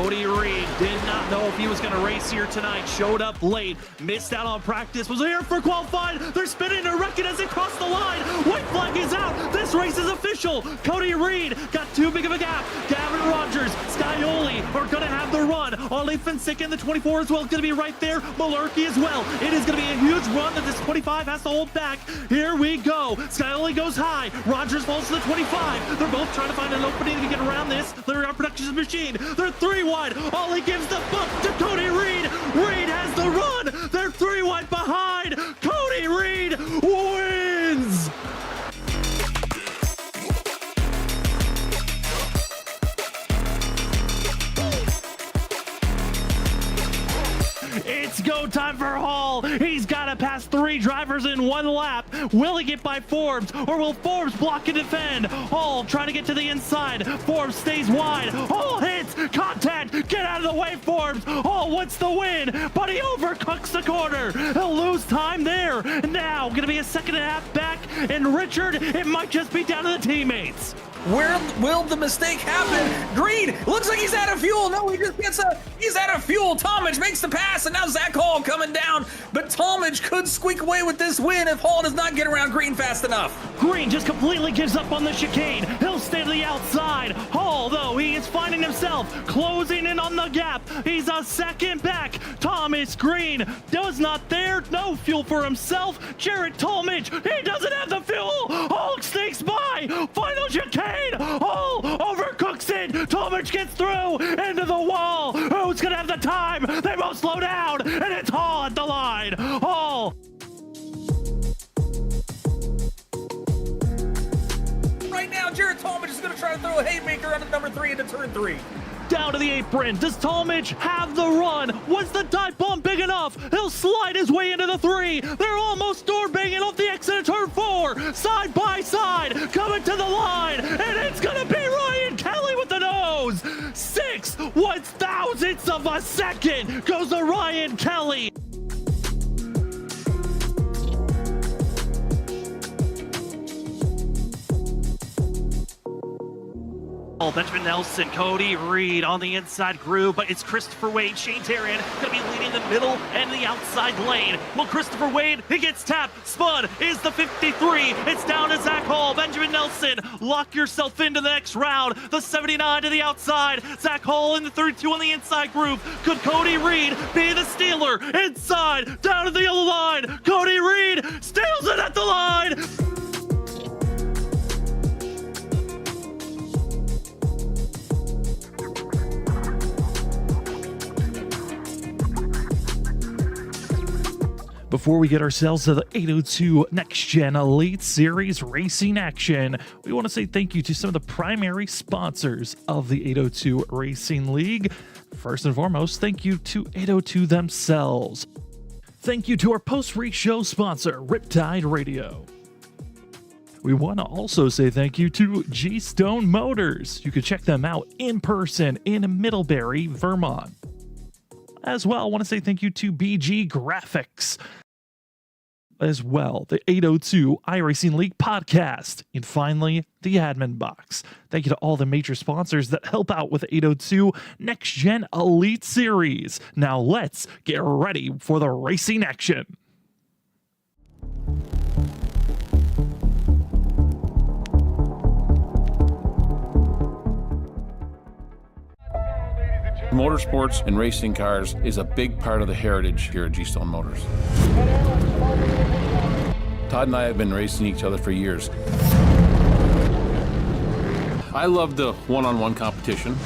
Cody Reed did not know if he was going to race here tonight. Showed up late, missed out on practice, was here for qualifying. They're spinning a record as they cross the line. White flag is out. This race is official. Cody Reed got too big of a gap. Gavin Rogers, Scioli are going to have the run. Ollie Finsick in the 24 as well is going to be right there. Malarkey as well. It is going to be a huge run that this 25 has to hold back. Here we go. Scioli goes high. Rogers falls to the 25. They're both trying to find an opening to get around this. They're on Productions machine. They're 3 wide. Ollie gives the book to Cody Reed. Reed has the run. They're 3 wide behind. Cody Reed wins. It's go time for Hall. He's got to pass 3 drivers in 1 lap. Will he get by Forbes, or will Forbes block and defend? Hall trying to get to the inside. Forbes stays wide. Hall hits contact. Get out of the way, Forbes. Hall wants the win, but he overcooks the corner. He'll lose time there. Now going to be a 2.5 back, and Richard, it might just be down to the teammates. Where will the mistake happen? Green looks like he's out of fuel. No, he just gets he's out of fuel. Talmadge makes the pass, and now Zach Hall coming down. But Talmadge could squeak away with this win if Hall does not get around Green fast enough. Green just completely gives up on the chicane. He'll stay to the outside. Hall, though, he is finding himself closing in on the gap. He's a second back. Thomas Green does not there. No fuel for himself. Jared Talmadge, he doesn't have the fuel. Hall sneaks by. Final chicane. Hall overcooks it. Talmadge gets through into the wall. Who's gonna have the time? They both slow down, and it's Hall at the line. Hall. Right now, Jared Talmadge is gonna try to throw a haymaker onto number 3 into turn 3. Down to the apron. Does Talmadge have the run? Was the dive bomb big enough? He'll slide his way into the 3. They're almost door banging off the exit of turn 4. Side by side, coming to the line, and it's gonna be Ryan Kelly with the nose. 6 1/1000ths of a second goes to Ryan Kelly. Benjamin Nelson, Cody Reed on the inside groove, but it's Christopher Wade, Shane Terrian going to be leading the middle and the outside lane. Well, Christopher Wade, he gets tapped. Spud is the 53. It's down to Zach Hall. Benjamin Nelson, lock yourself into the next round. The 79 to the outside. Zach Hall in the 32 on the inside groove. Could Cody Reed be the stealer? Inside, down to the yellow line. Cody Reed steals it at the line. Before we get ourselves to the 802 Next Gen Elite Series racing action, we want to say thank you to some of the primary sponsors of the 802 Racing League. First and foremost, thank you to 802 themselves. Thank you to our post-race show sponsor, Riptide Radio. We want to also say thank you to G-Stone Motors. You can check them out in person in Middlebury, Vermont. As well, I want to say thank you to BG Graphics. As well, the 802 iRacing League podcast, and finally, the admin box. Thank you to all the major sponsors that help out with the 802 Next Gen Elite Series. Now let's get ready for the racing action. Motorsports and racing cars is a big part of the heritage here at G-Stone Motors. Todd and I have been racing each other for years. I love the one-on-one competition.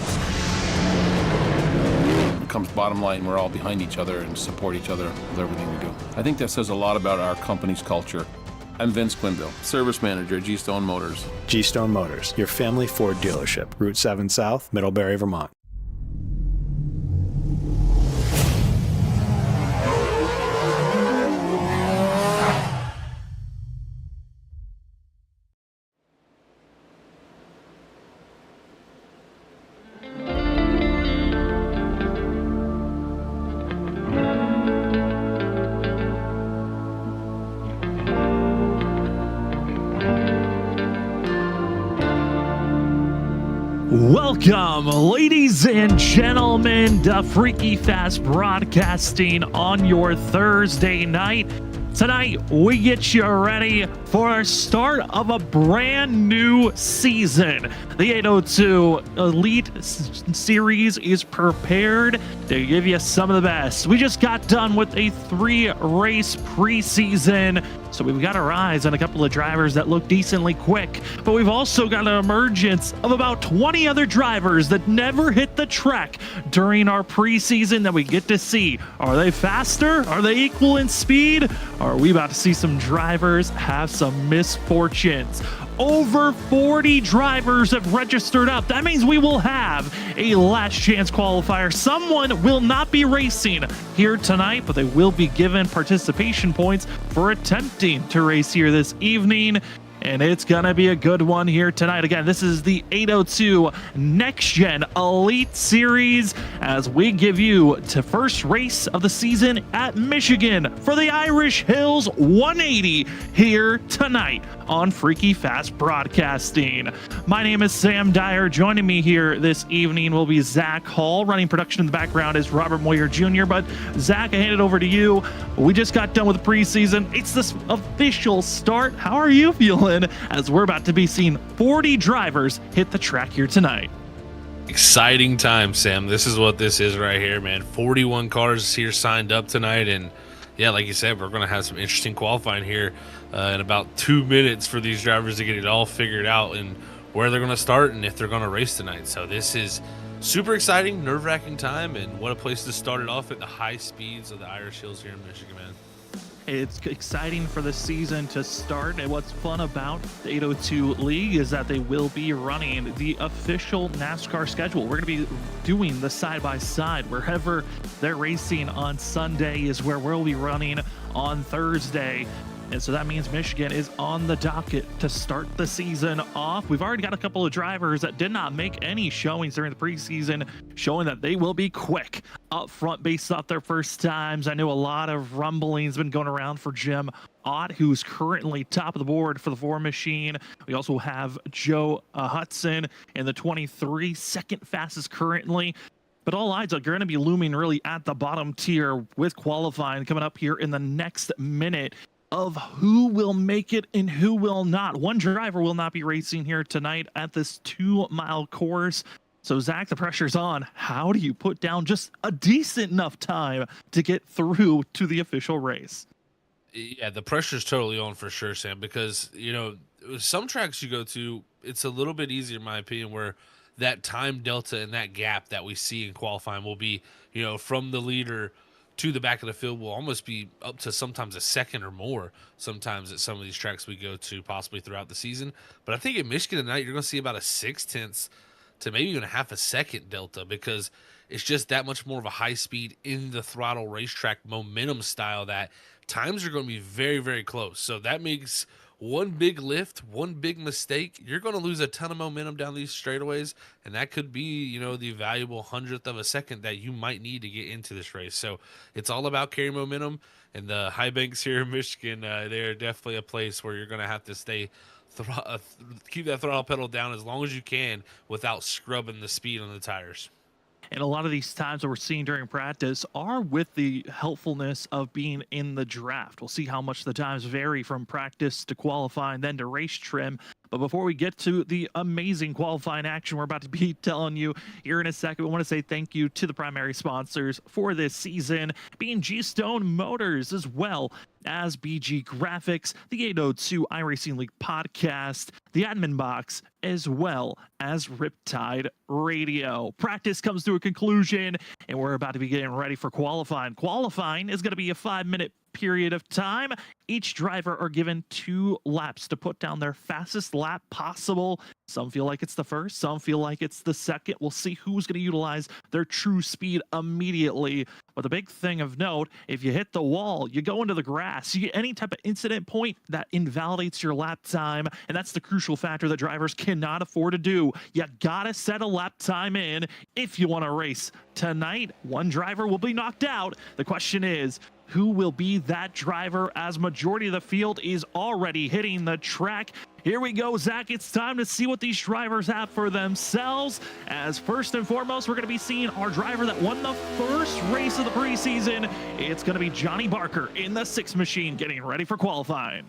It comes bottom line, we're all behind each other and support each other with everything we do. I think that says a lot about our company's culture. I'm Vince Quinville, Service Manager at G-Stone Motors. G-Stone Motors, your family Ford dealership, Route 7 South, Middlebury, Vermont. Welcome, ladies and gentlemen, to Freaky Fast Broadcasting on your Thursday night. Tonight, we get you ready for a start of a brand new season. The 802 Elite Series is prepared to give you some of the best. We just got done with a 3-race preseason, so we've got our eyes on a couple of drivers that look decently quick, but we've also got an emergence of about 20 other drivers that never hit the track during our preseason that we get to see. Are they faster? Are they equal in speed? Are we about to see some drivers have some misfortunes? Over 40 drivers have registered up. That means we will have a last chance qualifier. Someone will not be racing here tonight, but they will be given participation points for attempting to race here this evening. And it's gonna be a good one here tonight. Again, this is the 802 Next Gen Elite Series as we give you the first race of the season at Michigan for the Irish Hills 180 here tonight on Freaky Fast Broadcasting. My name is Sam Dyer. Joining me here this evening will be Zach Hall. Running production in the background is Robert Moyer Jr. But Zach, I hand it over to you. We just got done with the preseason. It's this official start. How are you feeling as we're about to be seeing 40 drivers hit the track here tonight? Exciting time, Sam. This is what this is right here, man. 41 cars here signed up tonight, and yeah, like you said, we're going to have some interesting qualifying here in about 2 minutes for these drivers to get it all figured out and where they're going to start and if they're going to race tonight. So this is super exciting, nerve-wracking time, and what a place to start it off at the high speeds of the Irish Hills here in Michigan, man. It's exciting for the season to start, and what's fun about the 802 League is that they will be running the official NASCAR schedule. We're going to be doing the side-by-side. Wherever they're racing on Sunday is where we'll be running on Thursday. And so that means Michigan is on the docket to start the season off. We've already got a couple of drivers that did not make any showings during the preseason, showing that they will be quick up front based off their first times. I know a lot of rumblings been going around for Jim Ott, who's currently top of the board for the 4 machine. We also have Joe Hudson in the 23, second fastest currently. But all eyes are going to be looming really at the bottom tier with qualifying coming up here in the next minute of who will make it and who will not. One driver will not be racing here tonight at this 2-mile course. So Zach, the pressure's on. How do you put down just a decent enough time to get through to the official race? Yeah, the pressure's totally on for sure, Sam, because, you know, some tracks you go to, it's a little bit easier, in my opinion, where that time delta and that gap that we see in qualifying will be, you know, from the leader to the back of the field will almost be up to sometimes a second or more sometimes at some of these tracks we go to possibly throughout the season. But I think in Michigan tonight, you're going to see about a 0.6 to maybe even a half a second delta because it's just that much more of a high speed in the throttle racetrack momentum style that times are going to be very, very close. So that makes one big lift, one big mistake, you're going to lose a ton of momentum down these straightaways, and that could be, you know, the valuable 100th of a second that you might need to get into this race. So it's all about carrying momentum, and the high banks here in Michigan, they're definitely a place where you're going to have to stay keep that throttle pedal down as long as you can without scrubbing the speed on the tires. And a lot of these times that we're seeing during practice are with the helpfulness of being in the draft. We'll see how much the times vary from practice to qualifying, then to race trim. But before we get to the amazing qualifying action we're about to be telling you here in a second, we want to say thank you to the primary sponsors for this season, being G-Stone Motors as well as BG Graphics, the 802 iRacing League podcast, the admin box, as well as Riptide Radio. Practice comes to a conclusion, and we're about to be getting ready for qualifying. Qualifying is going to be a 5-minute period of time. Each driver are given 2 laps to put down their fastest lap possible. Some feel like it's the first, some feel like it's the second. We'll see who's going to utilize their true speed immediately. But the big thing of note, if you hit the wall, you go into the grass, you get any type of incident point that invalidates your lap time, and that's the crucial factor that drivers cannot afford to do. You gotta set a lap time in if you want to race. Tonight, one driver will be knocked out. The question is, who will be that driver, as majority of the field is already hitting the track. Here we go, Zach. It's time to see what these drivers have for themselves. As first and foremost, we're going to be seeing our driver that won the first race of the preseason. It's going to be Johnny Barker in the 6 machine, getting ready for qualifying.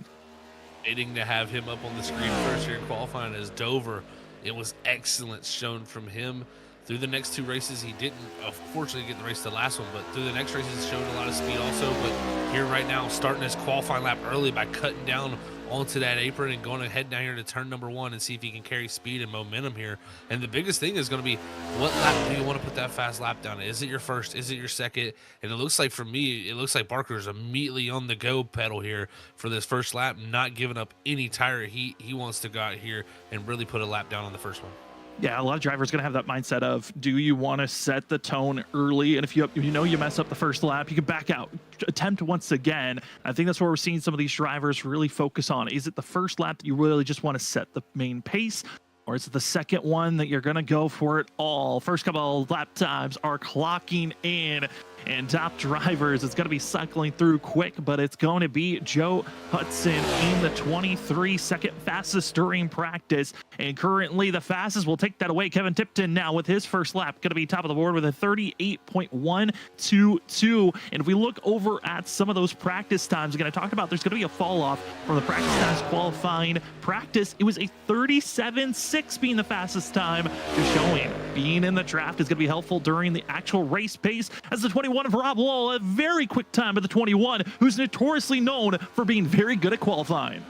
Waiting to have him up on the screen first here in qualifying as Dover. It was excellent shown from him. Through the next 2 races, he didn't, unfortunately, get the race the last one, but through the next races, showed a lot of speed also. But here right now, starting his qualifying lap early by cutting down onto that apron and going ahead down here to turn number 1 and see if he can carry speed and momentum here. And the biggest thing is going to be, what lap do you want to put that fast lap down? Is it your first? Is it your second? And it looks like, for me, it looks like Barker's immediately on the go pedal here for this first lap, not giving up any tire heat. He wants to go out here and really put a lap down on the first one. Yeah, a lot of drivers going to have that mindset of, do you want to set the tone early? And if you know you mess up the first lap, you can back out, attempt once again. I think that's where we're seeing some of these drivers really focus on. Is it the first lap that you really just want to set the main pace? Or is it the second one that you're going to go for it all? First couple of lap times are clocking in. And top drivers, it's going to be cycling through quick, but it's going to be Joe Hudson in the 23-second fastest during practice. And currently the fastest, will take that away. Kevin Tipton now with his first lap, going to be top of the board with a 38.122. And if we look over at some of those practice times, we're going to talk about there's going to be a fall off from the practice times qualifying practice. It was a 37.6 being the fastest time, just showing being in the draft is going to be helpful during the actual race pace, as the 21 of Rob Lowell, a very quick time at the 21, who's notoriously known for being very good at qualifying.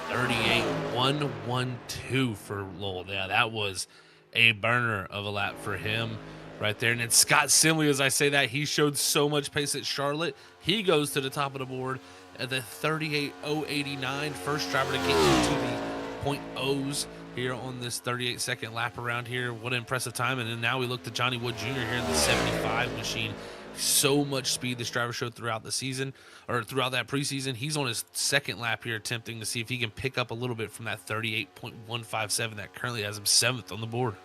38.112 for Lowell. Yeah, that was a burner of a lap for him right there. And it's Scott Simley, as I say that, he showed so much pace at Charlotte. He goes to the top of the board at the 38.089, first driver to get into the point O's here on this 38-second lap around here. What an impressive time. And then now we look to Johnny Wood Jr. here in the 75 machine. So much speed this driver showed throughout the season, or throughout that preseason. He's on his second lap here, attempting to see if he can pick up a little bit from that 38.157 that currently has him 7th on the board.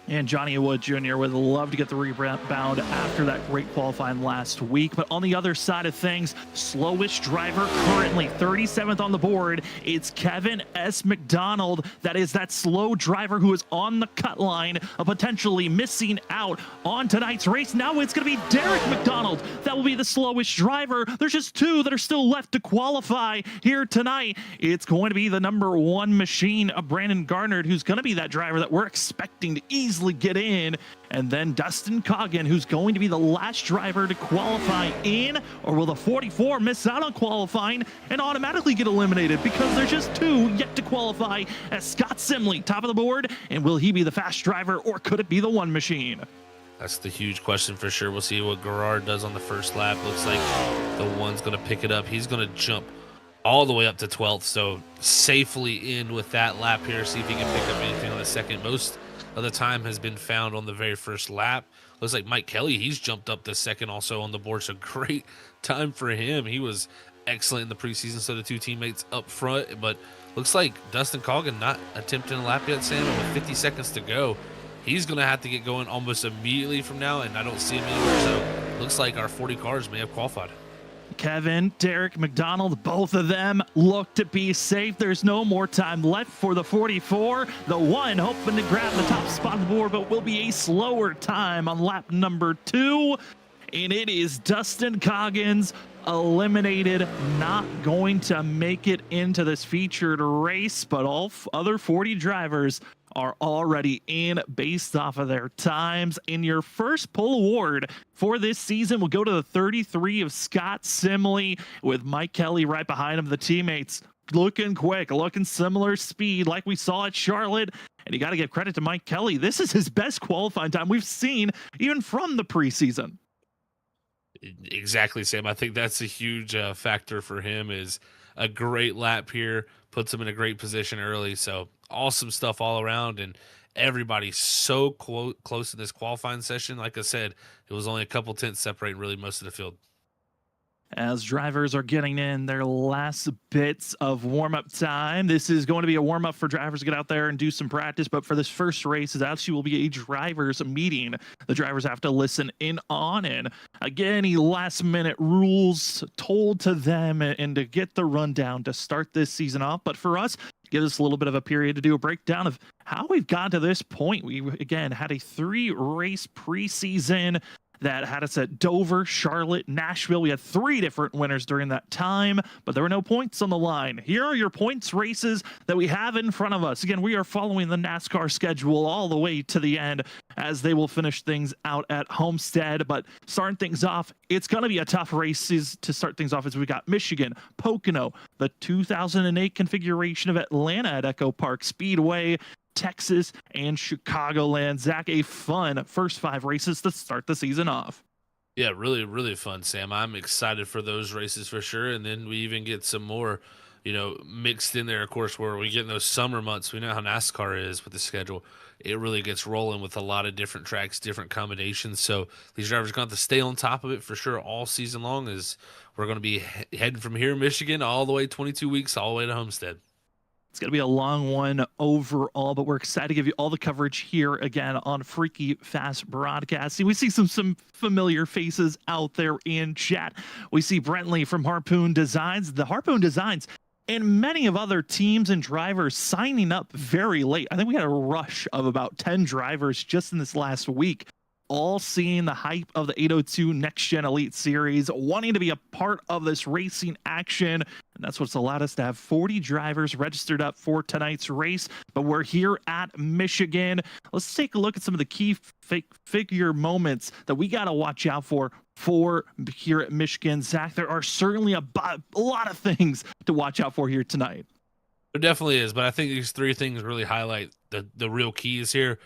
And Johnny Wood Jr. would love to get the rebound after that great qualifying last week. But on the other side of things, slowest driver currently 37th on the board. It's Kevin S. McDonald. That is that slow driver who is on the cut line of potentially missing out on tonight's race. Now it's going to be Derek McDonald. That will be the slowest driver. There's just 2 that are still left to qualify here tonight. It's going to be the number 1 machine of Brandon Garnard, who's going to be that driver that we're expecting to easily get in, and then Dustin Coggin, who's going to be the last driver to qualify in. Or will the 44 miss out on qualifying and automatically get eliminated because there's just 2 yet to qualify, as Scott Simley top of the board? And will he be the fast driver, or could it be the 1 machine? That's the huge question for sure. We'll see what Garrard does on the first lap. Looks like the 1's going to pick it up. He's going to jump all the way up to 12th, so safely in with that lap here. See if he can pick up anything on the second. Most of the time has been found on the very first lap. Looks like Mike Kelly, he's jumped up the second also on the board, so great time for him. He was excellent in the preseason, so the 2 teammates up front. But looks like Dustin Coggin not attempting a lap yet, Sam, and with 50 seconds to go, he's going to have to get going almost immediately from now, and I don't see him anywhere, so looks like our 40 cars may have qualified. Kevin, Derek McDonald, both of them look to be safe. There's no more time left for the 44. The 1 hoping to grab the top spot on the board, but will be a slower time on lap number 2. And it is Dustin Coggins eliminated, not going to make it into this featured race, but all other 40 drivers are already in based off of their times. In your first pole award for this season will go to the 33 of Scott Simley, with Mike Kelly right behind him. The teammates looking quick, looking similar speed like we saw at Charlotte. And you got to give credit to Mike Kelly. This is his best qualifying time we've seen even from the preseason. Exactly, Sam. I think that's a huge factor for him, is a great lap here, puts him in a great position early. So awesome stuff all around, and everybody's so close in this qualifying session. Like I said, it was only a couple tenths separating really most of the field. As drivers are getting in their last bits of warm-up time. This is going to be a warm-up for drivers to get out there and do some practice, but for this first race, it actually will be a drivers meeting. The drivers have to listen in on it. Again, any last-minute rules told to them and to get the rundown to start this season off. But for us, give us a little bit of a period to do a breakdown of how we've gotten to this point. We, again, had a 3-race preseason that had us at Dover, Charlotte, Nashville. We had 3 different winners during that time, but there were no points on the line. Here are your points races that we have in front of us. Again, we are following the NASCAR schedule all the way to the end as they will finish things out at Homestead. But starting things off, it's going to be a tough race to start things off as we got Michigan, Pocono, the 2008 configuration of Atlanta at Echo Park Speedway, Texas, and Chicagoland. Zach, a fun first 5 races to start the season off. Yeah, really, really fun, Sam. I'm excited for those races for sure. And then we even get some more, mixed in there, of course, where we get in those summer months. We know how NASCAR is with the schedule. It really gets rolling with a lot of different tracks, different combinations. So these drivers are going to have to stay on top of it for sure all season long, as we're going to be heading from here in Michigan all the way 22 weeks, all the way to Homestead. It's going to be a long one overall, but we're excited to give you all the coverage here again on Freaky Fast Broadcasting. We see some familiar faces out there in chat. We see Brentley from Harpoon Designs. The Harpoon Designs and many of other teams and drivers signing up very late. I think we had a rush of about 10 drivers just in this last week, all seeing the hype of the 802 Next Gen Elite Series, wanting to be a part of this racing action. And that's what's allowed us to have 40 drivers registered up for tonight's race. But we're here at Michigan. Let's take a look at some of the key figure moments that we got to watch out for here at Michigan. Zach, there are certainly a lot of things to watch out for here tonight. There definitely is, but I think these 3 things really highlight the real keys here.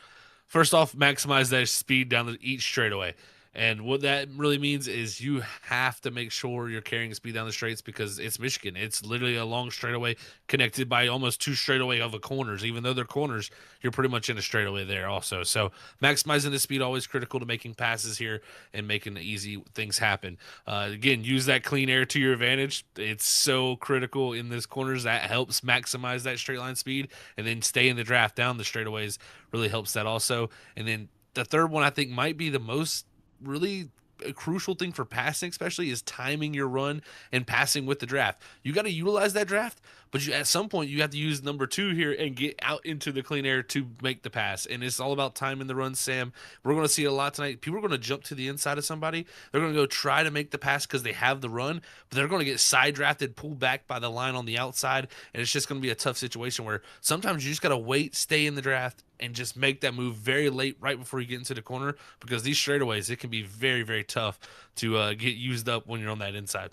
First off, maximize that speed down each straightaway. And what that really means is you have to make sure you're carrying speed down the straights, because it's Michigan. It's literally a long straightaway connected by almost 2 straightaway of the corners. Even though they're corners, you're pretty much in a straightaway there also. So maximizing the speed always critical to making passes here and making easy things happen. Again, use that clean air to your advantage. It's so critical in this corners. That helps maximize that straight line speed, and then stay in the draft down the straightaways really helps that also. And then the third one I think might be the most really a crucial thing for passing, especially, is timing your run and passing with the draft. You got to utilize that draft, but at some point you have to use number 2 here and get out into the clean air to make the pass. And it's all about timing the run, Sam. We're going to see a lot tonight. People are going to jump to the inside of somebody. They're going to go try to make the pass because they have the run, but they're going to get side drafted, pulled back by the line on the outside, and it's just going to be a tough situation where sometimes you just got to wait, stay in the draft, and just make that move very late, right before you get into the corner, because these straightaways, it can be very, very tough to get used up when you're on that inside.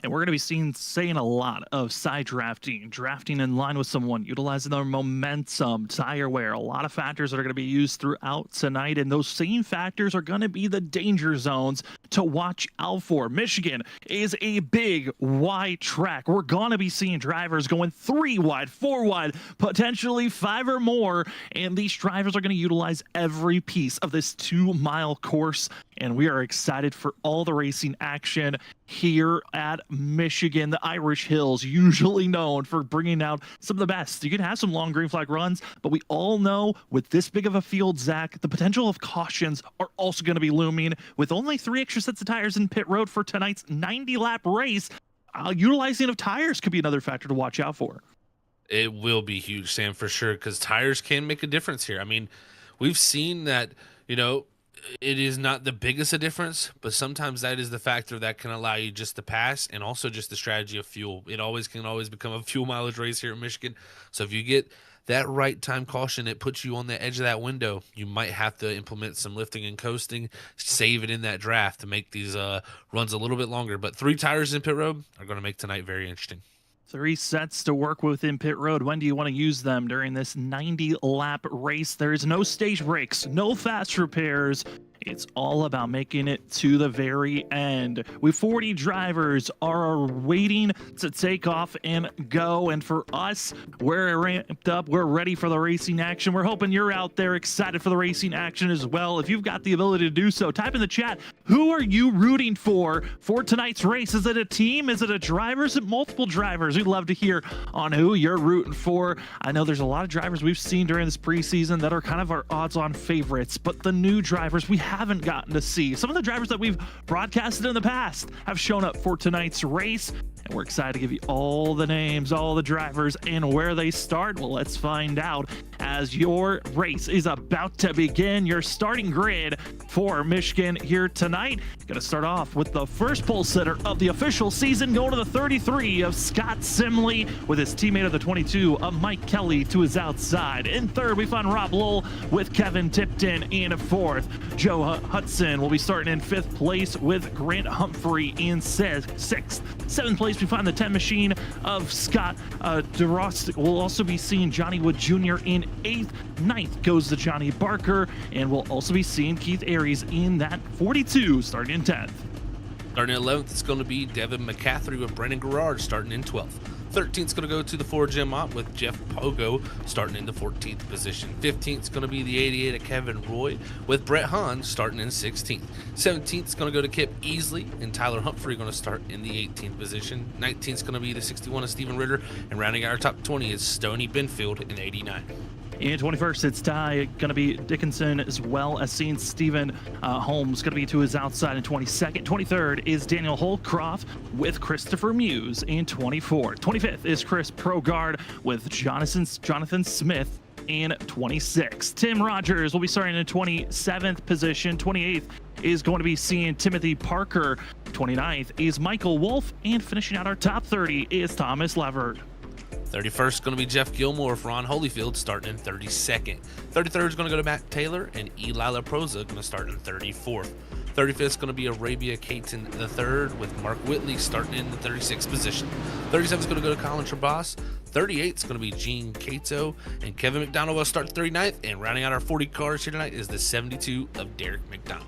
And we're going to be saying a lot of side drafting in line with someone, utilizing their momentum, tire wear, a lot of factors that are going to be used throughout tonight. And those same factors are going to be the danger zones to watch out for. Michigan is a big, wide track. We're going to be seeing drivers going 3 wide, 4 wide, potentially 5 or more. And these drivers are going to utilize every piece of this 2-mile course. And we are excited for all the racing action here at Michigan. The Irish Hills, usually known for bringing out some of the best. You can have some long green flag runs, but we all know with this big of a field, Zach, the potential of cautions are also going to be looming. With only 3 extra sets of tires in pit road for tonight's 90-lap race, utilizing of tires could be another factor to watch out for. It will be huge, Sam, for sure, because tires can make a difference here. I mean, we've seen that, it is not the biggest a difference, but sometimes that is the factor that can allow you just to pass, and also just the strategy of fuel. It can always become a fuel mileage race here in Michigan. So if you get that right time caution, it puts you on the edge of that window. You might have to implement some lifting and coasting, save it in that draft to make these runs a little bit longer. But 3 tires in pit road are going to make tonight very interesting. 3 sets to work with in pit road. When do you want to use them during this 90-lap race? There's no stage breaks, no fast repairs. It's all about making it to the very end. We 40 drivers are waiting to take off and go. And for us, we're ramped up. We're ready for the racing action. We're hoping you're out there excited for the racing action as well. If you've got the ability to do so, type in the chat, who are you rooting for tonight's race? Is it a team? Is it a driver? Is it multiple drivers? We'd love to hear on who you're rooting for. I know there's a lot of drivers we've seen during this preseason that are kind of our odds-on favorites, but the new drivers we haven't gotten to see. Some of the drivers that we've broadcasted in the past have shown up for tonight's race, and we're excited to give you all the names, all the drivers, and where they start. Well, let's find out as your race is about to begin. Your starting grid for Michigan here tonight. Going to start off with the first pole sitter of the official season, going to the 33 of Scott Simley, with his teammate of the 22 of Mike Kelly to his outside. In third, we find Rob Lowell with Kevin Tipton in fourth. Joe Hudson will be starting in fifth place with Grant Humphrey in sixth. Seventh place, we find the 10 machine of Scott DeRoss. We'll also be seeing Johnny Wood Jr. in eighth. Ninth goes to Johnny Barker, and we'll also be seeing Keith Aries in that 42, starting in 10th. Starting at 11th, it's going to be Devin McCaffrey with Brendan Garrard starting in 12th. 13th is going to go to the 4 Jim Mott with Jeff Pogo starting in the 14th position. 15th is going to be the 88 of Kevin Roy with Brett Hahn starting in 16th. 17th is going to go to Kip Easley, and Tyler Humphrey going to start in the 18th position. 19th is going to be the 61 of Stephen Ritter, and rounding out our top 20 is Stoney Benfield in 89. In 21st, it's Ty going to be Dickinson, as well as seeing Stephen Holmes going to be to his outside in 22nd. 23rd is Daniel Holcroft with Christopher Muse in 24th. 25th is Chris Progrard with Jonathan Smith in 26th. Tim Rogers will be starting in 27th position. 28th is going to be seeing Timothy Parker. 29th is Michael Wolf, and finishing out our top 30 is Thomas Levert. 31st is going to be Jeff Gilmore with Ron Holyfield starting in 32nd. 33rd is going to go to Matt Taylor, and Eli LaProsa going to start in 34th. 35th is going to be Arabia Caton III with Mark Whitley starting in the 36th position. 37th is going to go to Colin Trabas. 38th is going to be Gene Cato, and Kevin McDonald will start 39th. And rounding out our 40 cars here tonight is the 72 of Derek McDonald.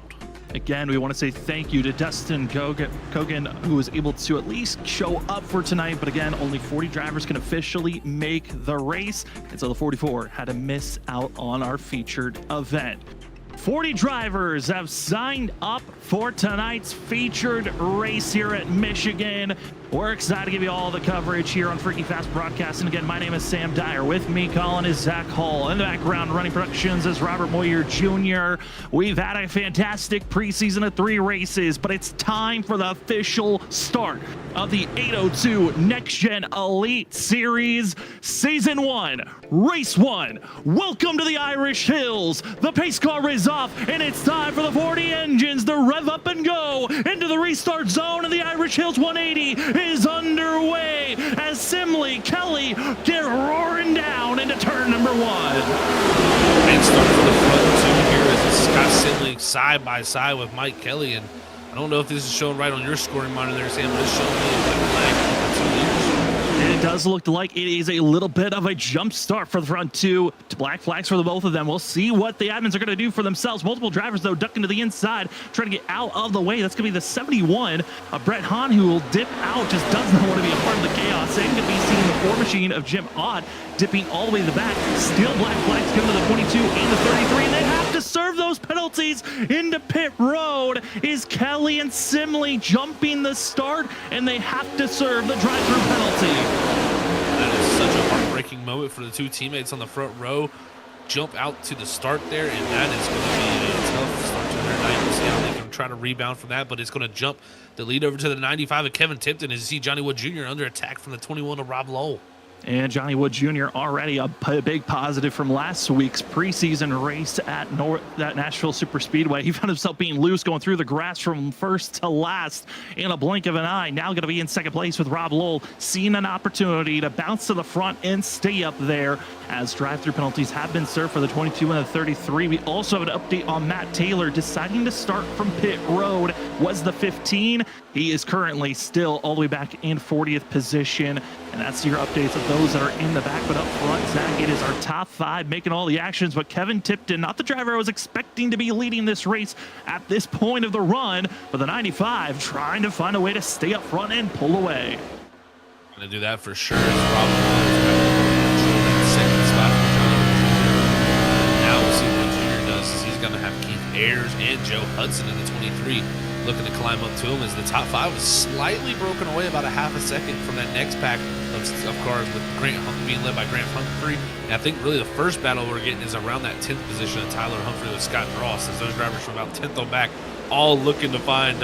Again, we want to say thank you to Dustin Kogan, who was able to at least show up for tonight. But again, only 40 drivers can officially make the race, and so the 44 had to miss out on our featured event. 40 drivers have signed up for tonight's featured race here at Michigan. We're excited to give you all the coverage here on Freaky Fast Broadcasting. Again, my name is Sam Dyer. With me, Colin, is Zach Hall. In the background, running productions is Robert Moyer Jr. We've had a fantastic preseason of 3 races, but it's time for the official start of the 802 Next Gen Elite Series Season 1, Race 1. Welcome to the Irish Hills. The pace car is off, and it's time for the 40 engines to rev up and go into the restart zone, and the Irish Hills 180 is underway as Simley, Kelly get roaring down into turn number 1. And start for the front 2 here as Scott Simley side by side with Mike Kelly, and I don't know if this is showing right on your scoring monitor there, Sam, but it's showing me a lag for 2 leaders. It does look like it is a little bit of a jump start for the front 2. Black flags for the both of them. We'll see what the admins are going to do for themselves. Multiple drivers, though, ducking to the inside, trying to get out of the way. That's going to be the 71 of Brett Hahn, who will dip out, just does not want to be a part of the chaos. And going to be seeing the 4 machine of Jim Ott dipping all the way to the back. Still black flags given to the 22 and the 33, and they have to serve those penalties into pit road. Is Kelly and Simley jumping the start, and they have to serve the drive-through penalty. That is such a heartbreaking moment for the 2 teammates on the front row. Jump out to the start there, and that is going to be a tough start to their night. We'll see how they can try to rebound from that, but it's going to jump the lead over to the 95 of Kevin Tipton as you see Johnny Wood Jr. under attack from the 21 of Rob Lowell. And Johnny Wood Jr. already a big positive from last week's preseason race at Nashville Super Speedway. He found himself being loose, going through the grass from first to last in a blink of an eye. Now going to be in second place with Rob Lowell, seeing an opportunity to bounce to the front and stay up there as drive-through penalties have been served for the 22 and the 33. We also have an update on Matt Taylor deciding to start from pit road. Was the 15. He is currently still all the way back in 40th position. And that's your updates of those that are in the back, but up front, Zach, it is our top 5 making all the actions, but Kevin Tipton, not the driver I was expecting to be leading this race at this point of the run, but the 95 trying to find a way to stay up front and pull away. Gonna do that for sure. Second spot for Johnny. Now we'll see what Junior does. He's gonna have Keith Ayers and Joe Hudson in the 23 looking to climb up to him, as the top 5 was slightly broken away about a half a second from that next pack of cars, with Grant being led by Grant Humphrey. And I think really the first battle we're getting is around that 10th position of Tyler Humphrey with Scott Ross, as those drivers from about 10th on back all looking to find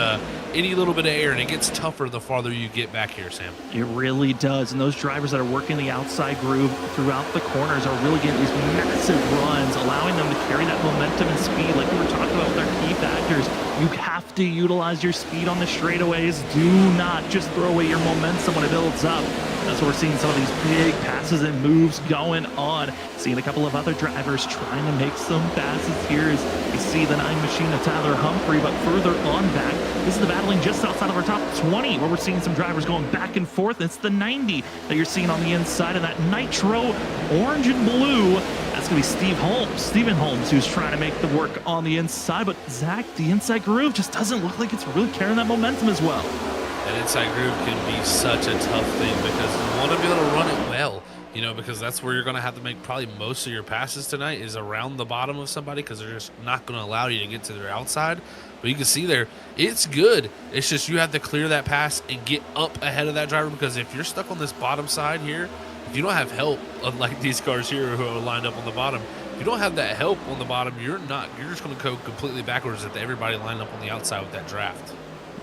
any little bit of air, and it gets tougher the farther you get back here, Sam. It really does, and those drivers that are working the outside groove throughout the corners are really getting these massive runs, allowing them to carry that momentum and speed like we were talking about with our key factors. You have to utilize your speed on the straightaways. Do not just throw away your momentum when it builds up. That's what we're seeing, some of these big passes and moves going on. Seeing a couple of other drivers trying to make some passes here as you see the 9 machine of Tyler Humphrey, but further on back, this is the battling just outside of our top 20, where we're seeing some drivers going back and forth. It's the 90 that you're seeing on the inside of that nitro orange and blue. That's going to be Stephen Holmes, who's trying to make the work on the inside. But Zach, the inside groove just doesn't look like it's really carrying that momentum as well. That inside groove can be such a tough thing, because you want to be able to run it well, you know, because that's where you're going to have to make probably most of your passes tonight, is around the bottom of somebody, because they're just not going to allow you to get to their outside. But you can see there, it's good. It's just you have to clear that pass and get up ahead of that driver, because if you're stuck on this bottom side here, if you don't have help, unlike these cars here who are lined up on the bottom, if you don't have that help on the bottom, you're just going to go completely backwards at everybody lined up on the outside with that draft.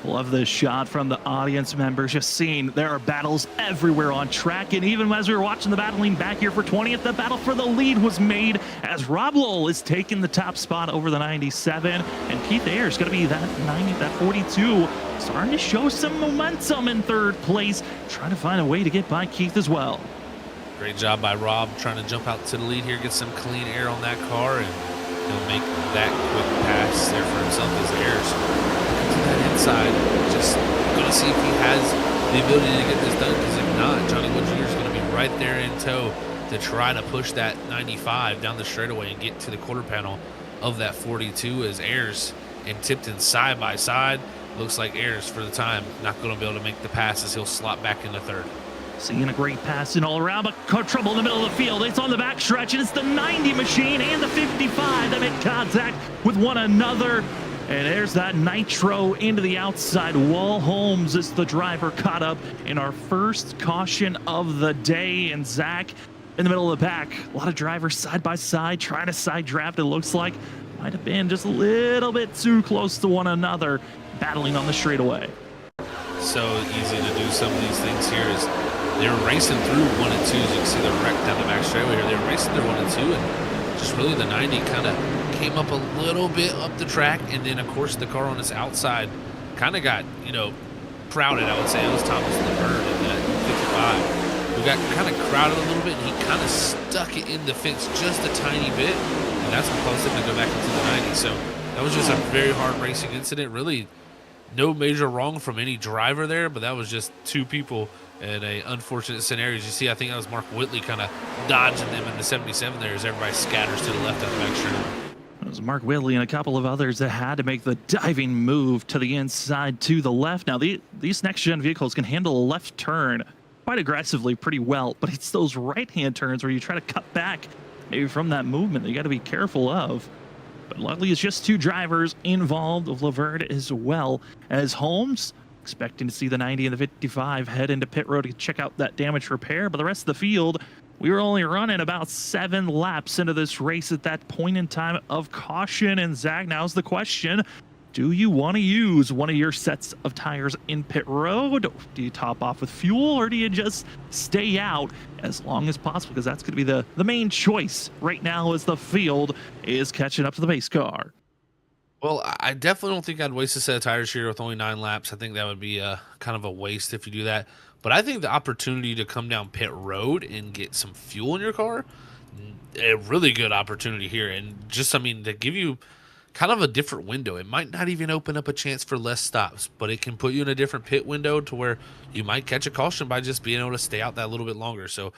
Love this shot from the audience members, just seeing there are battles everywhere on track. And even as we were watching the battling back here for 20th, the battle for the lead was made as Rob Lowell is taking the top spot over the 97. And Keith Ayers going to be that 90, that 42, starting to show some momentum in third place, trying to find a way to get by Keith as well. Great job by Rob trying to jump out to the lead here, get some clean air on that car, and he'll make that quick pass there for himself as Ayers to that inside. Just going to see if he has the ability to get this done, because if not, Johnny Wood Jr. is going to be right there in tow to try to push that 95 down the straightaway and get to the quarter panel of that 42, as Ayers and Tipton side by side. Looks like Ayers for the time not going to be able to make the passes. He'll slot back into third. Seeing a great passing all around, but trouble in the middle of the field. It's on the back stretch, and it's the 90 machine and the 55 that make contact with one another. And there's that nitro into the outside wall. Holmes is the driver caught up in our first caution of the day. And Zach in the middle of the pack. A lot of drivers side by side trying to side draft. It looks like might have been just a little bit too close to one another, battling on the straightaway. So easy to do some of these things here. Is they were racing through 1 and 2. As you can see the wreck down the back straightaway here. They were racing through 1 and 2, and just really the 90 kind of came up a little bit up the track, and then of course the car on its outside kind of got, you know, crowded. I would say it was Thomas Laverne in that 55. We got kind of crowded a little bit, and he kind of stuck it in the fence just a tiny bit, and that's what caused him to go back into the 90. So that was just a very hard racing incident. Really no major wrong from any driver there, but that was just two people in a unfortunate scenario. As you see, I think that was Mark Whitley kind of dodging them in the 77 there as everybody scatters to the left of the back straightaway. It was Mark Whitley and a couple of others that had to make the diving move to the inside to the left. Now, these next-gen vehicles can handle a left turn quite aggressively pretty well, but it's those right-hand turns where you try to cut back maybe from that movement that you got to be careful of. But luckily, it's just two drivers involved, of Laverne as well as Holmes. Expecting to see the 90 and the 55 head into pit road to check out that damage repair. But the rest of the field, we were only running about 7 laps into this race at that point in time of caution. And Zach, now's the question. Do you want to use one of your sets of tires in pit road? Do you top off with fuel, or do you just stay out as long as possible? Because that's going to be the main choice right now as the field is catching up to the pace car. Well, I definitely don't think I'd waste a set of tires here with only 9 laps. I think that would be kind of a waste if you do that. But I think the opportunity to come down pit road and get some fuel in your car, a really good opportunity here. And just, I mean, to give you kind of a different window. It might not even open up a chance for less stops, but it can put you in a different pit window to where you might catch a caution by just being able to stay out that little bit longer. So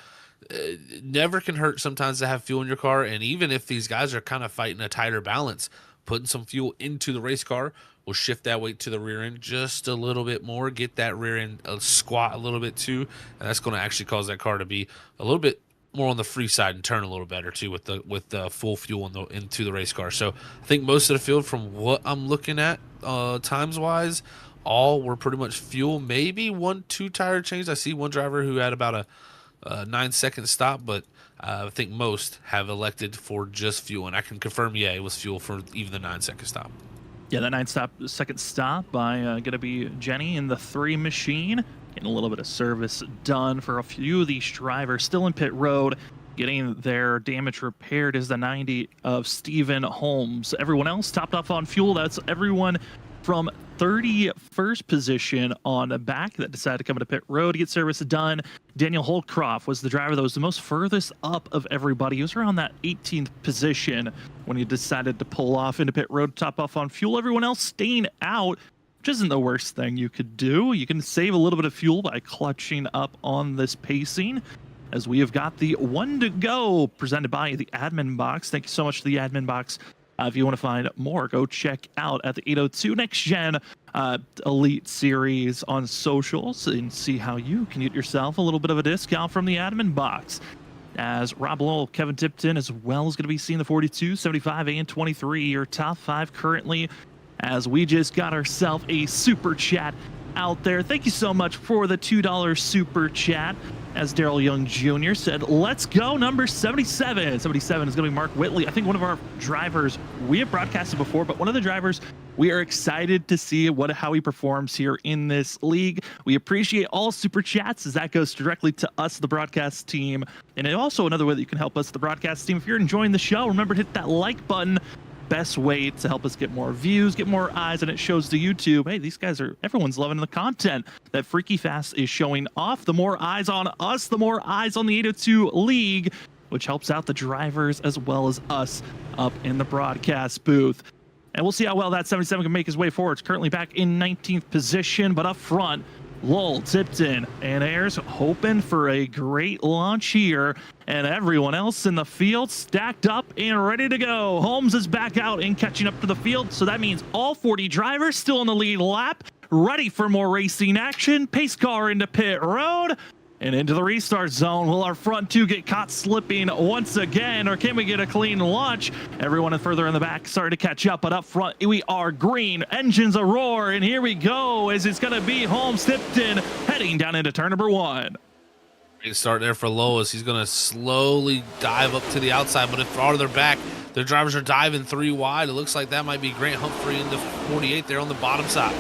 it never can hurt sometimes to have fuel in your car. And even if these guys are kind of fighting a tighter balance, putting some fuel into the race car will shift that weight to the rear end just a little bit more, get that rear end squat a little bit too, and that's going to actually cause that car to be a little bit more on the free side and turn a little better too with the full fuel into the race car. So I think most of the field, from what I'm looking at times wise, all were pretty much fuel. Maybe 1-2 tire change. I see one driver who had about a 9-second stop, but I think most have elected for just fuel, and I can confirm, yeah, it was fuel for even the 9-second stop. Yeah, that 9-second stop by going to be Jenny in the 3 machine. Getting a little bit of service done for a few of these drivers still in pit road. Getting their damage repaired is the 90 of Stephen Holmes. Everyone else topped off on fuel. That's everyone from 31st position on the back that decided to come into pit road to get service done. Daniel Holcroft was the driver that was the most furthest up of everybody. He was around that 18th position when he decided to pull off into pit road, top off on fuel. Everyone else staying out, which isn't the worst thing you could do. You can save a little bit of fuel by clutching up on this pacing, as we have got the 1 to go presented by the admin box. Thank you so much to the admin box. If you want to find more, go check out at the 802 Next Gen Elite Series on socials and see how you can get yourself a little bit of a discount from the admin box. As Rob Lowell, Kevin Tipton, as well as going to be seeing the 42, 75, and 23, your top 5 currently, as we just got ourselves a super chat out there. Thank you so much for the $2 super chat. As Daryl Young Jr. said, let's go number 77. 77 is going to be Mark Whitley. I think one of our drivers, we have broadcasted before, but one of the drivers we are excited to see how he performs here in this league. We appreciate all super chats, as that goes directly to us, the broadcast team. And also another way that you can help us, the broadcast team, if you're enjoying the show, remember to hit that like button. Best way to help us get more views, get more eyes, and it shows to YouTube, hey, these guys everyone's loving the content that Freaky Fast is showing off. The more eyes on us, the more eyes on the 802 League, which helps out the drivers as well as us up in the broadcast booth. And we'll see how well that 77 can make his way forward. It's currently back in 19th position, but up front, Lowell, Tipton, and Ayers hoping for a great launch here, and everyone else in the field stacked up and ready to go. Holmes is back out and catching up to the field, so that means all 40 drivers still in the lead lap, ready for more racing action. Pace car into pit road and into the restart zone. Will our front 2 get caught slipping once again, or can we get a clean launch? Everyone further in the back started to catch up, but up front we are green. Engines a roar, and here we go, as it's going to be Holmes Tipton heading down into turn number 1. Great start there for Lois. He's going to slowly dive up to the outside, but if farther back, their drivers are diving 3 wide. It looks like that might be Grant Humphrey in the 48 there on the bottom side.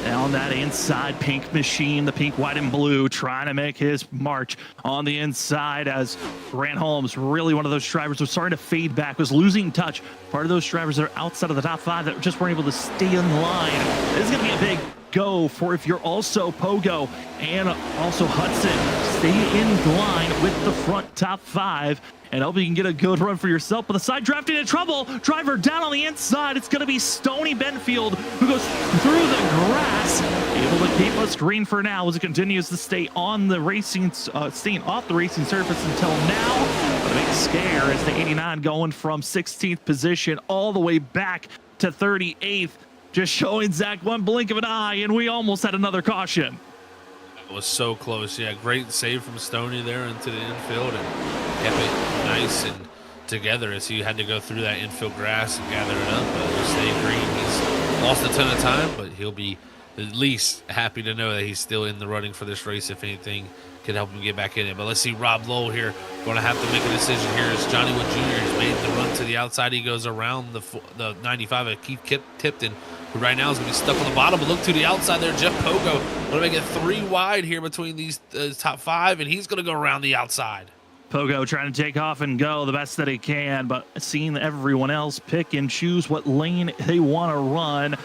Down that inside pink machine, the pink, white, and blue, trying to make his march on the inside, as Grant Holmes, really one of those drivers, was starting to fade back, was losing touch. Part of those drivers that are outside of the top 5 that just weren't able to stay in line. This is going to be a big go for if you're also Pogo and also Hudson. Stay in line with the front top 5 and hope you can get a good run for yourself. But the side drafting in trouble. Driver down on the inside. It's going to be Stoney Benfield, who goes through the grass, able to keep us green for now as it continues to stay on the racing, staying off the racing surface until now. But a big scare as the 89 going from 16th position all the way back to 38th. Just showing Zach one blink of an eye, and we almost had another caution. That was so close. Yeah, great save from Stoney there into the infield, and kept it nice and together as he had to go through that infield grass and gather it up. But stay green. He's lost a ton of time, but he'll be at least happy to know that he's still in the running for this race. If anything can help him get back in it. But let's see Rob Lowell here going to have to make a decision here as Johnny Wood Jr. has made the run to the outside. He goes around the 95 of Keith Tipton, who right now is going to be stuck on the bottom. But look to the outside there, Jeff Pogo going to make it 3 wide here between these top 5, and he's going to go around the outside. Pogo trying to take off and go the best that he can, but seeing everyone else pick and choose what lane they want to run.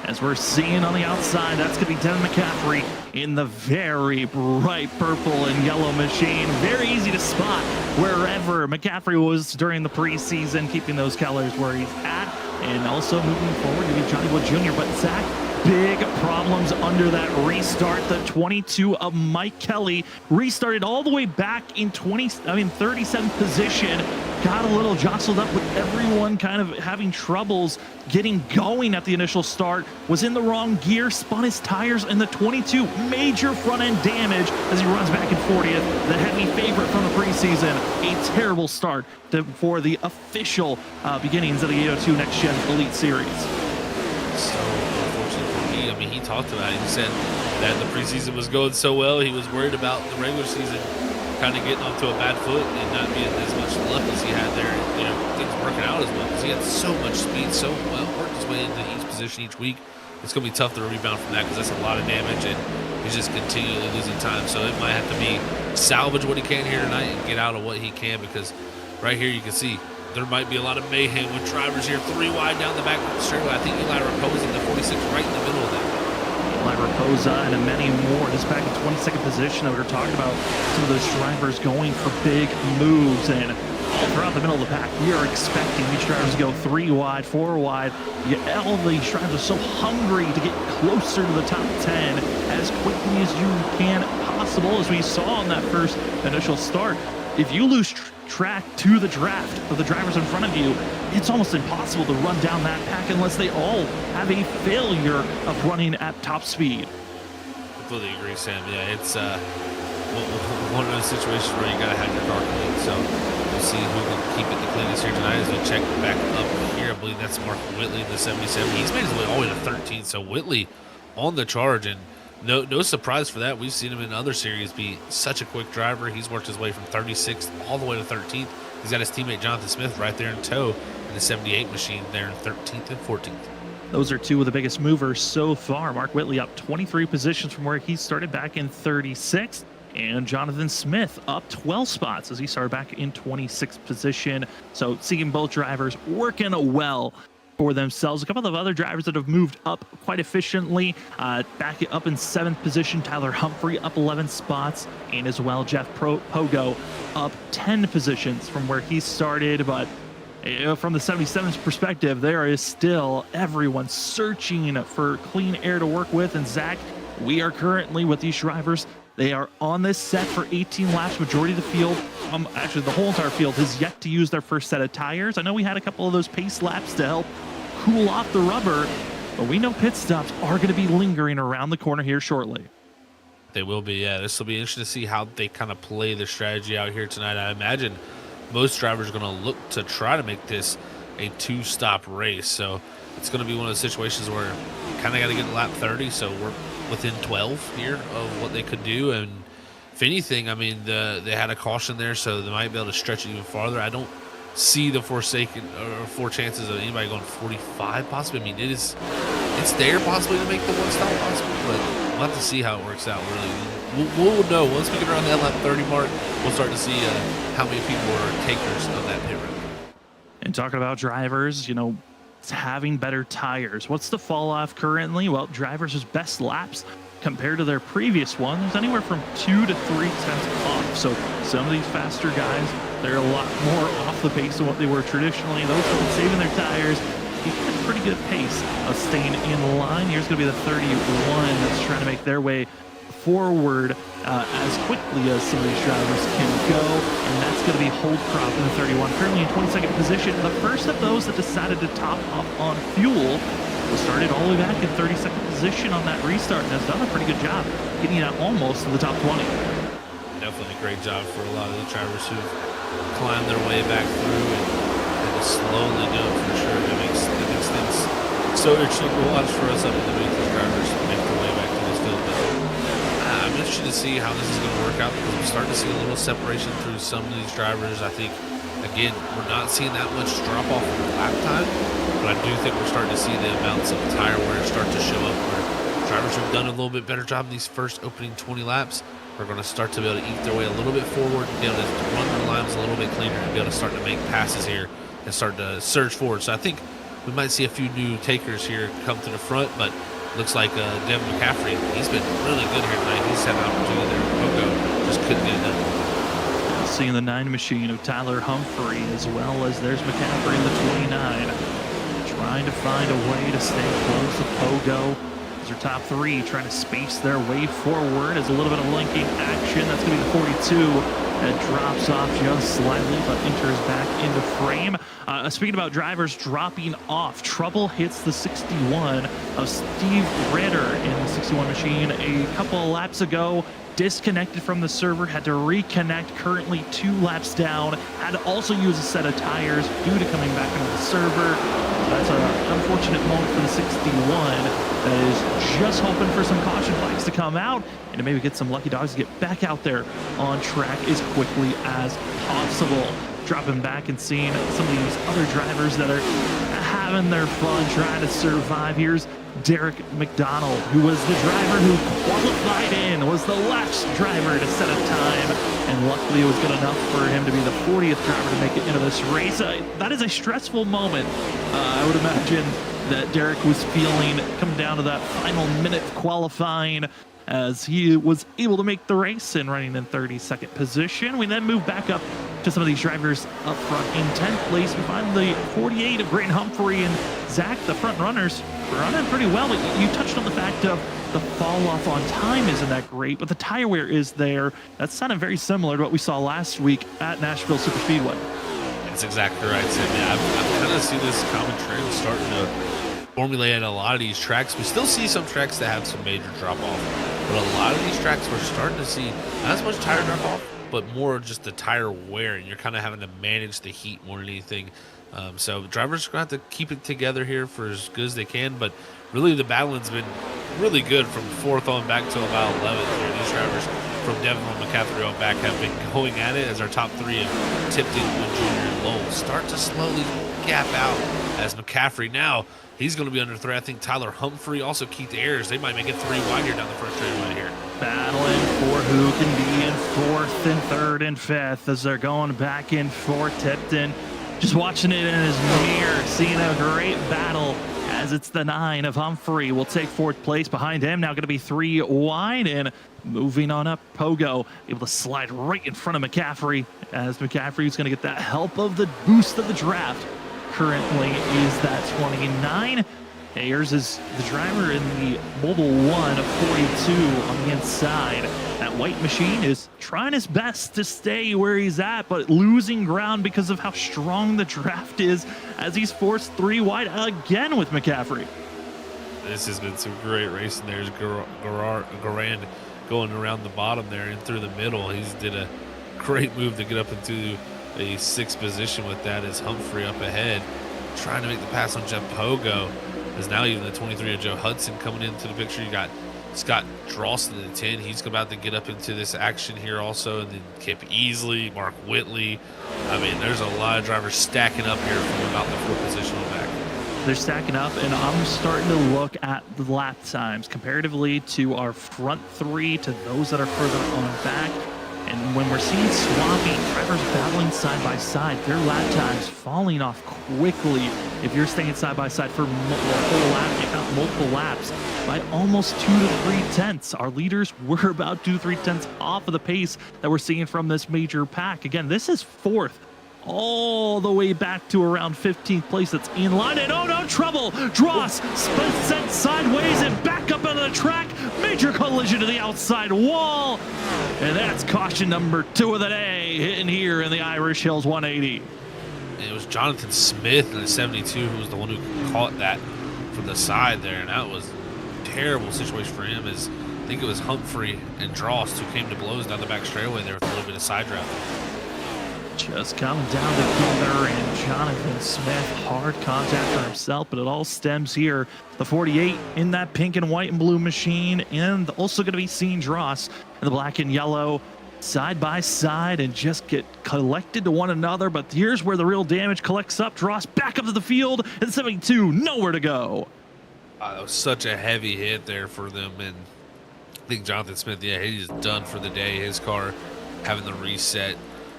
As we're seeing on the outside, that's going to be Devin McCaffrey in the very bright purple and yellow machine. Very easy to spot wherever McCaffrey was during the preseason, keeping those colors where he's at. And also moving forward to be Johnny Wood Jr. But Zach, big problems under that restart. The 22 of Mike Kelly restarted all the way back in 37th position. Got a little jostled up with everyone kind of having troubles getting going at the initial start. Was in the wrong gear, spun his tires, and the 22 major front end damage as he runs back in 40th. The heavy favorite from the preseason. A terrible start for the official beginnings of the 802 Next Gen Elite Series. So unfortunate for me. I mean, he talked about it. He said that the preseason was going so well, he was worried about the regular season kind of getting off to a bad foot and not being as much luck as he had there. You know, things working out as well because he had so much speed, so well, worked his way into each position each week. It's going to be tough to rebound from that because that's a lot of damage, and he's just continually losing time. So it might have to be salvage what he can here tonight and get out of what he can, because right here you can see there might be a lot of mayhem with drivers here 3 wide down the back of the straightaway. I think Eli Raposa in the 46 right in the middle of that. Eli Raposa and many more just back in 22nd position. We were talking about some of those drivers going for big moves, and all throughout the middle of the pack we are expecting these drivers to go 3 wide, 4 wide. All these drivers are so hungry to get closer to the top 10 as quickly as you can possible, as we saw in that first initial start. If you lose track to the draft of the drivers in front of you, it's almost impossible to run down that pack unless they all have a failure of running at top speed. Completely agree, Sam. Yeah, it's one of those situations where you got to have your car clean. So we'll see who can keep it the cleanest here tonight as we check back up here. I believe that's Mark Whitley in the 77. He's made his way all the way to 13th. So Whitley on the charge, and no surprise for that. We've seen him in other series be such a quick driver. He's worked his way from 36th all the way to 13th. He's got his teammate Jonathan Smith right there in tow in the 78 machine there in 13th and 14th. Those are two of the biggest movers so far. Mark Whitley up 23 positions from where he started back in 36th. And Jonathan Smith up 12 spots as he started back in 26th position. So seeing both drivers working well for themselves. A couple of other drivers that have moved up quite efficiently. Back up in 7th position, Tyler Humphrey up 11 spots, and as well Jeff Pogo up 10 positions from where he started. But from the 77's perspective, there is still everyone searching for clean air to work with. And Zach, we are currently with these drivers. They are on this set for 18 laps. Majority of the field, actually the whole entire field, has yet to use their first set of tires. I know we had a couple of those pace laps to help cool off the rubber, but we know pit stops are going to be lingering around the corner here shortly. They will be, yeah. This will be interesting to see how they kind of play the strategy out here tonight. I imagine most drivers are going to look to try to make this a 2-stop race. So it's going to be one of those situations where you kind of got to get to lap 30. So we're within 12 here of what they could do. And if anything, I mean, they had a caution there, so they might be able to stretch it even farther. I don't see the four chances of anybody going 45 possibly. I mean, it's there possibly to make the 1-stop possible, but we'll have to see how it works out, really. We'll know once we get around that lap 30 mark. We'll start to see how many people are takers of that pit road. And talking about drivers, having better tires. What's the fall off currently? Well, drivers' best laps compared to their previous one, there's anywhere from 2 to 3 tenths off. So some of these faster guys, they're a lot more off the pace than what they were traditionally. Those who have been saving their tires, keeping a pretty good pace of staying in line. Here's going to be the 31 that's trying to make their way forward as quickly as some of these drivers can go, and that's going to be Holdcroft in the 31, currently in 22nd position. The first of those that decided to top up on fuel was started all the way back in 32nd position on that restart, and has done a pretty good job getting out almost to the top 20. Definitely a great job for a lot of the drivers who've climbed their way back through and just slowly do it for sure. It makes things so interesting to watch for us up in the booth as drivers make their way back to this field. But I'm interested to see how this is going to work out, because we're starting to see a little separation through some of these drivers. I think, again, we're not seeing that much drop off in lap time, but I do think we're starting to see the amounts of tire wear start to show up, where drivers who've done a little bit better job in these first opening 20 laps are going to start to be able to eke their way a little bit forward and be able to run their lines a little bit cleaner and be able to start to make passes here and start to surge forward. So I think we might see a few new takers here come to the front, but looks like Devin McCaffrey, he's been really good here tonight. He's had an opportunity there. Pogo just couldn't get it done. Seeing the 9 machine of Tyler Humphrey, as well as there's McCaffrey in the 29. trying to find a way to stay close to Pogo. These are top three trying to space their way forward as a little bit of linking action. That's going to be the 42 that drops off just slightly but enters back into frame. Speaking about drivers dropping off, trouble hits the 61 of Steve Ritter in the 61 machine a couple of laps ago. Disconnected from the server, had to reconnect, currently 2 laps down, had to also use a set of tires due to coming back into the server. That's an unfortunate moment for the 61 that is just hoping for some caution flags to come out and to maybe get some lucky dogs to get back out there on track as quickly as possible. Dropping back and seeing some of these other drivers that are having their fun trying to survive. Here's Derek McDonald, who was the driver who qualified in, was the last driver to set a time, and luckily it was good enough for him to be the 40th driver to make it into this race. That is a stressful moment. I would imagine that Derek was feeling coming down to that final minute of qualifying, as he was able to make the race and running in 32nd position. We then move back up to some of these drivers up front. In 10th place, we find the 48 of Grant Humphrey and Zach, the front runners, running pretty well. But you touched on the fact of the fall off on time isn't that great, but the tire wear is there. That's sounded very similar to what we saw last week at Nashville Super Speedway. That's exactly right, Sam. Yeah, I've kind of seen this common trend starting to formulate at a lot of these tracks. We still see some tracks that have some major drop off, but a lot of these tracks we're starting to see not as much tire drop off, but more just the tire wear, and you're kind of having to manage the heat more than anything. So drivers are going to have to keep it together here for as good as they can, but really the battling's been really good from 4th on back to about 11th here. These drivers from Devon and McCaffrey on back have been going at it as our top 3 of Tipton, Wood Jr., and Lowell start to slowly gap out as McCaffrey now, he's going to be under threat. I think Tyler Humphrey, also Keith Ayers, they might make it 3 wide here down the first straightaway here. Battling for who can be in 4th and 3rd and 5th as they're going back and forth. Tipton just watching it in his mirror, seeing a great battle as it's the 9 of Humphrey will take 4th place. Behind him now going to be 3 wide, and moving on up, Pogo able to slide right in front of McCaffrey as McCaffrey is going to get that help of the boost of the draft. Currently is that 29. Ayers is the driver in the Mobile 1 of 42 on the inside. That white machine is trying his best to stay where he's at, but losing ground because of how strong the draft is as he's forced 3 wide again with McCaffrey. This has been some great racing. There's Garand going around the bottom there and through the middle. He's did a great move to get up into a 6th position with that as Humphrey up ahead, trying to make the pass on Jeff Pogo. Is now even the 23 of Joe Hudson coming into the picture. You got Scott Drawson in the 10. He's about to get up into this action here also. And then Kip Easley, Mark Whitley. I mean, there's a lot of drivers stacking up here from about the 4th position on back. They're stacking up, and I'm starting to look at the lap times comparatively to our front 3 to those that are further on back. And when we're seeing swapping, drivers battling side by side, their lap times falling off quickly. If you're staying side by side for a whole lap, if not multiple laps, by almost 2 to 3 tenths. Our leaders were about 2 to 3 tenths off of the pace that we're seeing from this major pack. Again, this is 4th. All the way back to around 15th place. That's in line, and oh no, trouble! Dross sent sideways and back up onto the track. Major collision to the outside wall, and that's caution number 2 of the day hitting here in the Irish Hills 180. It was Jonathan Smith in the 72 who was the one who caught that from the side there, and that was a terrible situation for him. As I think it was Humphrey and Dross who came to blows down the back straightaway there with a little bit of side draft. Just coming down together, and Jonathan Smith, hard contact for himself, but it all stems here. The 48 in that pink and white and blue machine, and also going to be seeing Dross in the black and yellow side by side and just get collected to one another. But here's where the real damage collects up. Dross back up to the field, and 72, nowhere to go. That was such a heavy hit there for them, and I think Jonathan Smith, yeah, he's done for the day. His car having the reset.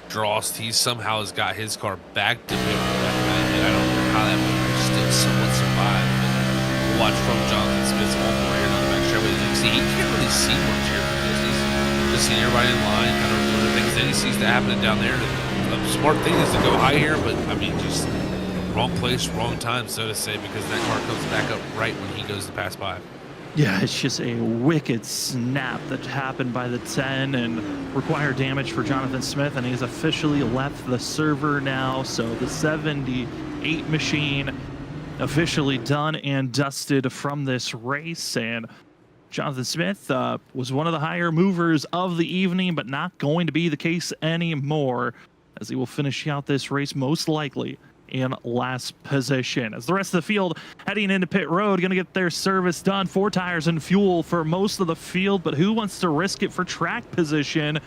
Drost, he somehow has got his car back to him. I don't know how that still somewhat survived. But we'll watch from Jonathan Smith's all the way here on the back straightaway. See, he can't really see much here because he's just seeing everybody in line, kind of doing the things that he sees that happening down there. The smart thing is to go high here, but I mean, just wrong place, wrong time, so to say, because that car comes back up right when he goes to pass by. Yeah, it's just a wicked snap that happened by the 10 and required damage for Jonathan Smith, and he's officially left the server now. So the 78 machine officially done and dusted from this race, and Jonathan Smith was one of the higher movers of the evening, but not going to be the case anymore, as he will finish out this race most likely in last position. As the rest of the field heading into pit road, going to get their service done. 4 tires and fuel for most of the field, but who wants to risk it for track position?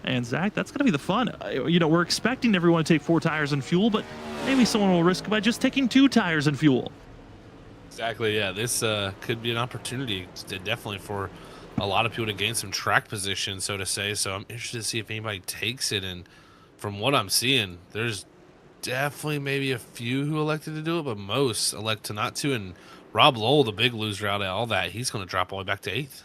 And Zach, that's going to be the fun. You know, we're expecting everyone to take 4 tires and fuel, but maybe someone will risk it by just taking 2 tires and fuel. Exactly, yeah. This could be an opportunity definitely for a lot of people to gain some track position, so to say. So I'm interested to see if anybody takes it. And from what I'm seeing, there's definitely maybe a few who elected to do it, but most elect to not to. And Rob Lowell, the big loser out of all that, he's going to drop all the way back to 8th.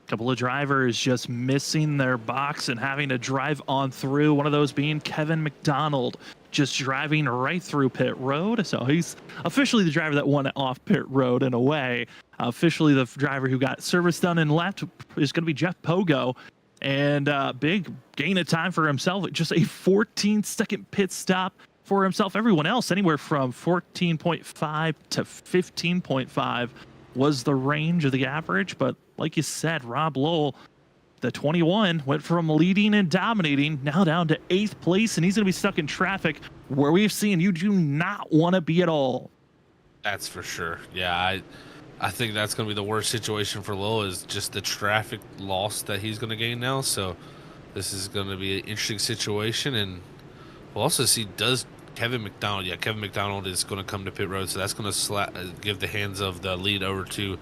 Couple of drivers just missing their box and having to drive on through. One of those being Kevin McDonald, just driving right through pit road. So he's officially the driver that won off pit road in a way. Officially the driver who got service done and left is going to be Jeff Pogo. And big gain of time for himself. Just a 14-second pit stop for himself. Everyone else anywhere from 14.5 to 15.5 was the range of the average. But like you said, Rob Lowell, the 21, went from leading and dominating now down to 8th place, and he's going to be stuck in traffic where we've seen you do not want to be at all. That's for sure. Yeah, I think that's going to be the worst situation for Lowell, is just the traffic loss that he's going to gain now. So this is going to be an interesting situation, and we'll also see, does Kevin McDonald, Kevin McDonald is going to come to pit road, so that's going to give the hands of the lead over to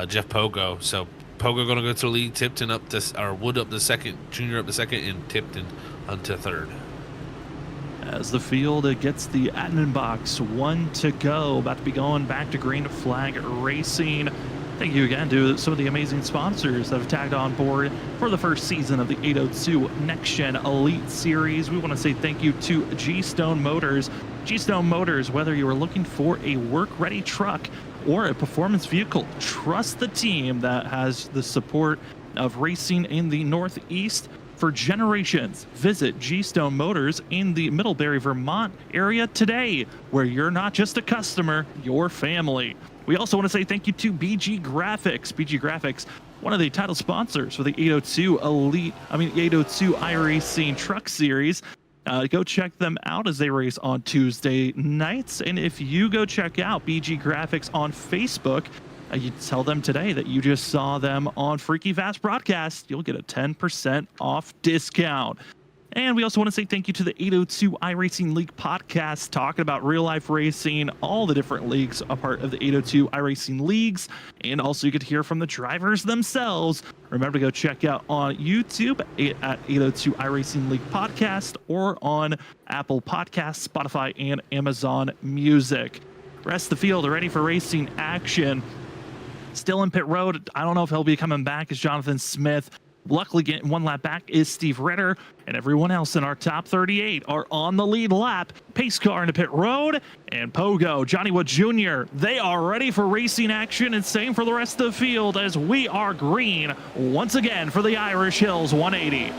Jeff Pogo. So Pogo going to go to the lead, Tipton up to, or Wood up to second, Junior up to second, and Tipton onto third. As the field gets the admin box, 1 to go, about to be going back to green flag racing. Thank you again to some of the amazing sponsors that have tagged on board for the first season of the 802 Next Gen Elite Series. We want to say thank you to G-Stone Motors. G-Stone Motors, whether you are looking for a work-ready truck or a performance vehicle, trust the team that has the support of racing in the Northeast for generations. Visit G-Stone Motors in the Middlebury, Vermont area today, where you're not just a customer, you're family. We also want to say thank you to BG Graphics. BG Graphics, one of the title sponsors for the 802 802 iRacing Truck Series. Go check them out as they race on Tuesday nights. And if you go check out BG Graphics on Facebook, you tell them today that you just saw them on Freaky Fast Broadcast, you'll get a 10% off discount. And we also want to say thank you to the 802 iRacing League podcast, talking about real-life racing, all the different leagues a part of the 802 iRacing Leagues, and also you get to hear from the drivers themselves. Remember to go check out on YouTube at 802 iRacing League podcast, or on Apple Podcasts, Spotify, and Amazon Music. Rest of the field are ready for racing action. Still in pit road. I don't know if he'll be coming back as Jonathan Smith. Luckily, getting 1 lap back is Steve Ritter, and everyone else in our top 38 are on the lead lap. Pace car into pit road, and Pogo, Johnny Wood Jr., they are ready for racing action, and same for the rest of the field as we are green once again for the Irish Hills 180.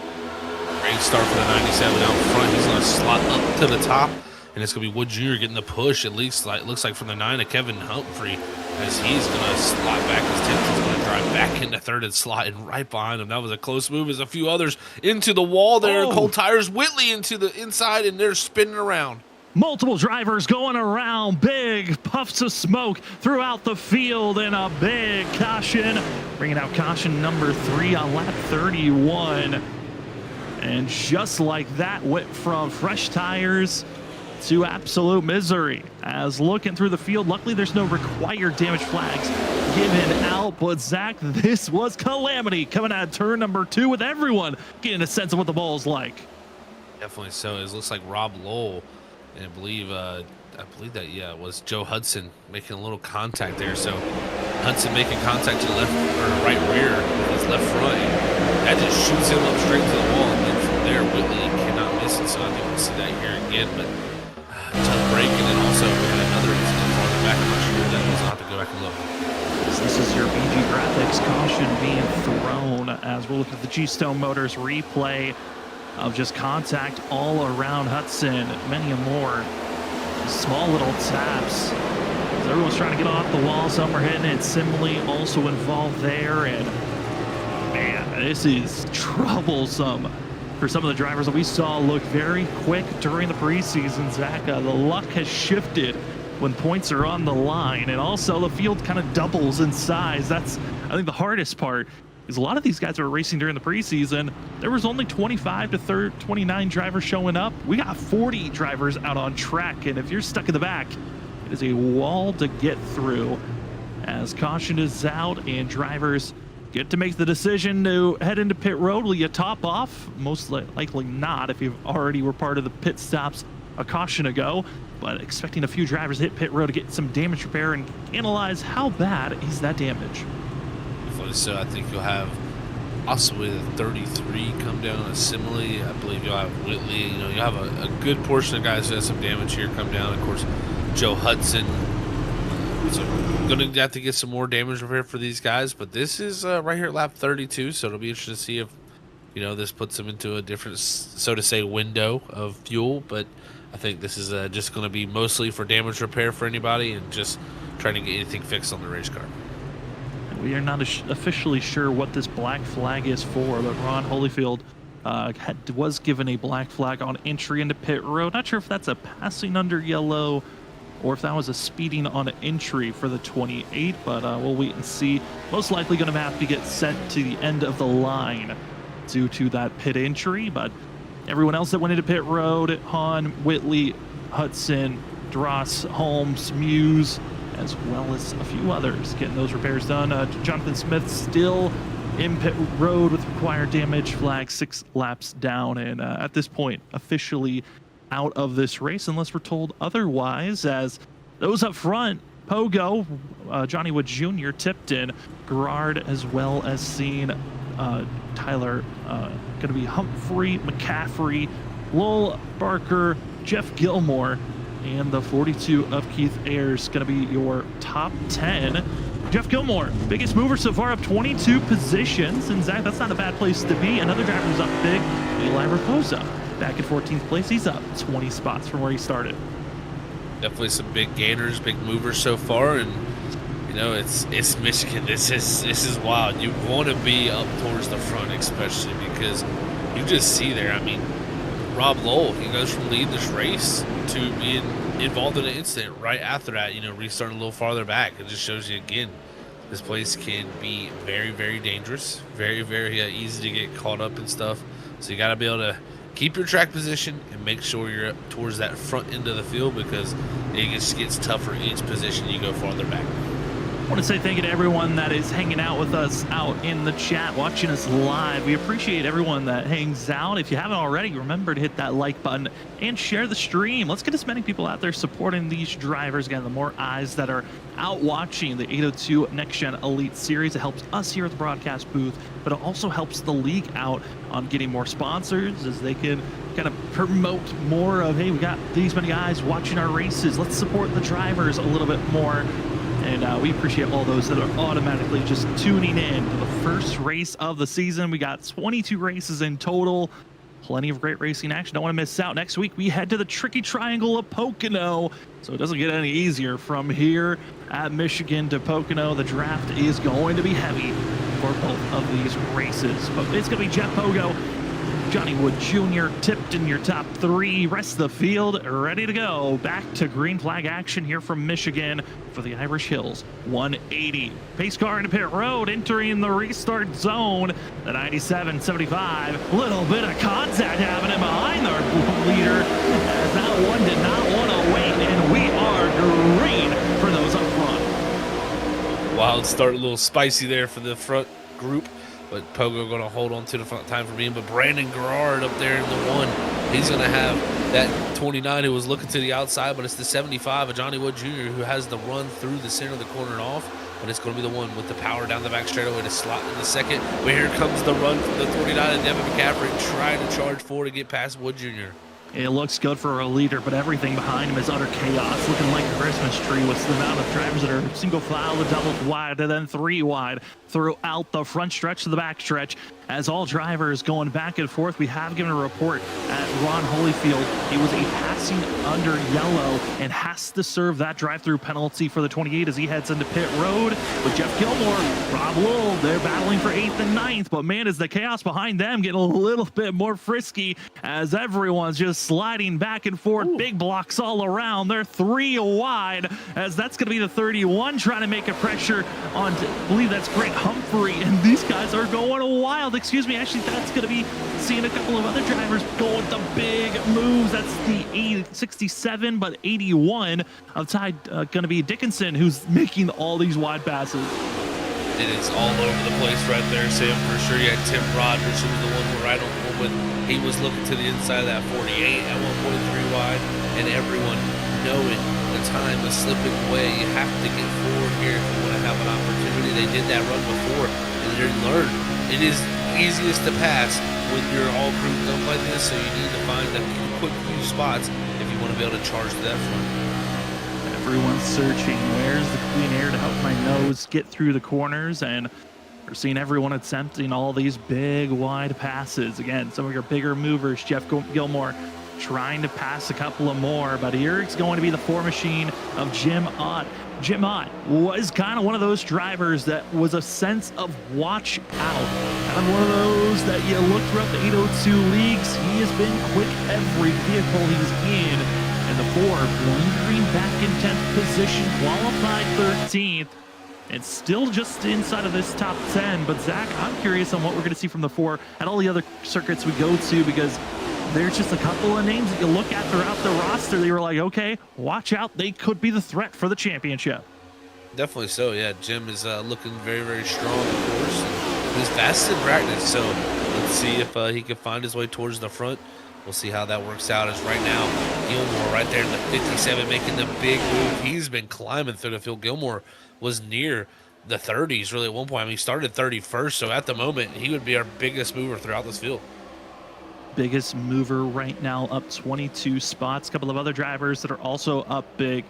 Great start for the 97 out front. He's going to slot up to the top, and it's going to be Wood Jr. getting the push, at least looks like from the 9 of Kevin Humphrey, as he's going to slot back as Tipton's going to drive back into third and sliding right behind him. That was a close move as a few others into the wall there. Cold tires, Whitley into the inside, and they're spinning around. Multiple drivers going around, big puffs of smoke throughout the field, and a big caution. Bringing out caution number 3 on lap 31. And just like that, went from fresh tires to absolute misery. As looking through the field, luckily there's no required damage flags given out, but Zach, this was calamity coming out of turn number 2 with everyone getting a sense of what the ball is like. Definitely so. It looks like Rob Lowell, and I believe that it was Joe Hudson making a little contact there. So Hudson making contact to the left or right rear with his left front. That just shoots him up straight to the wall, and then from there Whitley cannot miss it. So I think we'll see that here again. But tough break, and then also we had another incident farther back. I'm not sure that was. I'll have to go back and look. This is your BG Graphics caution being thrown as we're looking at the G-Stone Motors replay of just contact all around Hudson, many more small little taps. As everyone's trying to get off the wall, some are hitting it. Simile also involved there, and man, this is troublesome for some of the drivers that we saw look very quick during the preseason. Zach, the luck has shifted when points are on the line, and also the field kind of doubles in size. That's, I think, the hardest part. Is a lot of these guys that were racing during the preseason, there was only 25 to 29 drivers showing up. We got 40 drivers out on track, and if you're stuck in the back, it is a wall to get through. As caution is out and drivers get to make the decision to head into pit road. Will you top off? Most likely not if you already were part of the pit stops a caution ago, but expecting a few drivers to hit pit road to get some damage repair and analyze how bad is that damage. So I think you'll have possibly the 33 come down a Simile. I believe you'll have Whitley. You know, you'll have a good portion of guys who have some damage here come down. Of course, Joe Hudson. So going to have to get some more damage repair for these guys. But this is right here at lap 32. So it'll be interesting to see if, you know, this puts them into a different, so to say, window of fuel. But I think this is just going to be mostly for damage repair for anybody and just trying to get anything fixed on the race car. We are not officially sure what this black flag is for, but Ron Holyfield was given a black flag on entry into pit road. Not sure if that's a passing under yellow or if that was a speeding on entry for the 28, but we'll wait and see. Most likely going to have to get sent to the end of the line due to that pit entry, but everyone else that went into pit road, Hahn, Whitley, Hudson, Dross, Holmes, Muse, as well as a few others getting those repairs done. Jonathan Smith still in pit road with required damage flag, 6 laps down, and at this point officially out of this race unless we're told otherwise, as those up front, Pogo, Johnny Wood Jr., Tipton, Gerard, as well as seen Tyler, going to be Humphrey, McCaffrey, Lowell Barker, Jeff Gilmore, and the 42 of Keith Ayers going to be your top 10. Jeff Gilmore, biggest mover so far, up 22 positions. And Zach, that's not a bad place to be. Another driver who's up big, Eli Raposa, back in 14th place. He's up 20 spots from where he started. Definitely some big gainers, big movers so far, and you know it's Michigan. This is wild. You want to be up towards the front, especially because you just see there. I mean, Rob Lowell, he goes from leading this race to being involved in an incident right after that, you know, restarting a little farther back. It just shows you again, this place can be very, very dangerous, very, very easy to get caught up and stuff. So you got to be able to keep your track position and make sure you're up towards that front end of the field because it just gets tougher each position you go farther back. I want to say thank you to everyone that is hanging out with us out in the chat, watching us live. We appreciate everyone that hangs out. If you haven't already, remember to hit that like button and share the stream. Let's get as many people out there supporting these drivers. Again, the more eyes that are out watching the 802 Next Gen Elite Series, it helps us here at the broadcast booth, but it also helps the league out on getting more sponsors as they can kind of promote more of, hey, we got these many eyes watching our races. Let's support the drivers a little bit more. And we appreciate all those that are automatically just tuning in to the first race of the season. We got 22 races in total. Plenty of great racing action. Don't want to miss out. Next week, we head to the tricky triangle of Pocono. So it doesn't get any easier from here at Michigan to Pocono. The draft is going to be heavy for both of these races. But it's going to be Jeff Pogo, Johnny Wood Jr., Tipton, your top 3. Rest of the field ready to go. Back to green flag action here from Michigan for the Irish Hills 180. Pace car into pit road, entering the restart zone. The 97-75. Little bit of contact happening behind our leader, as that one did not want to wait, and we are green for those up front. Wild start, a little spicy there for the front group. But Pogo going to hold on to the front time for being. But Brandon Gerard up there in the 1. He's going to have that 29 who was looking to the outside, but it's the 75 of Johnny Wood Jr. who has the run through the center of the corner and off. But it's going to be the one with the power down the back straightaway to slot in the second. But here comes the run from the 49 of Devin McCaffrey trying to charge forward to get past Wood Jr. It looks good for a leader, but everything behind him is utter chaos, looking like a Christmas tree with the amount of drivers that are single file, the double wide, and then 3 wide throughout the front stretch to the back stretch. As all drivers going back and forth, we have given a report at Ron Holyfield. He was a passing under yellow and has to serve that drive-through penalty for the 28 as he heads into pit road with Jeff Gilmore, Rob Wool. They're battling for 8th and 9th, but man, is the chaos behind them getting a little bit more frisky as everyone's just sliding back and forth. Ooh. Big blocks all around. They're 3 wide as that's going to be the 31 trying to make a pressure on, I believe that's Grant Humphrey, and these guys are going wild. Excuse me, actually that's going to be seeing a couple of other drivers go with the big moves. That's the 67, but 81 of Ty going to be Dickinson, who's making all these wide passes. It is all over the place right there, Sam, for sure. You had Tim Rogers, who was the one we're right on with. He was looking to the inside of that 48 at 1.3 wide, and everyone knowing the time is slipping away. You have to get forward here if you want to have an opportunity. They did that run before, and they learned. It is easiest to pass when you're all grouped up like this, so you need to find a quick few spots if you want to be able to charge to that front. Everyone's searching. Where's the clean air to help my nose get through the corners? And we're seeing everyone attempting all these big, wide passes. Again, some of your bigger movers, Jeff Gilmore, trying to pass a couple of more, but here it's going to be the 4 machine of Jim Ott. Jim Ott was kind of one of those drivers that was a sense of watch out. Kind of one of those that you look throughout the 802 leagues. He has been quick every vehicle he's in. And the 4 lingering back in 10th position, qualified 13th. It's still just inside of this top 10. But Zach, I'm curious on what we're going to see from the 4 at all the other circuits we go to, because there's just a couple of names that you look at throughout the roster that you're like, okay, watch out. They could be the threat for the championship. Definitely so, yeah. Jim is looking very, very strong, of course. And he's fast in practice, so let's see if he can find his way towards the front. We'll see how that works out. As right now, Gilmore right there in the 57 making the big move. He's been climbing through the field. Gilmore was near the 30s really at one point. I mean, he started 31st, so at the moment, he would be our biggest mover throughout this field. Biggest mover right now, up 22 spots. A couple of other drivers that are also up big.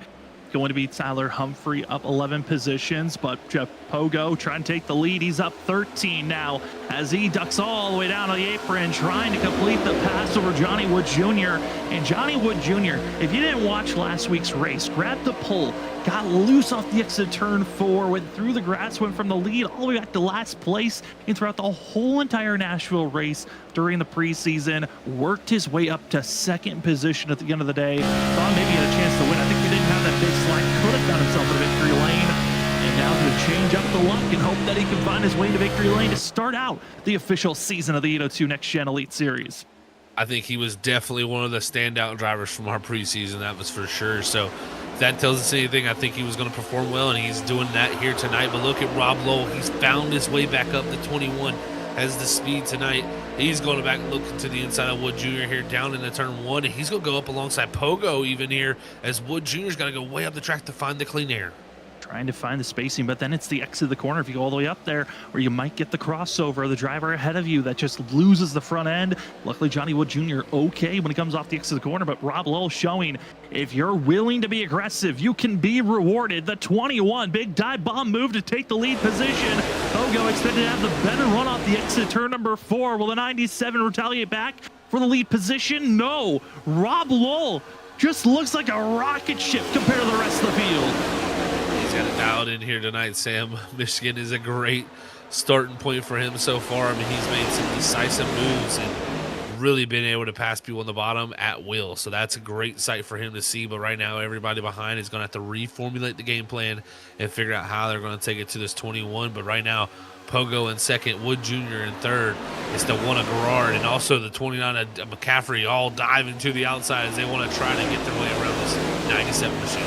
Going to be Tyler Humphrey up 11 positions, but Jeff Pogo trying to take the lead. He's up 13 now as he ducks all the way down to the apron, trying to complete the pass over Johnny Wood Jr. And Johnny Wood Jr., if you didn't watch last week's race, grabbed the pole, got loose off the exit turn 4, went through the grass, went from the lead all the way back to last place, and throughout the whole entire Nashville race during the preseason, worked his way up to 2nd position at the end of the day. Thought maybe he had a chance to win. I think he didn't have that big slide, could have found himself in a victory lane. And now to change up the luck and hope that he can find his way to victory lane to start out the official season of the 802 Next Gen Elite Series. I think he was definitely one of the standout drivers from our preseason, that was for sure. So if that tells us anything, I think he was going to perform well, and he's doing that here tonight. But look at Rob Lowell. He's found his way back up to 21, has the speed tonight. He's going back looking to the inside of Wood Jr. here down in the turn 1, and he's going to go up alongside Pogo even here as Wood Jr.'s got to go way up the track to find the clean air. Trying to find the spacing, but then it's the exit of the corner if you go all the way up there where you might get the crossover, the driver ahead of you that just loses the front end. Luckily, Johnny Wood Jr. okay when he comes off the exit of the corner, but Rob Lowell showing if you're willing to be aggressive, you can be rewarded. The 21, big dive bomb move to take the lead position. Pogo expected to have the better run off the exit turn number 4. Will the 97 retaliate back for the lead position? No. Rob Lowell just looks like a rocket ship compared to the rest of the field. Got it dialed in here tonight, Sam. Michigan is a great starting point for him so far. I mean, he's made some decisive moves and really been able to pass people on the bottom at will. So that's a great sight for him to see. But right now, everybody behind is going to have to reformulate the game plan and figure out how they're going to take it to this 21. But right now, Pogo in 2nd, Wood Jr. in 3rd. It's the 1 of Garrard and also the 29 of McCaffrey all diving to the outside as they want to try to get their way around this 97 machine.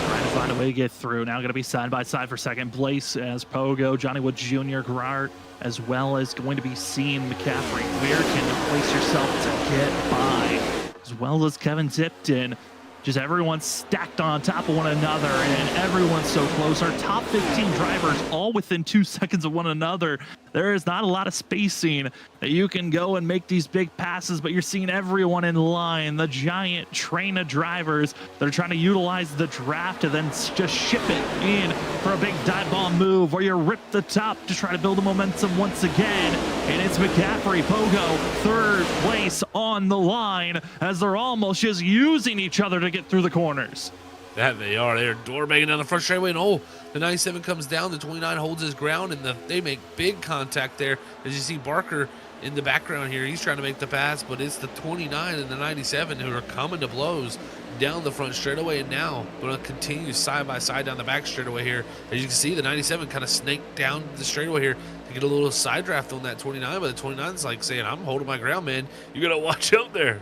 Trying to find a way to get through. Now going to be side by side for 2nd place as Pogo, Johnny Wood Jr., Garrard, as well as going to be seeing McCaffrey. Where can you place yourself to get by? As well as Kevin Tipton. Just everyone stacked on top of one another, and everyone's so close. Our top 15 drivers all within 2 seconds of one another. there is not a lot of spacing that you can go and make these big passes, but you're seeing everyone in line, the giant train of drivers that are trying to utilize the draft to then just ship it in for a big dive bomb move, or you rip the top to try to build the momentum once again. And it's McCaffrey, Pogo, third place on the line as they're almost just using each other to get through the corners. That they are. They're door banging down the front straightaway, and oh, the 97 comes down. The 29 holds his ground, and they make big contact there. As you see Barker in the background here, he's trying to make the pass, but it's the 29 and the 97 who are coming to blows down the front straightaway, and now going to continue side by side down the back straightaway here. As you can see, the 97 kind of snaked down the straightaway here to get a little side draft on that 29, but the 29's like saying, I'm holding my ground, man. You got to watch out there.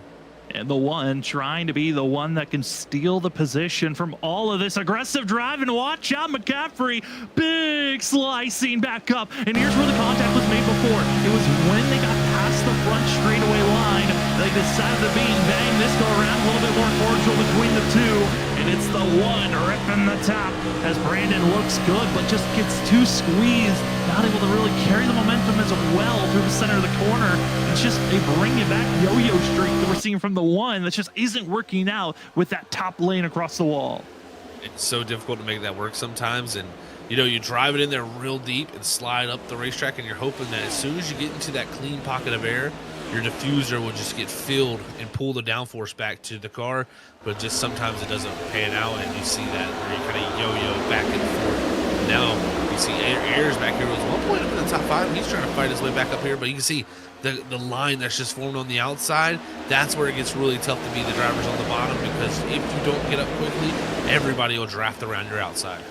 And the one trying to be the one that can steal the position from all of this aggressive drive. And watch out, McCaffrey, big slicing back up. And here's where the contact was made before. It was when they got past the front straightaway line, they decided to bang this go around, a little bit more cordial between the two. And it's the one ripping the top as Brandon looks good, but just gets too squeezed, not able to really carry the momentum as well through the center of the corner. It's just a bring it back yo-yo streak that we're seeing from the one that just isn't working out with that top lane across the wall. It's so difficult to make that work sometimes, and you know, you drive it in there real deep and slide up the racetrack, and you're hoping that as soon as you get into that clean pocket of air, your diffuser will just get filled and pull the downforce back to the car, but just sometimes it doesn't pan out, and you see that where you kind of yo-yo back and forth. Now you see Ayers back here was 1 point up in the top 5. He's trying to fight his way back up here, but you can see the line that's just formed on the outside. That's where it gets really tough to be the drivers on the bottom, because if you don't get up quickly, everybody will draft around your outside.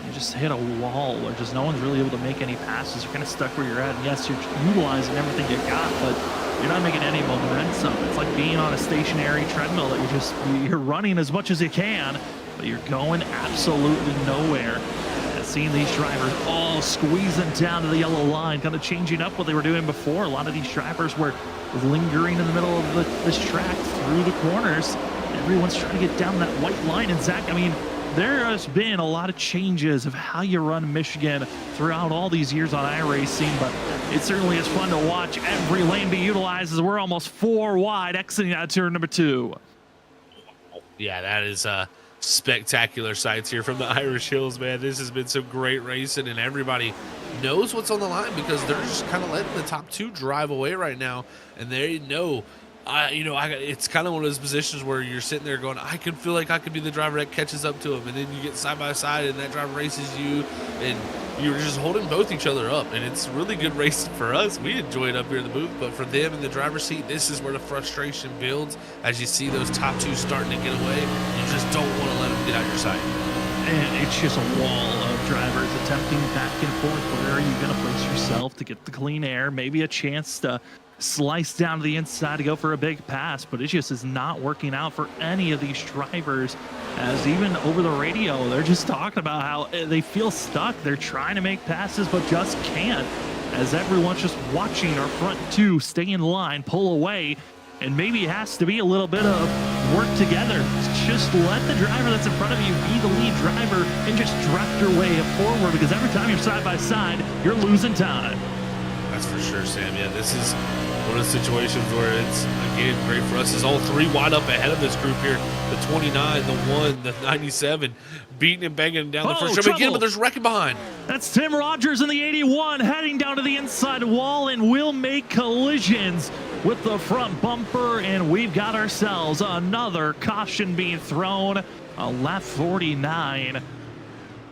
You just hit a wall, or just no one's really able to make any passes. You're kind of stuck where you're at. And yes, you're utilizing everything you got, but you're not making any momentum. It's like being on a stationary treadmill that you're running as much as you can, but you're going absolutely nowhere. Seeing these drivers all squeezing down to the yellow line, kind of changing up what they were doing before. A lot of these drivers were lingering in the middle of this track through the corners. Everyone's trying to get down that white line. And Zach, I mean, there has been a lot of changes of how you run Michigan throughout all these years on iRacing, but it certainly is fun to watch every lane be utilized as we're almost 4 wide exiting out of turn number 2. Yeah, that is spectacular sights here from the Irish Hills, man. This has been some great racing, and everybody knows what's on the line because they're just kind of letting the top 2 drive away right now, and they know. It's kind of one of those positions where you're sitting there going, I can feel like I could be the driver that catches up to him, and then you get side by side, and that driver races you, and you're just holding both each other up, and it's really good racing for us. We enjoy it up here in the booth, but for them in the driver's seat, this is where the frustration builds as you see those top 2 starting to get away. You just don't want to let them get out your sight. And it's just a wall of drivers attempting back and forth. Where are you going to place yourself to get the clean air? Maybe a chance to slice down to the inside to go for a big pass, but it just is not working out for any of these drivers, as even over the radio they're just talking about how they feel stuck. They're trying to make passes but just can't, as everyone's just watching our front 2 stay in line, pull away, and maybe it has to be a little bit of work together. Just let the driver that's in front of you be the lead driver and just draft your way forward, because every time you're side by side, you're losing time. That's for sure, Sam. Yeah, this is one of the situations where it's, again, great for us. Is all 3 wide up ahead of this group here. The 29, the 1, the 97, beating and banging down the first strip again, but there's wrecking behind. That's Tim Rogers in the 81 heading down to the inside wall and will make collisions with the front bumper, and we've got ourselves another caution being thrown on lap 49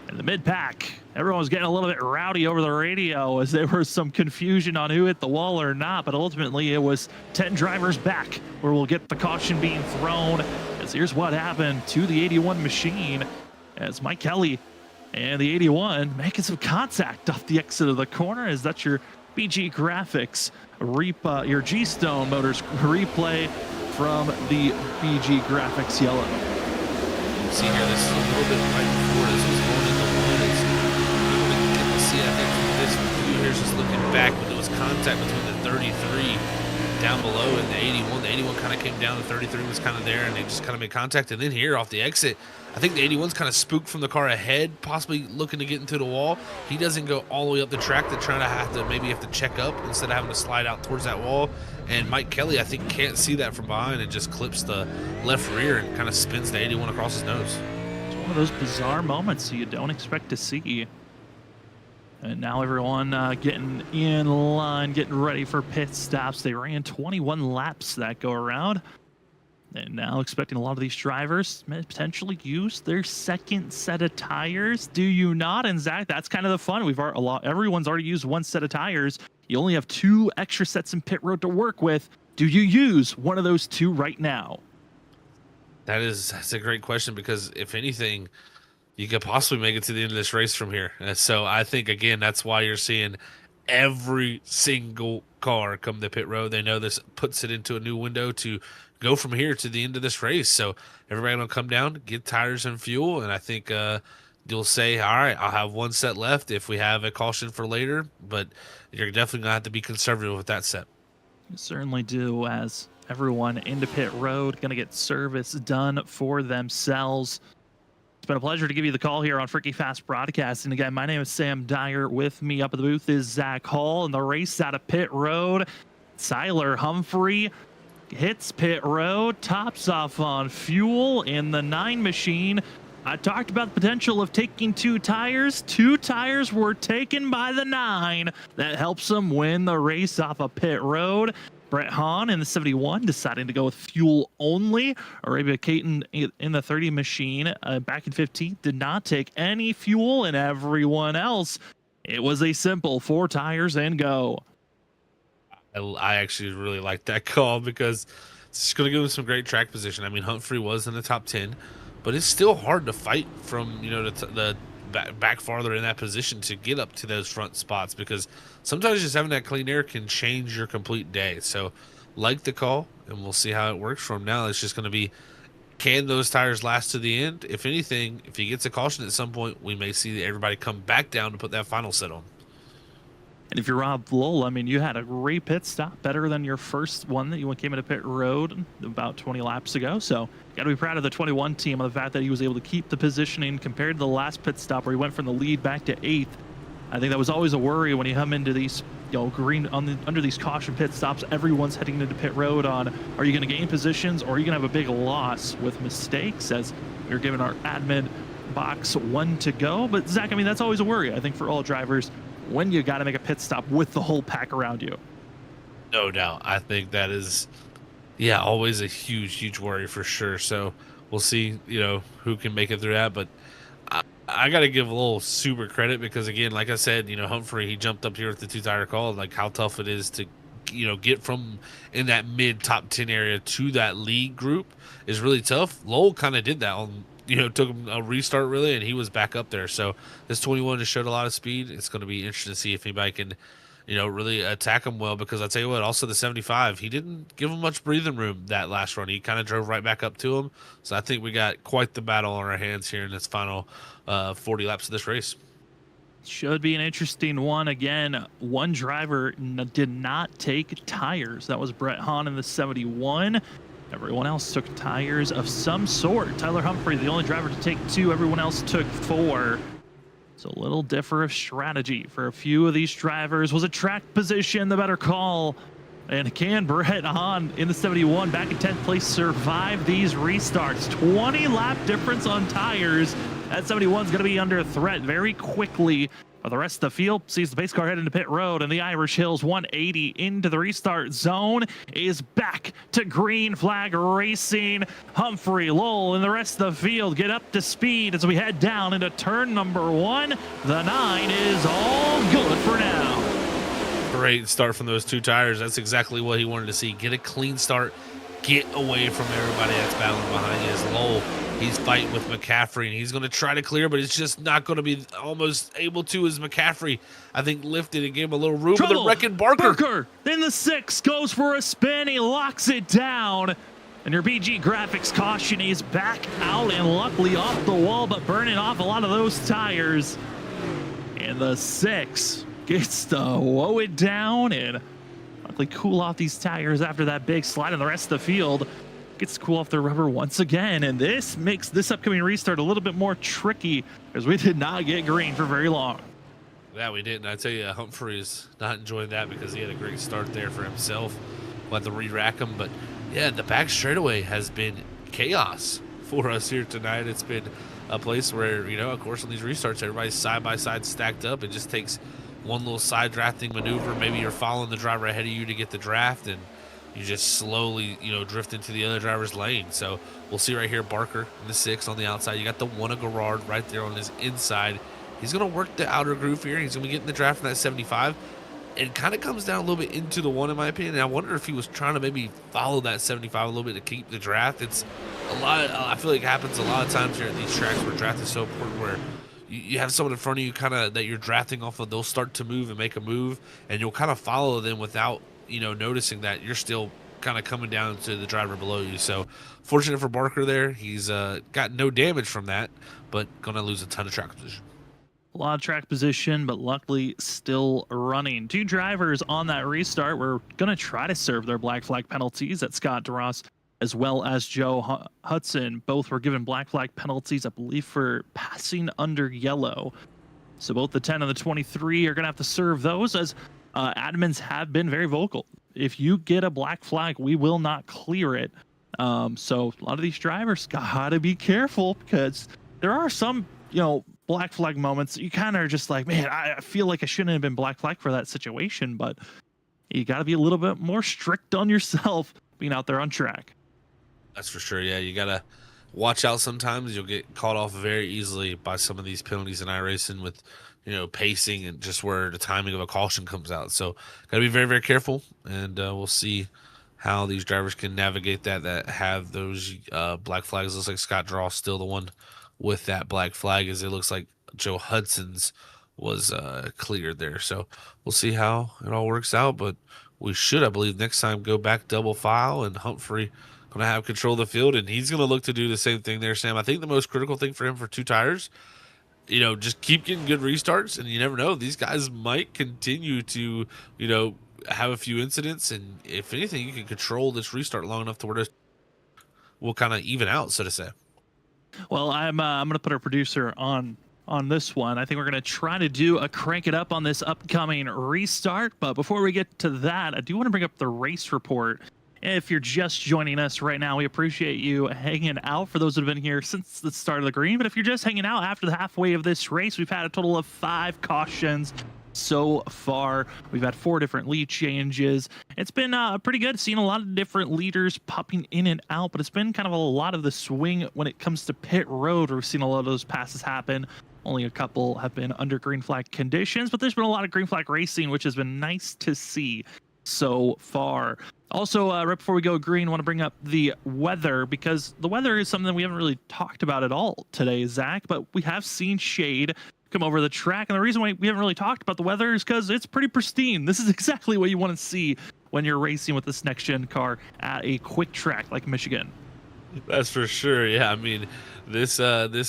in the mid-pack. Everyone was getting a little bit rowdy over the radio as there was some confusion on who hit the wall or not, but ultimately it was 10 drivers back where we'll get the caution being thrown. As here's what happened to the 81 machine, as Mike Kelly and the 81 making some contact off the exit of the corner, as that's your BG Graphics, your G-Stone Motors replay from the BG Graphics yellow. You see here, this is a little bit right before this was going into one. I think this view here is just looking back, but there was contact between the 33 down below in the 81. The 81 kind of came down, the 33 was kind of there, and they just kind of made contact. And then here off the exit, I think the 81's kind of spooked from the car ahead, possibly looking to get into the wall. He doesn't go all the way up the track to try to maybe have to check up instead of having to slide out towards that wall. And Mike Kelly, I think, can't see that from behind and just clips the left rear and kind of spins the 81 across his nose. It's one of those bizarre moments you don't expect to see. And now everyone getting in line, getting ready for pit stops. They ran 21 laps that go around. And now expecting a lot of these drivers to potentially use their second set of tires. Do you not? And Zach, that's kind of the fun. Everyone's already used one set of tires. You only have 2 extra sets in pit road to work with. Do you use one of those 2 right now? That's a great question, because if anything, you could possibly make it to the end of this race from here. So I think, again, that's why you're seeing every single car come to pit road. They know this puts it into a new window to go from here to the end of this race. So everybody will come down, get tires and fuel, and I think you'll say, all right, I'll have 1 set left if we have a caution for later, but you're definitely going to have to be conservative with that set. You certainly do, as everyone into pit road going to get service done for themselves. It's been a pleasure to give you the call here on Freaky Fast Broadcasting. Again, my name is Sam Dyer. With me up at the booth is Zach Hall, and the race out of pit road. Tyler Humphrey hits pit road, tops off on fuel in the 9 machine. I talked about the potential of taking 2 tires. 2 tires were taken by the 9. That helps them win the race off of pit road. Brett Hahn in the 71 deciding to go with fuel only. Arabia Caton in the 30 machine back in 15th did not take any fuel, and everyone else, it was a simple 4 tires and go. I actually really like that call, because it's going to give him some great track position. I mean, Humphrey was in the top 10, but it's still hard to fight from, the back farther in that position to get up to those front spots, because sometimes just having that clean air can change your complete day. So like the call, and we'll see how it works for him now. It's just going to be, can those tires last to the end? If anything, if he gets a caution at some point, we may see everybody come back down to put that final set on. And if you're Rob Lowell, I mean, you had a great pit stop, better than your first one that you came into pit road about 20 laps ago. So got to be proud of the 21 team on the fact that he was able to keep the positioning compared to the last pit stop where he went from the lead back to 8th. I think that was always a worry when you come into these, under these caution pit stops. Everyone's heading into pit road on, are you going to gain positions, or are you going to have a big loss with mistakes, as we're giving our admin box 1 to go. But Zach, I mean, that's always a worry, I think, for all drivers when you got to make a pit stop with the whole pack around you. No doubt. I think that is, always a huge worry for sure. So we'll see, who can make it through that. But I got to give a little super credit, because, again, like I said, Humphrey, he jumped up here with the 2-tire call, like how tough it is to, get from in that mid top 10 area to that lead group is really tough. Lowell kind of did that on, took him a restart really, and he was back up there. So this 21 just showed a lot of speed. It's going to be interesting to see if anybody can, really attack him well, because I'll tell you what, also the 75, he didn't give him much breathing room that last run. He kind of drove right back up to him. So I think we got quite the battle on our hands here in this final 40 laps of this race. Should be an interesting one. Again, one driver did not take tires. That was Brett Hahn in the 71. Everyone else took tires of some sort. Tyler Humphrey, the only driver to take 2. Everyone else took 4. So a little different strategy for a few of these drivers. Was a track position the better call? And can Brett Hahn in the 71 back in 10th place survive these restarts? 20 lap difference on tires. That 71 is going to be under threat very quickly. But the rest of the field sees the pace car head into pit road, and the Irish Hills 180 into the restart zone is back to green flag racing. Humphrey, Lowell, and the rest of the field get up to speed as we head down into turn number 1. The 9 is all good for now. Great start from those 2 tires. That's exactly what he wanted to see. Get a clean start. Get away from everybody that's battling behind you. As Lowell, he's fighting with McCaffrey, and he's going to try to clear, but it's just not going to be almost able to, as McCaffrey, I think, lifted and gave him a little room. But the wrecking Barker in the 6 goes for a spin. He locks it down. And your BG Graphics caution, he's back out and luckily off the wall, but burning off a lot of those tires. And the 6 gets to woe it down, and quickly cool off these tires after that big slide, and the rest of the field gets to cool off their rubber once again. And this makes this upcoming restart a little bit more tricky, as we did not get green for very long. Yeah, we didn't. I tell you, Humphrey's not enjoying that because he had a great start there for himself. We'll have to re-rack him. But yeah, the back straightaway has been chaos for us here tonight. It's been a place where, you know, of course, on these restarts, everybody's side by side stacked up. It just takes one little side drafting maneuver. Maybe you're following the driver ahead of you to get the draft, and you just slowly, you know, drift into the other driver's lane. So we'll see right here, Barker in the 6 on the outside. You got the one of Garrard right there on his inside. He's going to work the outer groove here. He's going to be getting the draft from that 75. It kind of comes down a little bit into the 1, in my opinion. And I wonder if he was trying to maybe follow that 75 a little bit to keep the draft. It's a lot. I feel like it happens a lot of times here at these tracks where draft is so important, where you have someone in front of you kind of that you're drafting off of. They'll start to move and make a move, and you'll kind of follow them without, you know, noticing that you're still kind of coming down to the driver below you. So fortunate for Barker there. He's got no damage from that, but going to lose a ton of track position. A lot of track position, but luckily still running. 2 drivers on that restart. We're going to try to serve their black flag penalties at Scott DeRoss as well as Joe Hudson. Both were given black flag penalties, I believe, for passing under yellow. So both the 10 and the 23 are going to have to serve those, as admins have been very vocal. If you get a black flag, we will not clear it. So a lot of these drivers got to be careful, because there are some, you know, black flag moments you kind of are just like, man, I feel like I shouldn't have been black flag for that situation, but you got to be a little bit more strict on yourself being out there on track. That's for sure. Yeah, you got to watch out. Sometimes you'll get caught off very easily by some of these penalties in iRacing with, you know, pacing and just where the timing of a caution comes out. So got to be very, very careful, and we'll see how these drivers can navigate that have those black flags. Looks like Scott Draw still the one with that black flag, as it looks like Joe Hudson's was cleared there. So we'll see how it all works out, but we should, I believe, next time go back double file, and Humphrey going to have control of the field, and he's going to look to do the same thing there, Sam. I think the most critical thing for him for 2 tires, you know, just keep getting good restarts, and you never know, these guys might continue to, you know, have a few incidents, and if anything, you can control this restart long enough to where it will kind of even out, so to say. Well, I'm going to put our producer on this one. I think we're going to try to do a crank it up on this upcoming restart. But before we get to that, I do want to bring up the race report. If you're just joining us right now, we appreciate you hanging out, for those that have been here since the start of the green. But if you're just hanging out after the halfway of this race, we've had a total of 5 cautions so far. We've had 4 different lead changes. It's been pretty good, seeing a lot of different leaders popping in and out, but it's been kind of a lot of the swing when it comes to pit road, where we've seen a lot of those passes happen. Only a couple have been under green flag conditions, but there's been a lot of green flag racing, which has been nice to see so far. Also, right before we go green, I want to bring up the weather, because the weather is something we haven't really talked about at all today, Zach, but we have seen shade come over the track, and the reason why we haven't really talked about the weather is because it's pretty pristine. This is exactly what you want to see when you're racing with this next gen car at a quick track like Michigan. That's for sure. Yeah, I mean, this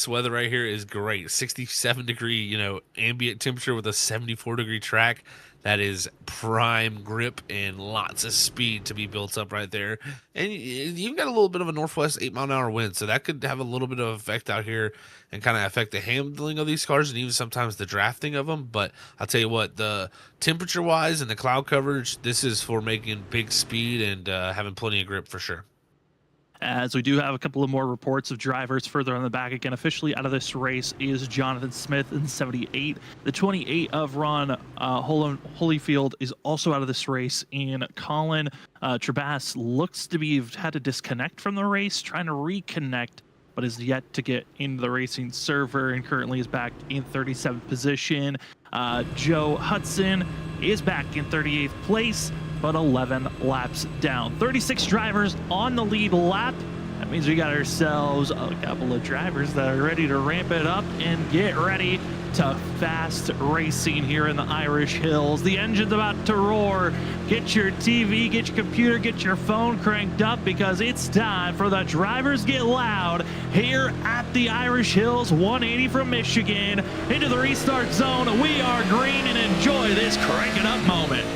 weather right here is great. 67 degree, you know, ambient temperature with a 74 degree track. That is prime grip and lots of speed to be built up right there. And you've got a little bit of a northwest 8-mile-an-hour wind, so that could have a little bit of effect out here and kind of affect the handling of these cars and even sometimes the drafting of them. But I'll tell you what, the temperature-wise and the cloud coverage, this is for making big speed and having plenty of grip for sure. As we do have a couple of more reports of drivers further on the back. Again, officially out of this race is Jonathan Smith in 78. The 28 of Ron Holyfield is also out of this race. And Colin Trabass looks to be had to disconnect from the race, trying to reconnect, but is yet to get into the racing server and currently is back in 37th position. Joe Hudson is back in 38th place, but 11 laps down. 36 drivers on the lead lap. That means we got ourselves a couple of drivers that are ready to ramp it up and get ready to fast racing here in the Irish Hills. The engine's about to roar. Get your TV, get your computer, get your phone cranked up, because it's time for the Drivers Get Loud here at the Irish Hills 180 from Michigan. Into the restart zone, we are green, and enjoy this crank it up moment.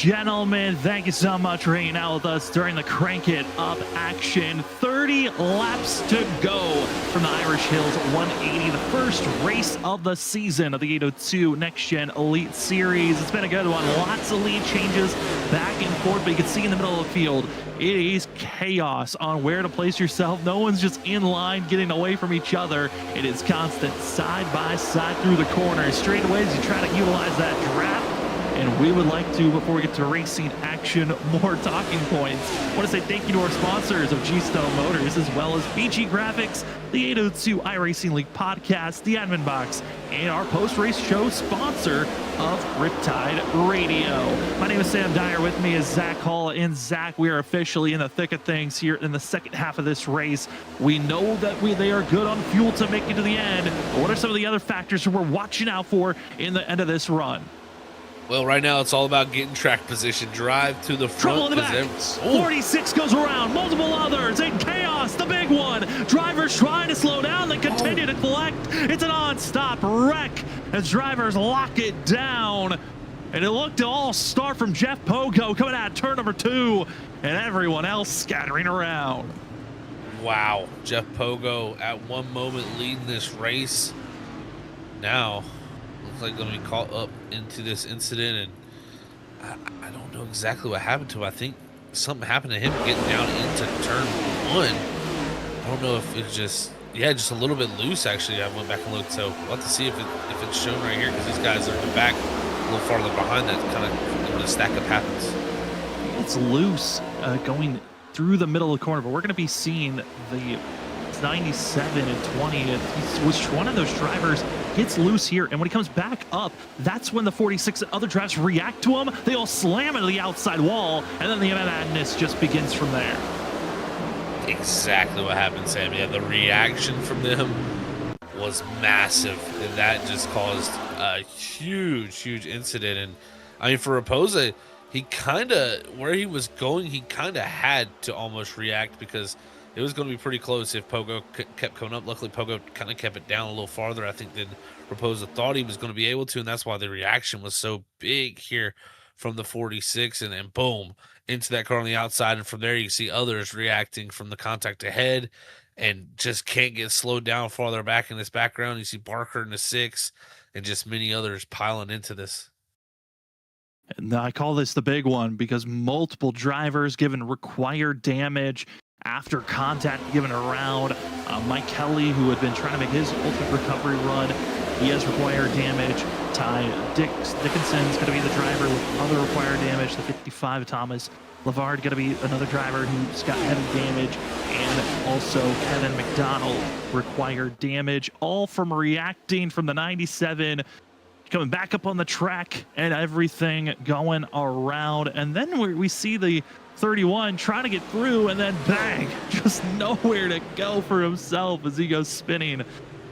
gentlemen, thank you so much for hanging out with us during the Crank It Up action. 30 laps to go from the Irish Hills 180, the first race of the season of the 802 Next Gen Elite Series. It's been a good one. Lots of lead changes back and forth, but you can see in the middle of the field, it is chaos on where to place yourself. No one's just in line getting away from each other. It is constant side by side through the corners. Straightaways, you try to utilize that draft. And we would like to, before we get to racing action, more talking points. I want to say thank you to our sponsors of G-Stone Motors, as well as BG Graphics, the 802 iRacing League podcast, the Admin Box, and our post-race show sponsor of Riptide Radio. My name is Sam Dyer. With me is Zach Hall. And Zach, we are officially in the thick of things here in the second half of this race. We know that they are good on fuel to make it to the end. But what are some of the other factors we're watching out for in the end of this run? Well, right now it's all about getting track position. Drive to the front. Trouble in the back. 46 goes around. Multiple others. In chaos, the big one. Drivers trying to slow down. They continue to collect. It's a non-stop wreck as drivers lock it down. And it looked to all start from Jeff Pogo coming out of turn number 2 and everyone else scattering around. Wow. Jeff Pogo at one moment leading this race. Now like going to be caught up into this incident, and I don't know exactly what happened to him. I think something happened to him getting down into turn 1. I don't know if it's just a little bit loose. Actually, I went back and looked, so we'll have to see if it's shown right here, because these guys are in the back a little farther behind. That kind of when the stack up happens. It's loose going through the middle of the corner, but we're going to be seeing the 97 and 20, which one of those drivers gets loose here, and when he comes back up, that's when the 46 and other drivers react to him. They all slam into the outside wall, and then the madness just begins from there. Exactly what happened, Sam. Yeah, the reaction from them was massive, and that just caused a huge incident. And I mean, for Raposa, he kind of, where he was going, he kind of had to almost react, because it was going to be pretty close if Pogo kept coming up. Luckily, Pogo kind of kept it down a little farther, I think, than Raposa thought he was going to be able to, and that's why the reaction was so big here from the 46, and then boom, into that car on the outside. And from there, you can see others reacting from the contact ahead and just can't get slowed down farther back in this background. You see Barker in the 6 and just many others piling into this. And I call this the big one because multiple drivers given required damage after contact given around. Mike Kelly, who had been trying to make his ultimate recovery run, he has required damage. Ty Dickinson's going to be the driver with other required damage. The 55, Thomas Lavard, going to be another driver who's got heavy damage. And also Kevin McDonald, required damage, all from reacting from the 97, coming back up on the track and everything going around. And then we see the 31 trying to get through, and then bang, just nowhere to go for himself as he goes spinning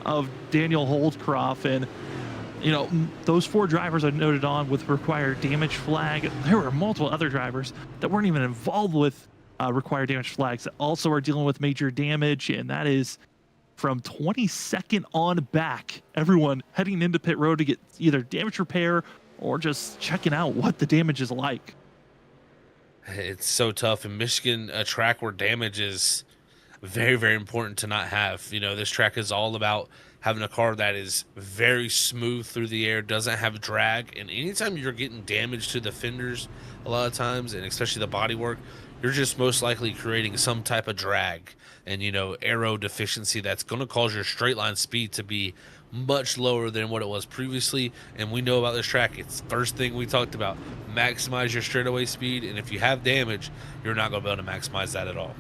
of Daniel Holdcroft. And you know, those 4 drivers I noted on with required damage flag, there were multiple other drivers that weren't even involved with required damage flags that also are dealing with major damage, and that is from 22nd on back, everyone heading into pit road to get either damage repair or just checking out what the damage is like. It's so tough in Michigan, a track where damage is very important to not have. You know, this track is all about having a car that is very smooth through the air, doesn't have drag. And anytime you're getting damage to the fenders a lot of times, and especially the bodywork, you're just most likely creating some type of drag and, you know, aero deficiency that's going to cause your straight line speed to be much lower than what it was previously. And we know about this track, it's the first thing we talked about: maximize your straightaway speed, and if you have damage, you're not going to be able to maximize that at all.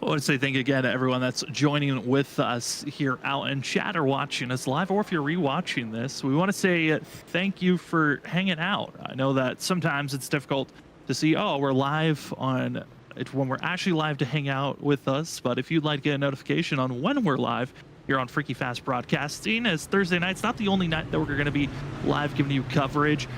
I want to say thank you again to everyone that's joining with us here out in chat or watching us live, or if you're rewatching this, we want to say thank you for hanging out. I know that sometimes it's difficult to see, oh, we're live on it when we're actually live to hang out with us, but if you'd like to get a notification on when we're live here on Freaky Fast Broadcasting, as Thursday night's not the only night that we're going to be live giving you coverage.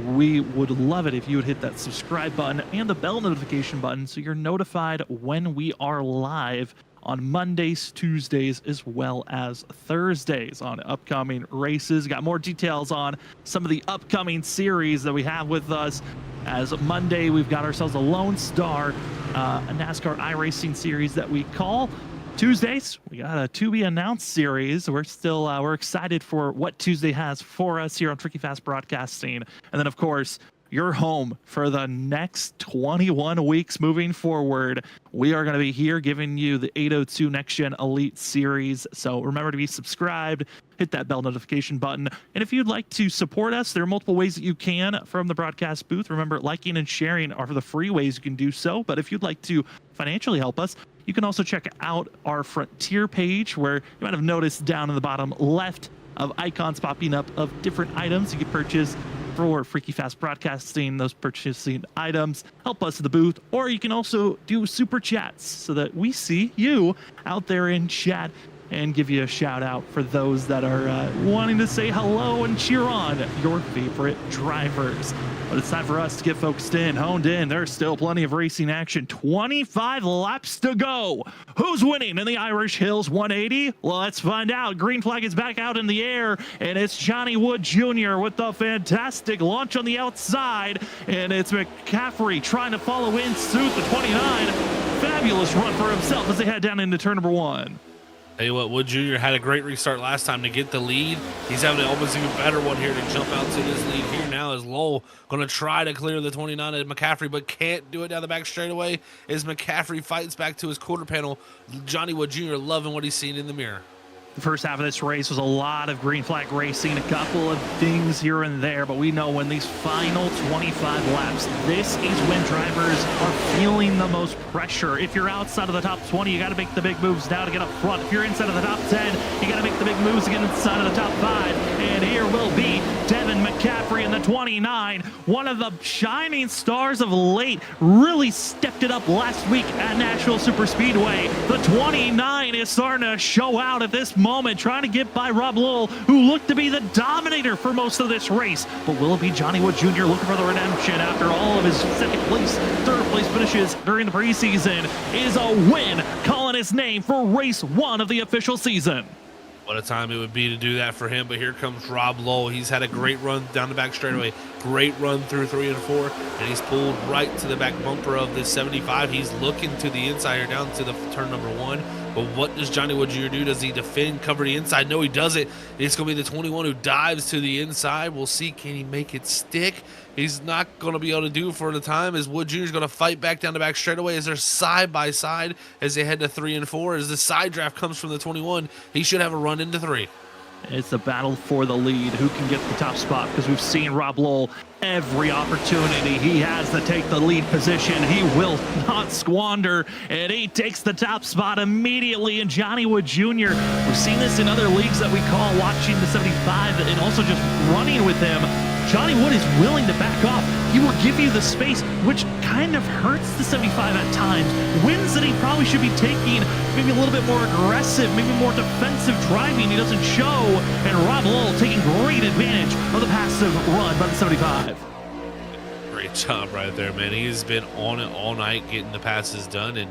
We would love it if you would hit that subscribe button and the bell notification button so you're notified when we are live on Mondays, Tuesdays, as well as Thursdays on upcoming races. Got more details on some of the upcoming series that we have with us. As Monday, we've got ourselves a Lone Star, a NASCAR iRacing series that we call. Tuesdays, we got a to be announced series. We're excited for what Tuesday has for us here on Tricky Fast Broadcasting. And then, of course, your home for the next 21 weeks moving forward. We are going to be here giving you the 802 Next Gen Elite Series. So remember to be subscribed, hit that bell notification button. And if you'd like to support us, there are multiple ways that you can from the broadcast booth. Remember, liking and sharing are the free ways you can do so. But if you'd like to financially help us, you can also check out our Frontier page, where you might have noticed down in the bottom left of icons popping up of different items you can purchase for Freaky Fast Broadcasting. Those purchasing items help us at the booth, or you can also do super chats so that we see you out there in chat and give you a shout out for those that are wanting to say hello and cheer on your favorite drivers. But it's time for us to get focused in, honed in. There's still plenty of racing action. 25 laps to go. Who's winning in the Irish Hills 180? Well, let's find out. Green flag is back out in the air, and it's Johnny Wood Jr. with the fantastic launch on the outside, and it's McCaffrey trying to follow in suit, the 29. Fabulous run for himself as they head down into turn number 1. Tell you what, Wood Jr. had a great restart last time to get the lead. He's having an almost even better one here to jump out to this lead here now as Lowell going to try to clear the 29 at McCaffrey, but can't do it down the back straightaway as McCaffrey fights back to his quarter panel. Johnny Wood Jr. loving what he's seen in the mirror. The first half of this race was a lot of green flag racing, a couple of things here and there, but we know when these final 25 laps, this is when drivers are feeling the most pressure. If you're outside of the top 20, you got to make the big moves now to get up front. If you're inside of the top 10, you got to make the big moves to get inside of the top 5. And here will be Devin McCaffrey in the 29, one of the shining stars of late, really stepped it up last week at National Super Speedway. The 29 is starting to show out at this moment, trying to get by Rob Lowell, who looked to be the dominator for most of this race. But will it be Johnny Wood Jr. looking for the redemption after all of his second place, third place finishes during the preseason? Is a win calling his name for race 1 of the official season. What a time it would be to do that for him, but here comes Rob Lowell. He's had a great run down the back straightaway, great run through 3 and 4, and he's pulled right to the back bumper of this 75. He's looking to the inside or down to the turn number 1. But what does Johnny Wood Jr. do? Does he defend, cover the inside? No, he doesn't. It's going to be the 21 who dives to the inside. We'll see, can he make it stick? He's not going to be able to do it for the time, as Wood Jr. is going to fight back down the back straightaway as they're side by side as they head to 3 and 4. As the side draft comes from the 21, he should have a run into 3. It's the battle for the lead. Who can get the top spot? Because we've seen Rob Lowell every opportunity he has to take the lead position. He will not squander, and he takes the top spot immediately. And Johnny Wood Jr., we've seen this in other leagues that we call watching the 75 and also just running with him. Johnny Wood is willing to back off. He will give you the space, which kind of hurts the 75 at times. Wins that he probably should be taking, maybe a little bit more aggressive, maybe more defensive driving. He doesn't show. And Rob Lowell taking great advantage of the passive run by the 75. Great job right there, man. He's been on it all night getting the passes done, and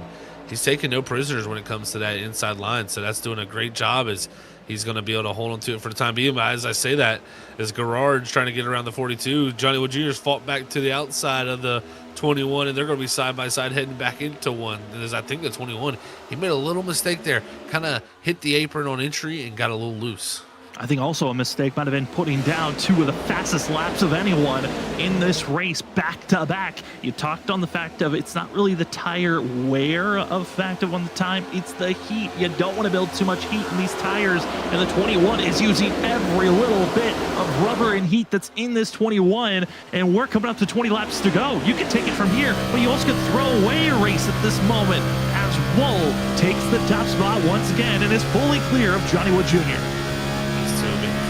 he's taking no prisoners when it comes to that inside line. So that's doing a great job, as he's going to be able to hold on to it for the time being. But as I say that, as Garrard's trying to get around the 42, Johnny Wood Jr.'s fought back to the outside of the 21, and they're going to be side by side heading back into 1. And as I think the 21, he made a little mistake there, kind of hit the apron on entry and got a little loose. I think also a mistake might have been putting down 2 of the fastest laps of anyone in this race back to back. You talked on the fact of it's not really the tire wear of fact of on the time, it's the heat. You don't want to build too much heat in these tires, and the 21 is using every little bit of rubber and heat that's in this 21, and we're coming up to 20 laps to go. You can take it from here, but you also can throw away a race at this moment as Wool takes the top spot once again and is fully clear of Johnny Wood Jr.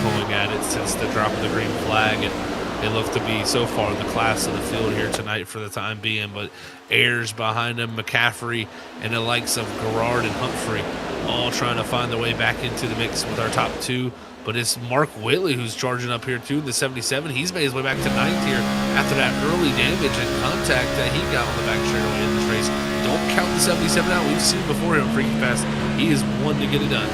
Pulling at it since the drop of the green flag, and they look to be so far the class of the field here tonight for the time being. But Ayers behind him, McCaffrey, and the likes of Garrard and Humphrey all trying to find their way back into the mix with our top 2. But it's Mark Whitley who's charging up here too, the 77. He's made his way back to 9th here after that early damage and contact that he got on the back straightaway in this race. don't count the 77 out. We've seen before him freaking fast. He is one to get it done.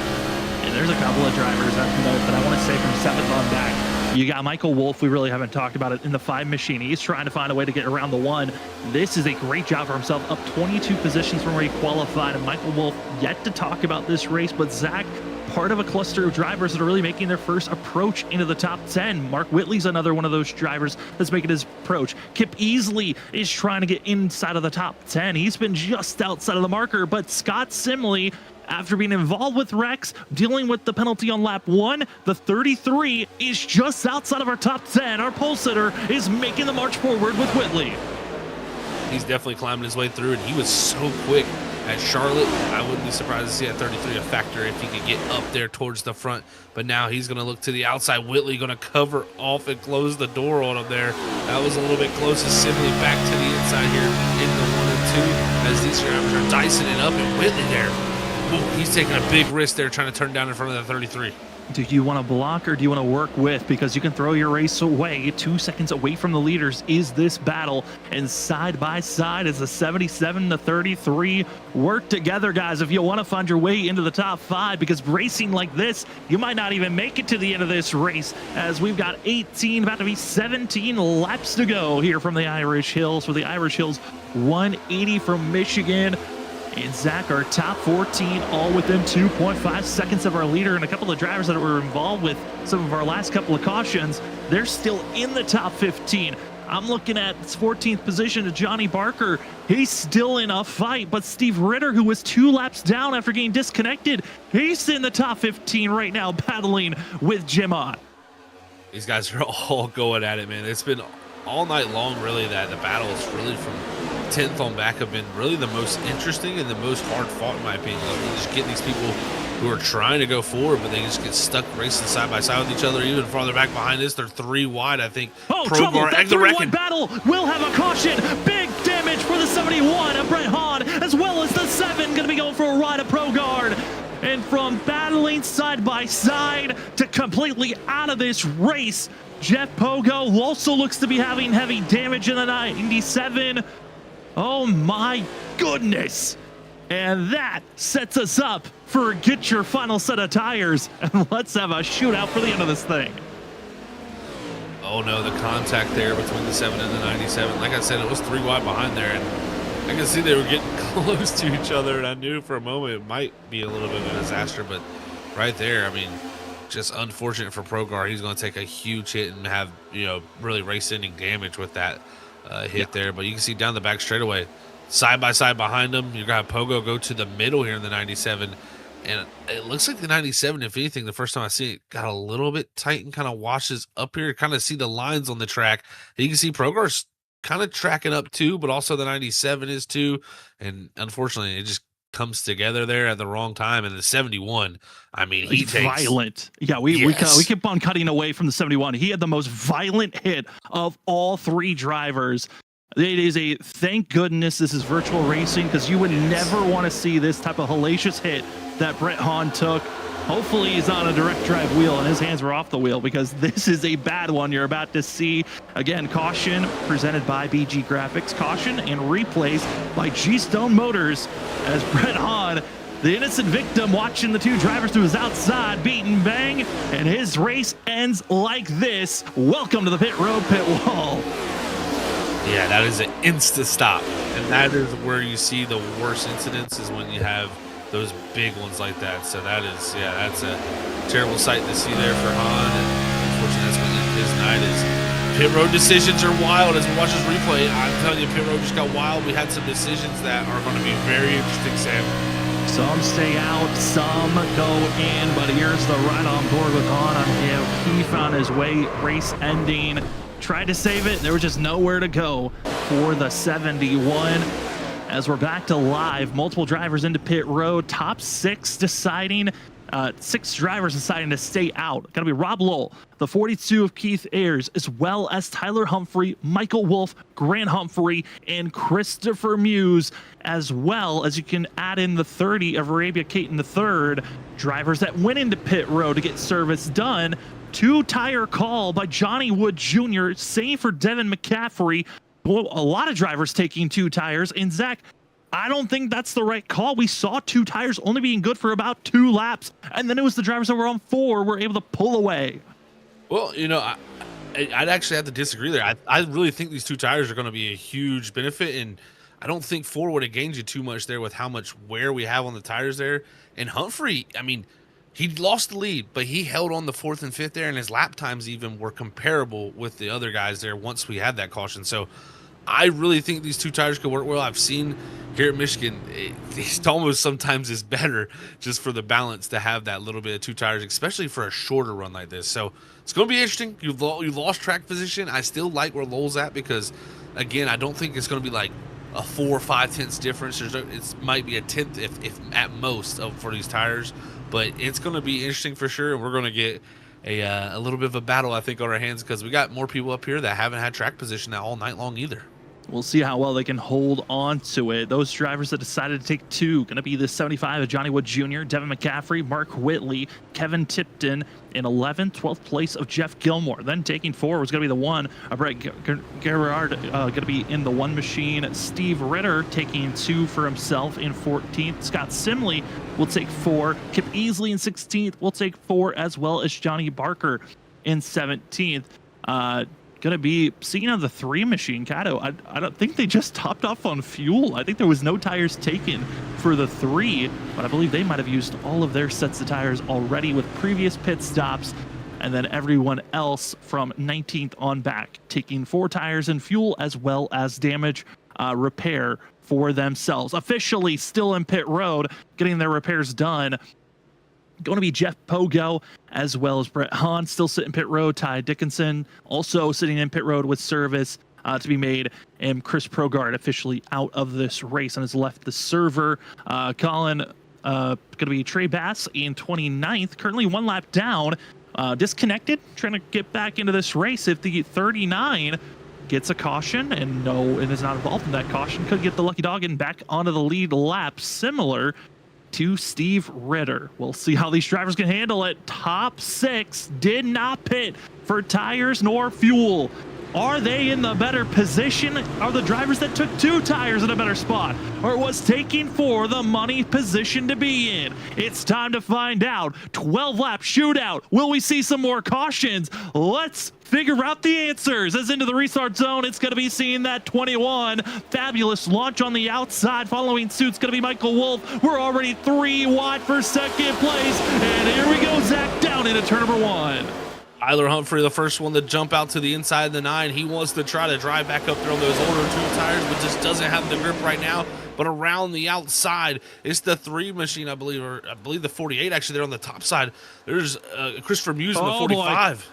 And there's a couple of drivers at the note that I want to say from 7th on back. You got Michael Wolf. We really haven't talked about it in the 5 machine. He's trying to find a way to get around the 1. This is a great job for himself, up 22 positions from where he qualified. And Michael Wolf yet to talk about this race, but Zach, part of a cluster of drivers that are really making their first approach into the top 10. Mark Whitley's another one of those drivers that's making his approach. Kip Easley is trying to get inside of the top 10. He's been just outside of the marker, but Scott Simley, after being involved with Rex, dealing with the penalty on lap 1, the 33 is just outside of our top 10. Our pole sitter is making the march forward with Whitley. He's definitely climbing his way through, and he was so quick at Charlotte. I wouldn't be surprised to see at 33 a factor if he could get up there towards the front. But now he's going to look to the outside. Whitley going to cover off and close the door on him there. That was a little bit close. Simply back to the inside here in the 1 and 2 as these drivers are dicing it up, and Whitley there. Ooh, he's taking a big risk there trying to turn down in front of the 33. Do you want to block or do you want to work with? Because you can throw your race away. 2 seconds away from the leaders is this battle. And side by side is the 77 to 33. Work together, guys, if you want to find your way into the top 5, because racing like this, you might not even make it to the end of this race, as we've got 18, about to be 17 laps to go here from the Irish Hills. For the Irish Hills, 180 from Michigan. And Zach, our top 14, all within 2.5 seconds of our leader, and a couple of drivers that were involved with some of our last couple of cautions, they're still in the top 15. I'm looking at 14th position to Johnny Barker. He's still in a fight, but Steve Ritter, who was 2 laps down after getting disconnected, he's in the top 15 right now, battling with Jim Ott. These guys are all going at it, man. It's been all night long, really, that the battles really from 10th on back have been really the most interesting and the most hard fought, in my opinion. Like, just getting these people who are trying to go forward, but they just get stuck racing side by side with each other. Even farther back behind this, they're 3 wide, I think. Oh, trouble! That 3-1 battle will have a caution. Big damage for the 71 of Brett Hahn, as well as the 7 going to be going for a ride of Pro Guard. And from battling side by side to completely out of this race, Jeff Pogo also looks to be having heavy damage in the 97. Oh my goodness. And that sets us up for get your final set of tires, and let's have a shootout for the end of this thing. Oh no, the contact there between the 7 and the 97. Like I said, it was 3 wide behind there, and I can see they were getting close to each other, and I knew for a moment it might be a little bit of a disaster, but right there, I mean, just unfortunate for Progar. He's going to take a huge hit and have, you know, really race-ending damage with that hit there. But you can see down the back straightaway, side by side behind him, you got Pogo go to the middle here in the 97, and it looks like the 97, if anything, the first time I see it, got a little bit tight and kind of washes up here. Kind of see the lines on the track. And you can see Progar's kind of tracking up too, but also the 97 is too. And unfortunately, it just comes together there at the wrong time. And the 71, I mean, he takes violent. Yeah, we keep on cutting away from the 71. He had the most violent hit of all 3 drivers. It is a thank goodness this is virtual racing, because you would never want to see this type of hellacious hit that Brett Hahn took. Hopefully he's on a direct drive wheel and his hands were off the wheel, because this is a bad one you're about to see. Again, caution presented by BG Graphics, caution and replays by G-Stone Motors, as Brett Hahn, the innocent victim, watching the 2 drivers to his outside, beat and bang, and his race ends like this. Welcome to the pit road pit wall. Yeah, that is an insta stop, and that is where you see the worst incidents, is when you have those big ones like that. So that is, yeah, that's a terrible sight to see there for Hahn, and unfortunately that's what his night is. Pit road decisions are wild. As we watch this replay, I'm telling you, pit road just got wild. We had some decisions that are going to be very interesting, Sam. Some stay out, some go in, but here's the ride on board with Hahn on him. He found his way, race ending. Tried to save it, there was just nowhere to go for the 71. As we're back to live, multiple drivers into pit road, top 6 deciding, 6 drivers deciding to stay out. Gotta be Rob Lowell, the 42 of Keith Ayers, as well as Tyler Humphrey, Michael Wolf, Grant Humphrey, and Christopher Muse, as well as you can add in the 30 of Arabia Caton III, drivers that went into pit road to get service done. 2-tire call by Johnny Wood Jr., same for Devin McCaffrey. A lot of drivers taking 2 tires. And Zach, I don't think that's the right call. We saw 2 tires only being good for about 2 laps, and then it was the drivers that were on 4 were able to pull away. Well, you know, I'd actually have to disagree there. I really think these 2 tires are going to be a huge benefit, and I don't think 4 would have gained you too much there with how much wear we have on the tires there. And Humphrey, I mean, he lost the lead, but he held on the 4th and 5th there, and his lap times even were comparable with the other guys there once we had that caution. So I really think these 2 tires could work well. I've seen here at Michigan, it almost sometimes is better just for the balance to have that little bit of 2 tires, especially for a shorter run like this. So it's going to be interesting. You've lost track position. I still like where Lowell's at because, again, I don't think it's going to be like a 4 or 5 tenths difference. It might be a tenth if at most for these tires, but it's going to be interesting for sure. And we're going to get a little bit of a battle, I think, on our hands because we got more people up here that haven't had track position now all night long either. We'll see how well they can hold on to it. Those drivers that decided to take 2, going to be the 75 of Johnny Wood Jr., Devin McCaffrey, Mark Whitley, Kevin Tipton in 11th, 12th place of Jeff Gilmore. Then taking 4 was going to be the 1 of Brett Gerard, going to be in the 1 machine. Steve Ritter taking 2 for himself in 14th. Scott Simley will take 4. Kip Easley in 16th will take 4, as well as Johnny Barker in 17th. Going to be seen on the 3 machine. Cato, I don't think they just topped off on fuel. I think there was no tires taken for the 3, but I believe they might have used all of their sets of tires already with previous pit stops, and then everyone else from 19th on back taking 4 tires and fuel as well as damage repair for themselves. Officially still in pit road, getting their repairs done. Going to be Jeff Pogo, as well as Brett Hahn, still sitting pit road. Ty Dickinson also sitting in pit road with service to be made. And Chris Progrard officially out of this race and has left the server. Colin, going to be Trey Bass in 29th, currently 1 lap down, disconnected, trying to get back into this race. If the 39 gets a caution and is not involved in that caution, could get the lucky dog and back onto the lead lap, similar to Steve Ritter. We'll see how these drivers can handle it. Top 6 did not pit for tires nor fuel. Are they in the better position? Are the drivers that took 2 tires in a better spot? Or was taking 4 the money position to be in? It's time to find out. 12-lap shootout. Will we see some more cautions? Let's figure out the answers. As into the restart zone, it's going to be seeing that 21. Fabulous launch on the outside. Following suit's going to be Michael Wolf. We're already 3 wide for 2nd place. And here we go, Zach down into turn number 1. Tyler Humphrey, the first one to jump out to the inside of the 9. He wants to try to drive back up there on those older 2 tires, but just doesn't have the grip right now. But around the outside, it's the 3 machine, I believe, or I believe the 48 actually there on the top side. There's Christopher Muse in the 45. Boy.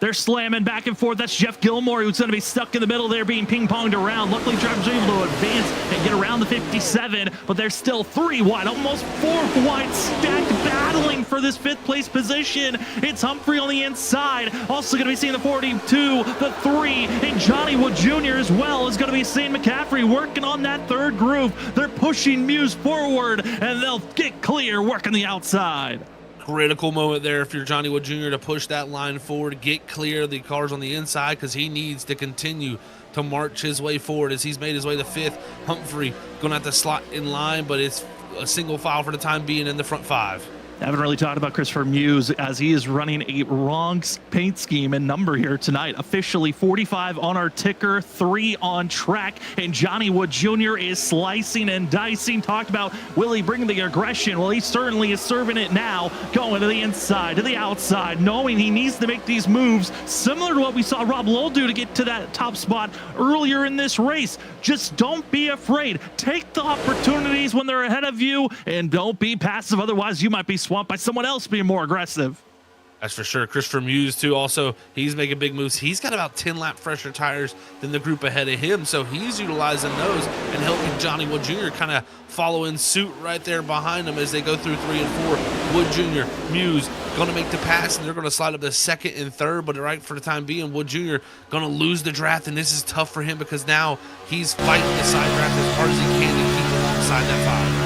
They're slamming back and forth. That's Jeff Gilmore, who's going to be stuck in the middle there, being ping-ponged around. Luckily, drivers are able to advance and get around the 57, but they're still 3 wide, almost 4 wide, stacked, battling for this 5th place position. It's Humphrey on the inside. Also going to be seeing the 42, the 3, and Johnny Wood Jr. as well is going to be seeing McCaffrey working on that 3rd groove. They're pushing Muse forward, and they'll get clear working the outside. Critical moment there if you're Johnny Wood Jr. to push that line forward, get clear of the cars on the inside because he needs to continue to march his way forward as he's made his way to 5th. Humphrey going to have to slot in line, but it's a single file for the time being in the front 5. I haven't really talked about Christopher Muse as he is running a wrong paint scheme and number here tonight. Officially 45 on our ticker, 3 on track, and Johnny Wood Jr. is slicing and dicing. Talked about will he bring the aggression? Well, he certainly is serving it now, going to the inside, to the outside, knowing he needs to make these moves similar to what we saw Rob Lowell do to get to that top spot earlier in this race. Just don't be afraid. Take the opportunities when they're ahead of you, and don't be passive. Otherwise, you might be swamped by someone else being more aggressive. That's for sure. Christopher Muse, too, also, he's making big moves. He's got about 10 lap fresher tires than the group ahead of him, so he's utilizing those and helping Johnny Wood Jr. kind of follow in suit right there behind him as they go through 3 and 4. Wood Jr., Muse going to make the pass, and they're going to slide up to 2nd and 3rd, but right for the time being, Wood Jr. going to lose the draft, and this is tough for him because now he's fighting the side draft as hard as he can to keep alongside that 5.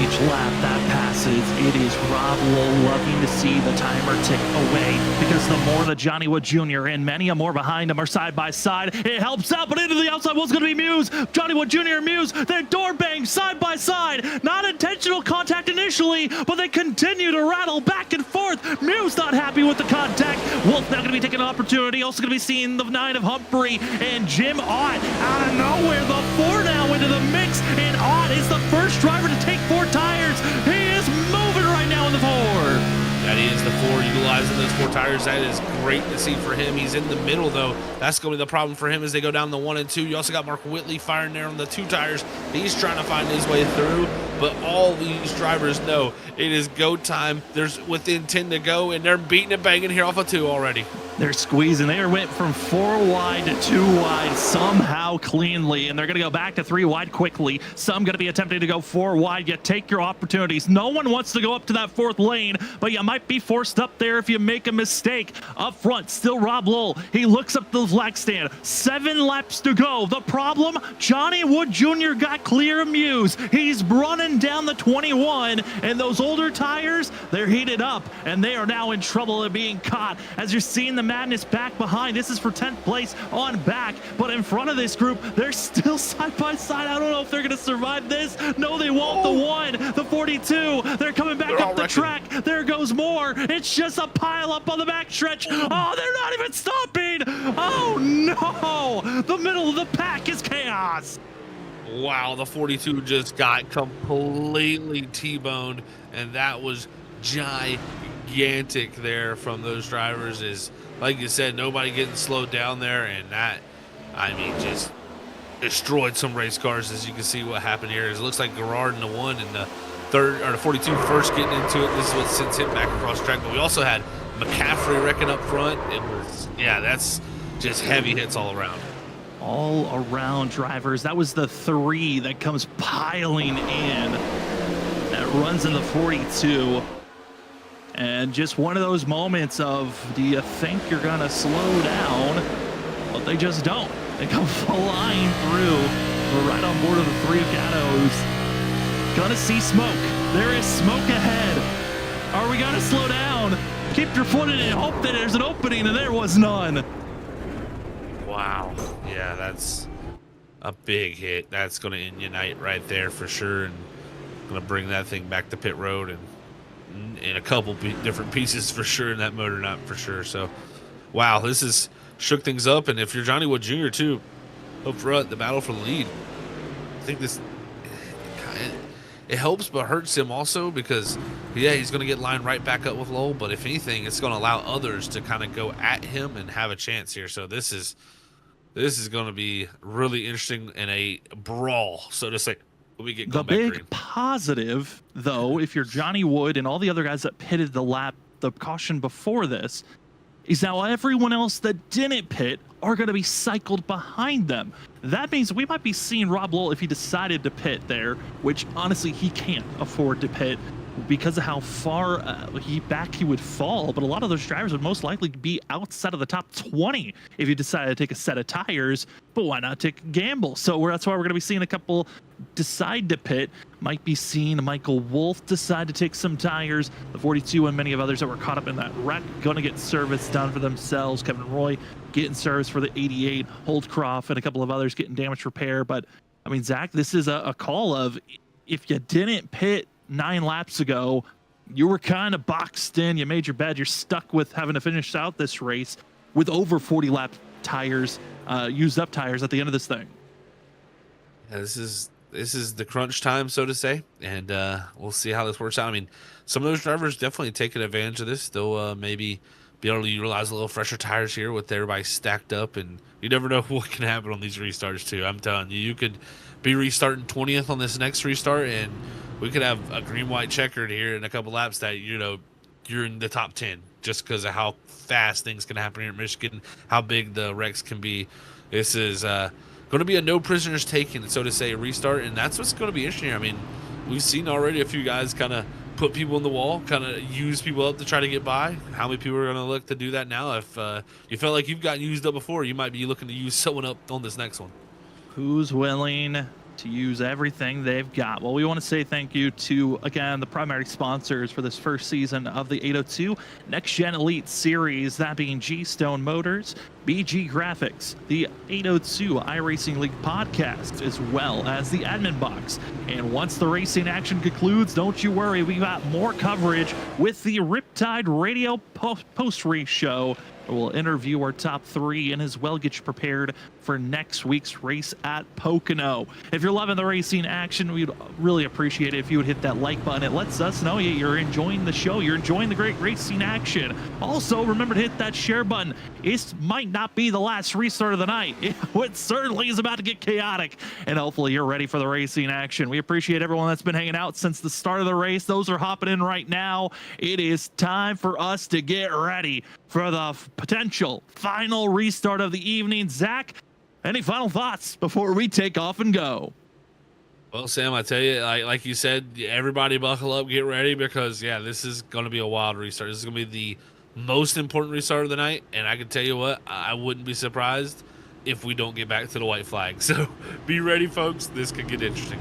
Each lap, that pass passes. It is Rob Lowe loving to see the timer tick away, because the more that Johnny Wood Jr. and many more behind him are side by side, it helps out. But into the outside was going to be Muse. Johnny Wood Jr. and Muse, their door bang side by side. Not intentional contact initially, but they continue to rattle back and forth. Muse not happy with the contact. Wolf now going to be taking an opportunity. Also going to be seeing the 9 of Humphrey and Jim Ott out of nowhere. The 4 now into the mix, and Ott is the first driver to take 4 tires. He is moving right now in the 4. That is the 4, utilizing those 4 tires. That is great to see for him. He's in the middle, though. That's going to be the problem for him as they go down the 1 and 2. You also got Mark Whitley firing there on the 2 tires. He's trying to find his way through, but all these drivers know it is go time. There's within 10 to go, and they're beating and banging here off of 2 already. They're squeezing. They went from 4 wide to 2 wide somehow cleanly, and they're going to go back to 3 wide quickly. Some going to be attempting to go 4 wide. You take your opportunities. No one wants to go up to that 4th lane, but you might be forced up there if you make a mistake. Up front, still Rob Lowell. He looks up the flag stand. 7 laps to go. The problem, Johnny Wood Jr. got clear of Muse. He's running down the 21, and those older tires, they're heated up, and they are now in trouble of being caught. As you're seeing the madness back behind, this is for 10th place on back, but in front of this group, they're still side by side. I don't know if they're going to survive this. No, they won't. The 1, the 42, they're coming back up the track. There goes more. It's just a pile up on the backstretch. Oh, they're not even stopping. Oh no, the middle of the pack is chaos. Wow, the 42 just got completely T-boned, and that was gigantic there from those drivers. Is like you said, nobody getting slowed down there, and that, I mean, just destroyed some race cars. As you can see what happened here. It looks like Garrard in the 1 and the 3rd, or the 42 first getting into it. This is what sends him back across track. But we also had McCaffrey wrecking up front. It was, yeah, that's just heavy hits all around. All around drivers. That was the 3 that comes piling in. That runs in the 42. And just one of those moments of, do you think you're going to slow down? But they just don't. They come flying through. We're right on board of the 3 Gatos. Gonna see smoke. There is smoke ahead. Are we going to slow down? Keep your foot in it and hope that there's an opening, and there was none. Wow. Yeah, that's a big hit. That's going to end your night right there for sure, and going to bring that thing back to pit road and in a couple different pieces for sure in that motor nut for sure. So, wow, this is shook things up. And if you're Johnny Wood Jr. too, up front, the battle for the lead, I think this it helps but hurts him also, because yeah, he's going to get lined right back up with Lowell, but if anything, it's going to allow others to kind of go at him and have a chance here. So this is going to be really interesting in a brawl, so to say. We get the big positive, though, if you're Johnny Wood and all the other guys that pitted the caution before this, is now everyone else that didn't pit are going to be cycled behind them. That means we might be seeing Rob Lowell, if he decided to pit there, which honestly he can't afford to pit because of how far back he would fall. But a lot of those drivers would most likely be outside of the top 20 if you decided to take a set of tires. But why not take a gamble? So that's why we're going to be seeing a couple decide to pit. Might be seeing Michael Wolf decide to take some tires. The 42 and many of others that were caught up in that wreck going to get service done for themselves. Kevin Roy getting service for the 88. Holdcroft and a couple of others getting damage repair. But I mean, Zach, this is a call of, if you didn't pit 9 laps ago, you were kind of boxed in. You made your bed. You're stuck with having to finish out this race with over 40 lap tires, used up tires at the end of this thing. Yeah, this is the crunch time, so to say, and we'll see how this works out. I mean, some of those drivers definitely taking advantage of this. They'll maybe be able to utilize a little fresher tires here with everybody stacked up, and you never know what can happen on these restarts too. I'm telling you, you could be restarting 20th on this next restart, and we could have a green-white checkered here in a couple laps that, you know, you're in the top 10 just because of how fast things can happen here in Michigan, how big the wrecks can be. This is going to be a no prisoners taken, so to say, restart, and that's what's going to be interesting here. I mean, we've seen already a few guys kind of put people in the wall, kind of use people up to try to get by. How many people are going to look to do that now? If you felt like you've gotten used up before, you might be looking to use someone up on this next one. Who's willing to use everything they've got. Well, we want to say thank you to, again, the primary sponsors for this first season of the 802 Next Gen Elite Series, that being G-Stone Motors, BG Graphics, the 802 iRacing League podcast, as well as the admin box. And once the racing action concludes, don't you worry, we got more coverage with the Riptide Radio post-race show. We'll interview our top 3 and as well get you prepared for next week's race at Pocono. If you're loving the racing action, we'd really appreciate it if you would hit that like button. It lets us know you're enjoying the show, you're enjoying the great racing action. Also, remember to hit that share button. It might not be the last restart of the night. It certainly is about to get chaotic, and hopefully you're ready for the racing action. We appreciate everyone that's been hanging out since the start of the race. Those are hopping in right now. It is time for us to get ready for the potential final restart of the evening. Zach, any final thoughts before we take off and go? Well, Sam, I tell you, like you said, everybody buckle up, get ready, because, yeah, this is going to be a wild restart. This is going to be the most important restart of the night, and I can tell you what, I wouldn't be surprised if we don't get back to the white flag. So be ready, folks. This could get interesting.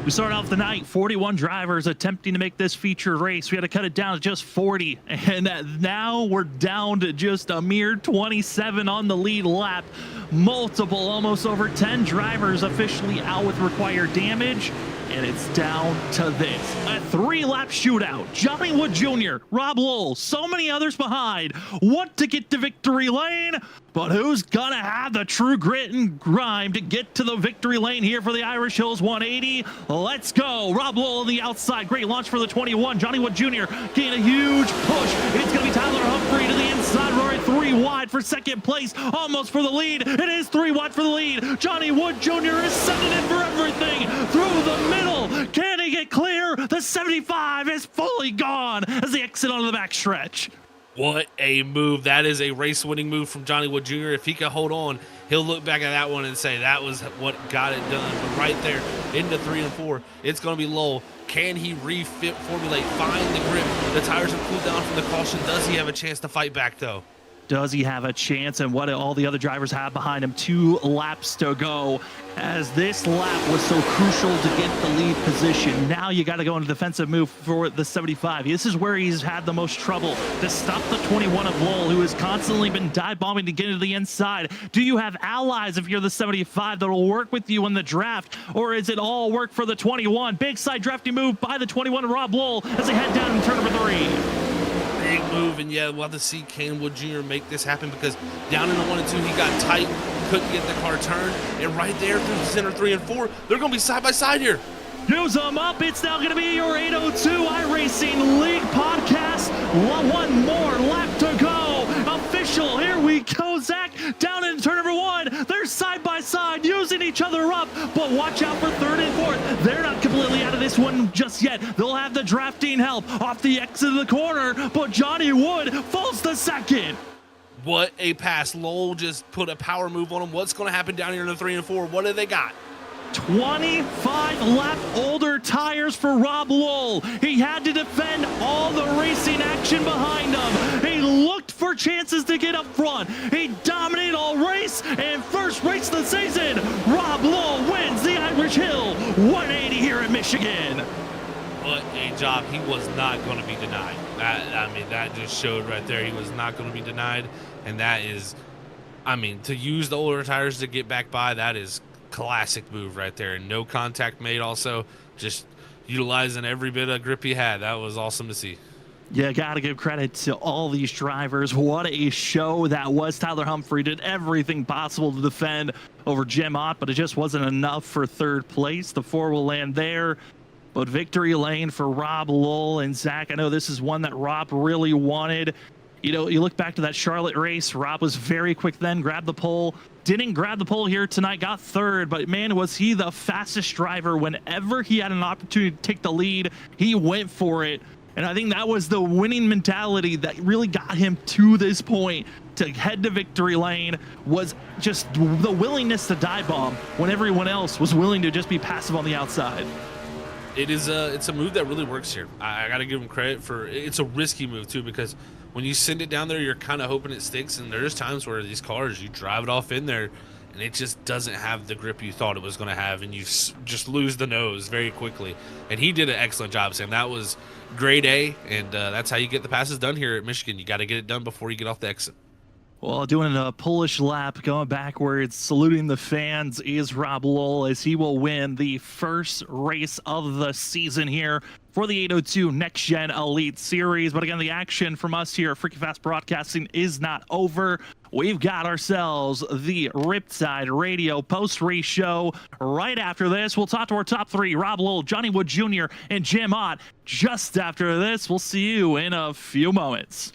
We start off the night, 41 drivers attempting to make this featured race. We had to cut it down to just 40, and now we're down to just a mere 27 on the lead lap. Multiple, almost over 10 drivers officially out with required damage, and it's down to this. A 3-lap shootout. Johnny Wood Jr., Rob Lowell, so many others behind. Want to get to victory lane, but who's gonna have the true grit and grime to get to the victory lane here for the Irish Hills 180? Let's go. Rob Lowell on the outside. Great launch for the 21. Johnny Wood Jr. getting a huge push. It's gonna be Tyler Humphrey to the inside. Rory 3 wide for second place, almost for the lead. It is 3 wide for the lead. Johnny Wood Jr. is setting in for everything through the middle. Can he get clear? The 75 is fully gone as they exit onto the backstretch. What a move. That is a race-winning move from Johnny Wood Jr. If he can hold on, he'll look back at that one and say that was what got it done. But right there, into 3 and 4, it's going to be Lowell. Can he reformulate, find the grip? The tires have cooled down from the caution. Does he have a chance to fight back, though? Does he have a chance? And what do all the other drivers have behind him? 2 laps to go, as this lap was so crucial to get the lead position. Now you got to go into defensive move for the 75. This is where he's had the most trouble to stop the 21 of Lowell, who has constantly been dive bombing to get into the inside. Do you have allies if you're the 75 that will work with you in the draft, or is it all work for the 21? Big side drafting move by the 21 of Rob Lowell as they head down in turn number 3. Big move, and yeah, we'll have to see can Wood Jr. make this happen, because down in the 1 and 2 he got tight, couldn't get the car turned, and right there through the center 3 and 4, they're going to be side by side here. Use them up. It's now going to be your 802 iRacing League podcast. One more lap to go. Official. Here we go, Zach. Down in turn number 1. They're side by side, using each other up. But watch out for 3rd and 4th. They're not completely out of this one just yet. They'll have the drafting help off the exit of the corner. But Johnny Wood falls to 2nd. What a pass. Lowell just put a power move on him. What's going to happen down here in the 3 and 4? What do they got? 25 lap older tires for Rob Lowell. He had to defend all the racing action behind him. He looked for chances to get up front. He dominated all race, and first race of the season, Rob Lowell wins the Irish Hill 180 here in Michigan. What a job. He was not going to be denied. That just showed right there. He was not going to be denied, and that is, to use the older tires to get back by, that is classic move right there. And no contact made, also just utilizing every bit of grip he had. That was awesome to see. Yeah, gotta give credit to all these drivers. What a show that was. Tyler Humphrey did everything possible to defend over Jim Ott, but it just wasn't enough for 3rd place. The 4 will land there, but victory lane for Rob Lowell. And Zach, I know this is one that Rob really wanted. You know, you look back to that Charlotte race, Rob was very quick then, grabbed the pole. Didn't grab the pole here tonight, got 3rd, but man, was he the fastest driver. Whenever he had an opportunity to take the lead, he went for it. And I think that was the winning mentality that really got him to this point. To head to victory lane was just the willingness to dive bomb when everyone else was willing to just be passive on the outside. It's a move that really works here. I got to give him credit for, it's a risky move too, because when you send it down there, you're kind of hoping it sticks, and there's times where these cars, you drive it off in there, and it just doesn't have the grip you thought it was going to have, and you just lose the nose very quickly. And he did an excellent job, Sam. That was grade A, and that's how you get the passes done here at Michigan. You got to get it done before you get off the exit. Well, doing a Polish lap, going backwards, saluting the fans is Rob Lowell as he will win the first race of the season here for the 802 Next Gen Elite Series. But again, the action from us here at Freaking Fast Broadcasting is not over. We've got ourselves the Riptide Radio post-race show. Right after this, we'll talk to our top three, Rob Lowell, Johnny Wood Jr., and Jim Ott. Just after this, we'll see you in a few moments.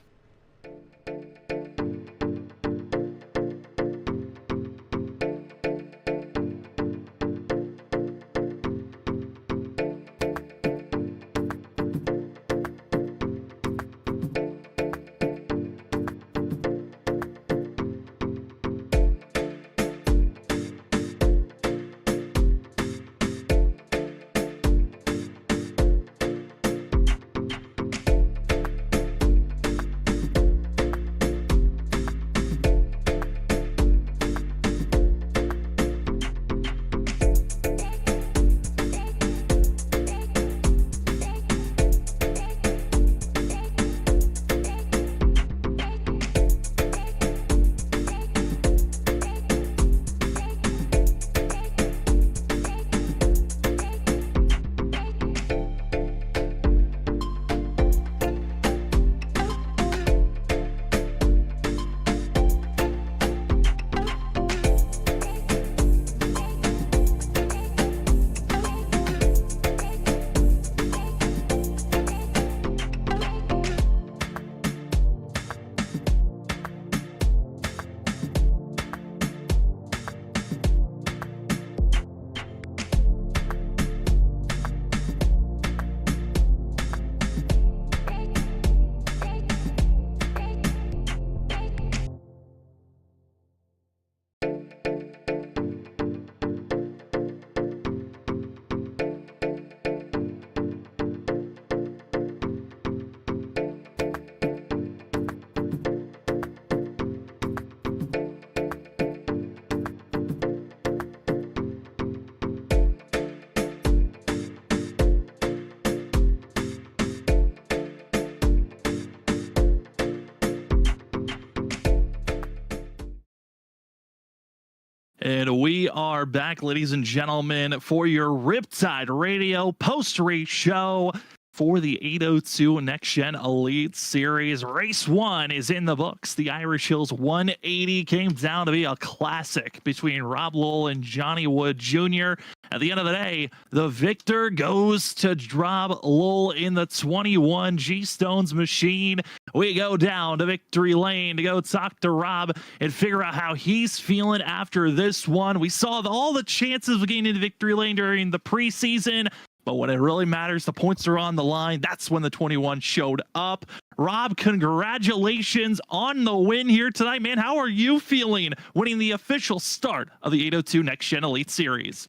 And we are back, ladies and gentlemen, for your Riptide Radio post-race show for the 802 Next Gen Elite Series. Race 1 is in the books. The Irish Hills 180 came down to be a classic between Rob Lowell and Johnny Wood Jr. At the end of the day, the victor goes to Rob Lowell in the 21 G-Stones machine. We go down to victory lane to go talk to Rob and figure out how he's feeling after this one. We saw all the chances of getting into victory lane during the preseason, but when it really matters, the points are on the line. That's when the 21 showed up. Rob, congratulations on the win here tonight, man. How are you feeling winning the official start of the 802 Next Gen Elite Series?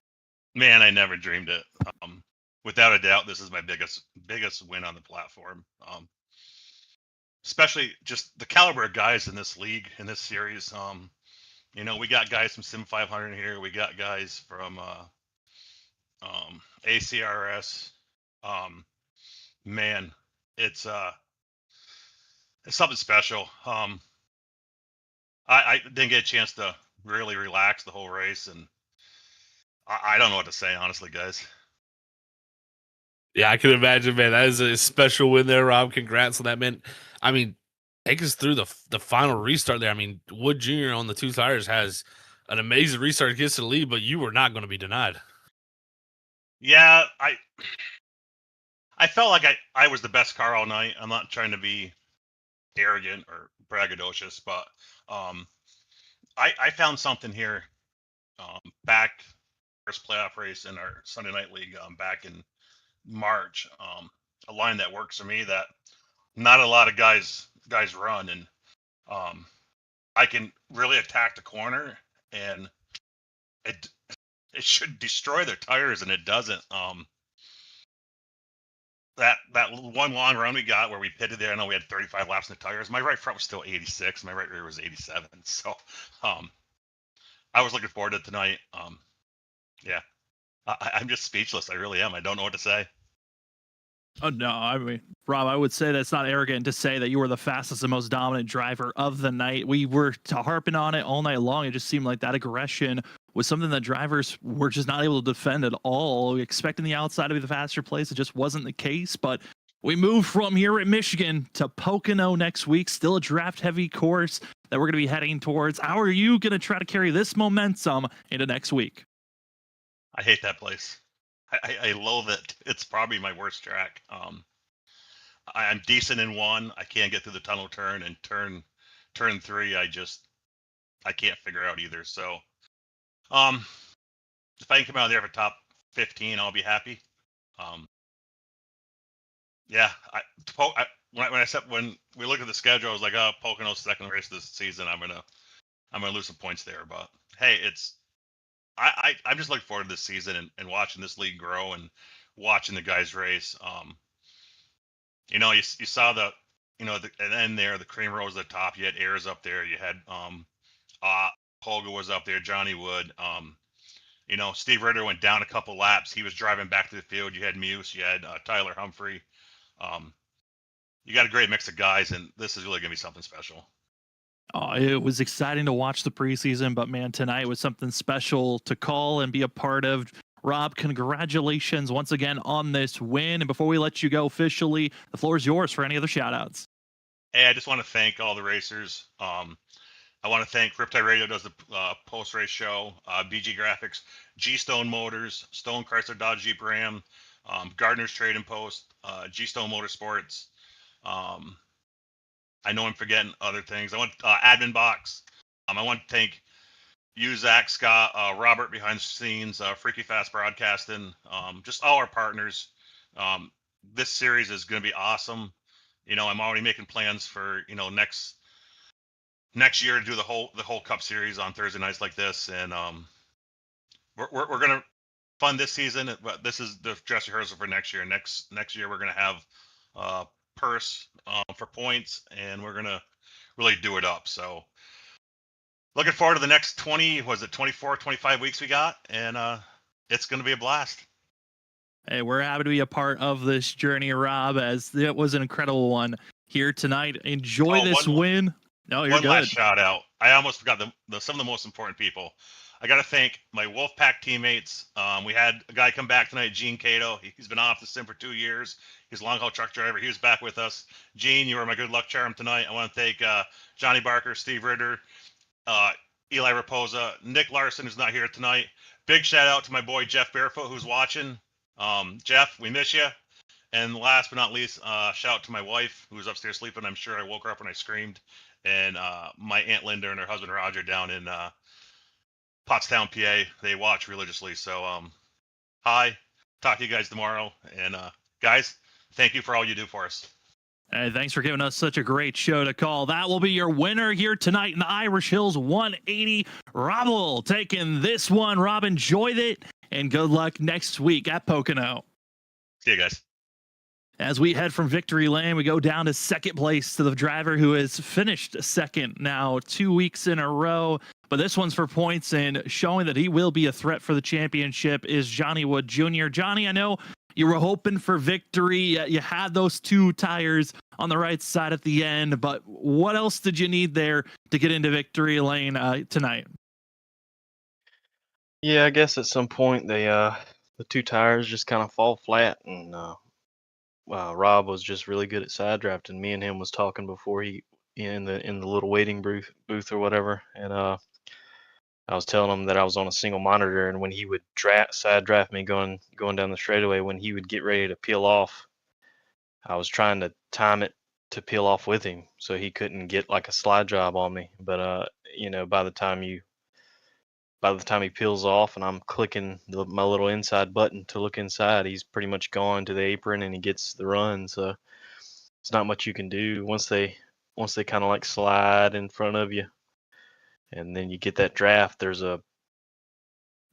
Man, I never dreamed it. Without a doubt, this is my biggest win on the platform. Especially just the caliber of guys in this league, in this series. We got guys from Sim 500 here. We got guys from ACRS. Man, it's something special. I didn't get a chance to really relax the whole race, and I don't know what to say, honestly, guys. Yeah, I can imagine, man. That is a special win there, Rob. Congrats on that, man. I mean, take us through the final restart there. I mean, Wood Jr. on the two tires has an amazing restart against the lead, but you were not going to be denied. Yeah, I felt like I was the best car all night. I'm not trying to be arrogant or braggadocious, but I found something here back first playoff race in our Sunday Night League back in March. A line that works for me that not a lot of guys run, and I can really attack the corner, and it should destroy their tires, and it doesn't. That one long run we got where we pitted there, I know we had 35 laps in the tires. My right front was still 86. My right rear was 87. So I was looking forward to tonight. Yeah, I'm just speechless. I really am. I don't know what to say. Oh no, I mean, Rob, I would say that's not arrogant to say that you were the fastest and most dominant driver of the night. We were harping on it all night long. It just seemed like that aggression was something that drivers were just not able to defend at all. Expecting the outside to be the faster place, it just wasn't the case. But we move from here at Michigan to Pocono next week. Still a draft-heavy course that we're going to be heading towards. How are you going to try to carry this momentum into next week? I hate that place. I loathe it. It's probably my worst track. I'm decent in one. I can't get through the tunnel turn, and turn three. I can't figure out either. So, um, if I can come out there for top 15, I'll be happy. Um, yeah, when we looked at the schedule, I was like, oh, Pocono's second race this season. I'm gonna lose some points there, but hey, I'm just looking forward to this season and watching this league grow and watching the guys race. You saw and then there the Creamer was at the top. You had Ayers up there. You had Holga was up there. Johnny Wood. Steve Ritter went down a couple laps. He was driving back to the field. You had Muse. You had Tyler Humphrey. You got a great mix of guys, and this is really gonna be something special. Oh, it was exciting to watch the preseason, but man, tonight was something special to call and be a part of. Rob, congratulations once again on this win. And before we let you go officially, the floor is yours for any other shout outs. Hey, I just want to thank all the racers. I want to thank Riptide Radio does the post race show, BG Graphics, G Stone Motors, Stone Chrysler Dodge Jeep Ram, Gardner's Trade and Post, G Stone Motorsports. I know I'm forgetting other things. I want Admin Box. I want to thank you, Zach, Scott, Robert behind the scenes, Freaky Fast Broadcasting, just all our partners. This series is going to be awesome. I'm already making plans for next year to do the whole Cup series on Thursday nights like this, and we're gonna fund this season, but this is the dress rehearsal for next year. Next year we're gonna have purse for points, and we're gonna really do it up. So looking forward to the next 24, 25 weeks we got, and it's gonna be a blast. Hey, we're happy to be a part of this journey, Rob, as it was an incredible one here tonight. Enjoy this win. No, you're One good. last shout out. I almost forgot some of the most important people. I got to thank my Wolfpack teammates. We had a guy come back tonight, Gene Cato. He's been off the sim for 2 years. He's a long haul truck driver. He was back with us. Gene, you were my good luck charm tonight. I want to thank Johnny Barker, Steve Ritter, Eli Raposa, Nick Larson, who's not here tonight. Big shout out to my boy Jeff Barefoot, who's watching. Jeff, we miss you. And last but not least, shout out to my wife, who's upstairs sleeping. I'm sure I woke her up when I screamed. And my Aunt Linda and her husband Roger down in Pottstown, PA. They watch religiously. So, hi. Talk to you guys tomorrow. And guys, thank you for all you do for us. Hey, thanks for giving us such a great show to call. That will be your winner here tonight in the Irish Hills 180. Rob will taking this one. Rob, enjoyed it, and good luck next week at Pocono. See you guys. As we head from victory lane, we go down to second place to the driver who has finished second now 2 weeks in a row. But this one's for points, and showing that he will be a threat for the championship is Johnny Wood Jr. Johnny, I know you were hoping for victory. You had those 2 tires on the right side at the end, but what else did you need there to get into victory lane tonight? Yeah, I guess at some point the 2 tires just kind of fall flat, and Rob was just really good at side drafting. Me and him was talking before he in the little waiting booth or whatever, and I was telling him that I was on a single monitor, and when he would side draft me going down the straightaway, when he would get ready to peel off, I was trying to time it to peel off with him so he couldn't get like a slide job on me. But by the time he peels off and I'm clicking my little inside button to look inside, he's pretty much gone to the apron and he gets the run. So it's not much you can do once they kind of like slide in front of you, and then you get that draft. There's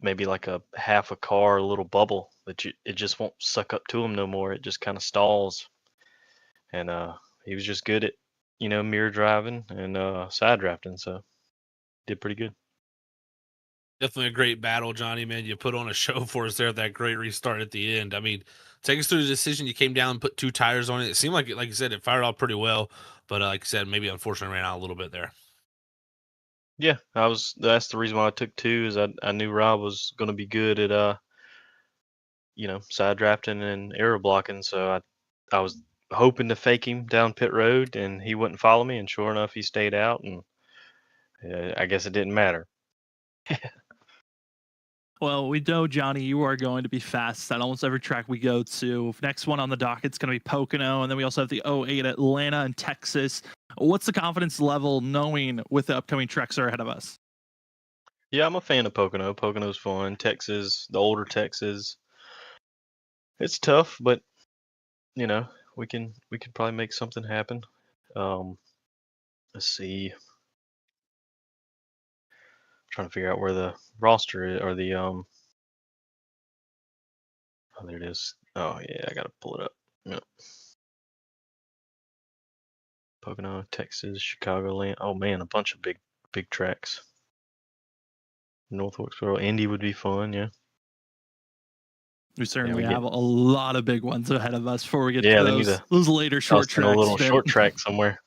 maybe like a half a car, a little bubble that it just won't suck up to him no more. It just kind of stalls. And he was just good at mirror driving and side drafting, so did pretty good. Definitely a great battle, Johnny, man. You put on a show for us there, that great restart at the end. I mean, take us through the decision. You came down and put 2 tires on it. It seemed like you said, it fired off pretty well, but like you said, maybe unfortunately ran out a little bit there. Yeah, that's the reason why I took 2 is I knew Rob was going to be good at side drafting and aero blocking, so I was hoping to fake him down pit road and he wouldn't follow me, and sure enough he stayed out, and I guess it didn't matter. Well, we know, Johnny, you are going to be fast at almost every track we go to. Next one on the docket's going to be Pocono, and then we also have the '08 Atlanta and Texas. What's the confidence level knowing with the upcoming tracks that are ahead of us? Yeah, I'm a fan of Pocono. Pocono's fun. Texas, the older Texas, it's tough, but we can probably make something happen. Um, let's see. Trying to figure out where the roster is, or the oh, there it is. Oh yeah, I gotta pull it up. Yep. Pocono, Texas, Chicagoland. Oh man, a bunch of big tracks. North Wilkesboro, Indy would be fun. Yeah. We certainly we have a lot of big ones ahead of us before we get Yeah, to they need those later short toss in tracks. a little Finn. short track somewhere.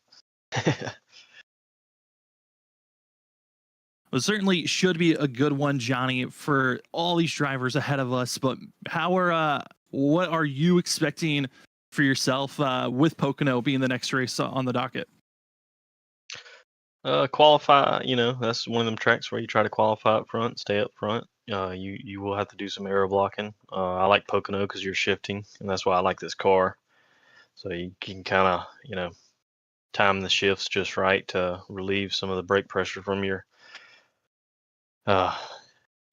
Well, certainly should be a good one, Johnny, for all these drivers ahead of us. But what are you expecting for yourself with Pocono being the next race on the docket? Qualify. That's one of them tracks where you try to qualify up front, stay up front. You will have to do some aero blocking. I like Pocono because you're shifting, and that's why I like this car. So you can kind of time the shifts just right to relieve some of the brake pressure from your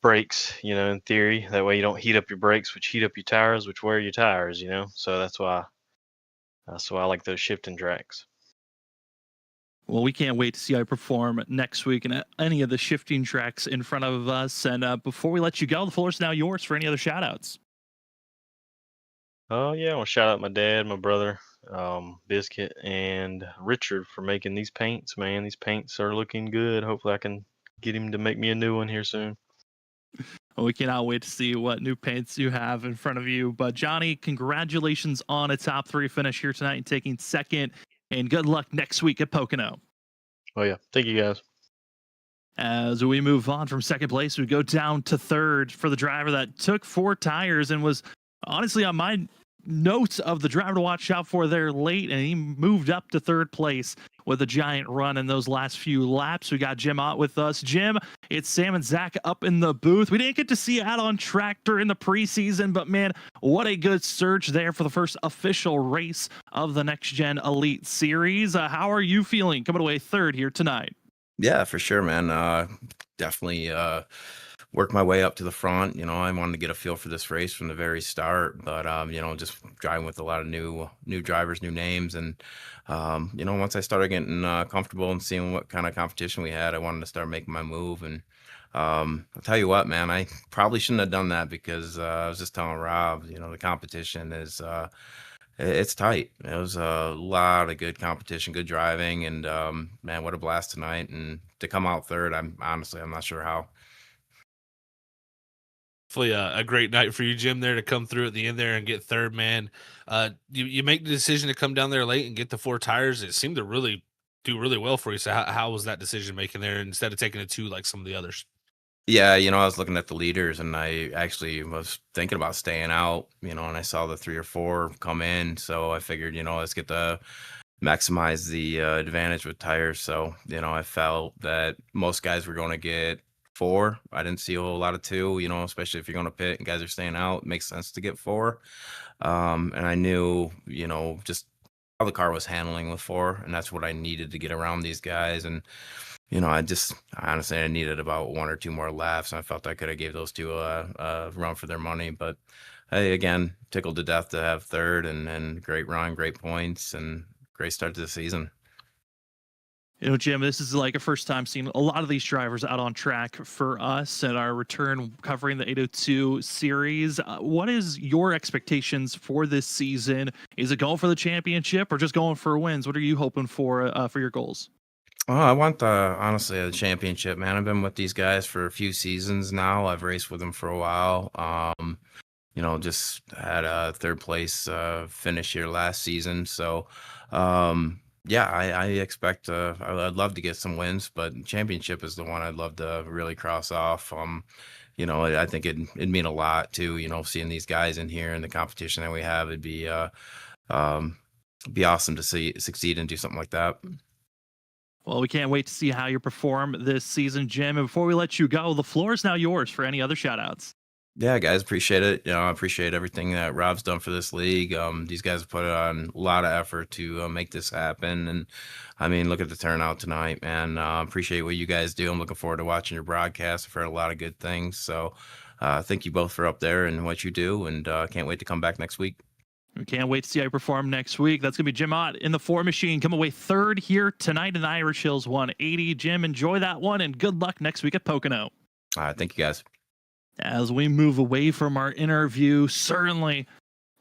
brakes, in theory. That way you don't heat up your brakes, which heat up your tires, which wear your tires, So that's why I like those shifting tracks. Well, we can't wait to see how you perform next week and any of the shifting tracks in front of us. And before we let you go, the floor is now yours for any other shout outs. Oh yeah, I want to shout out my dad, my brother, Biscuit, and Richard for making these paints, man. These paints are looking good. Hopefully I can get him to make me a new one here soon. Well, we cannot wait to see what new paints you have in front of you. But Johnny, congratulations on a top 3 finish here tonight and taking second. And good luck next week at Pocono. Oh yeah, thank you guys. As we move on from second place, we go down to third for the driver that took 4 tires and was honestly on my notes of the driver to watch out for there late, and he moved up to third place with a giant run in those last few laps. We got Jim Ott with us. Jim, it's Sam and Zach up in the booth. We didn't get to see you out on track during the preseason, but man, what a good surge there for the first official race of the Next Gen Elite Series. How are you feeling coming away third here tonight? Yeah, for sure, man. Definitely worked my way up to the front. I wanted to get a feel for this race from the very start, but just driving with a lot of new drivers, new names, and once I started getting comfortable and seeing what kind of competition we had, I wanted to start making my move. And I'll tell you what, man, I probably shouldn't have done that because I was just telling Rob, the competition is it's tight. It was a lot of good competition, good driving, and man, what a blast tonight! And to come out third, I'm not sure how. Hopefully a great night for you, Jim, there to come through at the end there and get third, man. You make the decision to come down there late and get the 4 tires. It seemed to really do really well for you. So how was that decision making there instead of taking a 2 like some of the others? Yeah, I was looking at the leaders, and I actually was thinking about staying out, and I saw the 3 or 4 come in, so I figured, let's get the maximize the advantage with tires. So, I felt that most guys were going to get 4. I didn't see a whole lot of 2, especially if you're going to pit and guys are staying out, it makes sense to get 4. And I knew, just how the car was handling with 4, and that's what I needed to get around these guys. And honestly, I needed about 1 or 2 more laps, and I felt I could have gave those 2 a run for their money. But hey, again, tickled to death to have third, and great run, great points, and great start to the season. Jim, this is like a first time seeing a lot of these drivers out on track for us at our return covering the 802 series. What is your expectations for this season? Is it going for the championship or just going for wins? What are you hoping for your goals? Oh, I want honestly the championship, man. I've been with these guys for a few seasons now. I've raced with them for a while. Just had a third place finish here last season. So, yeah, I expect I'd love to get some wins, but championship is the one I'd love to really cross off. I think it'd mean a lot too. Seeing these guys in here and the competition that we have, um, be awesome to see succeed and do something like that. Well, we can't wait to see how you perform this season, Jim. And before we let you go, the floor is now yours for any other shout outs. Yeah, guys, appreciate it. I appreciate everything that Rob's done for this league. These guys have put on a lot of effort to make this happen. And I mean, look at the turnout tonight, man. Appreciate what you guys do. I'm looking forward to watching your broadcast. I've heard a lot of good things. So thank you both for up there and what you do. And can't wait to come back next week. We can't wait to see how you perform next week. That's going to be Jim Ott in the 4 Machine. Come away third here tonight in the Irish Hills 180. Jim, enjoy that one and good luck next week at Pocono. All right, thank you guys. As we move away from our interview, certainly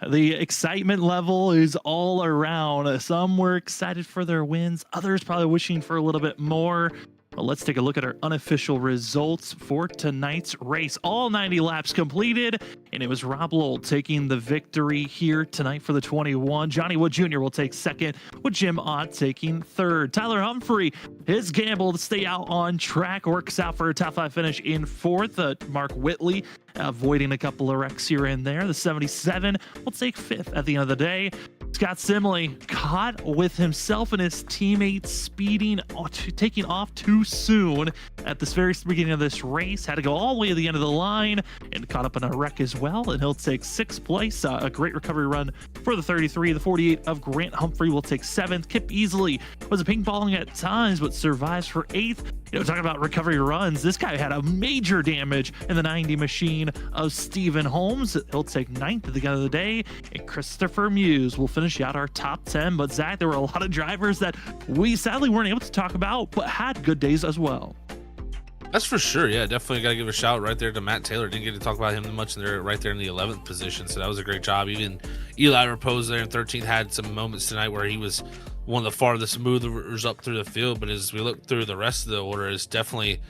the excitement level is all around. Some were excited for their wins, others probably wishing for a little bit more. Well, let's take a look at our unofficial results for tonight's race. All 90 laps completed, and it was Rob Lowell taking the victory here tonight for the 21. Johnny Wood Jr. will take second, with Jim Ott taking third. Tyler Humphrey, his gamble to stay out on track works out for a top 5 finish in fourth. Mark Whitley avoiding a couple of wrecks here and there. The 77 will take fifth at the end of the day. Scott Simley caught with himself and his teammates speeding, taking off too soon at this very beginning of this race. Had to go all the way to the end of the line and caught up in a wreck as well. And he'll take 6th place. A great recovery run for the 33. The 48 of Grant Humphrey will take 7th. Kip Easley was ping ponging at times, but survives for 8th. Talking about recovery runs, this guy had a major damage in the 90 machine of Stephen Holmes. He'll take 9th at the end of the day. And Christopher Muse will finish out our top 10. But Zach, there were a lot of drivers that we sadly weren't able to talk about, but had good days as well. That's for sure. Yeah, definitely got to give a shout right there to Matt Taylor. Didn't get to talk about him much there, right there in the 11th position. So that was a great job. Even Eli Repose there in 13th had some moments tonight where he was one of the farthest movers up through the field. But as we look through the rest of the order, it's definitely,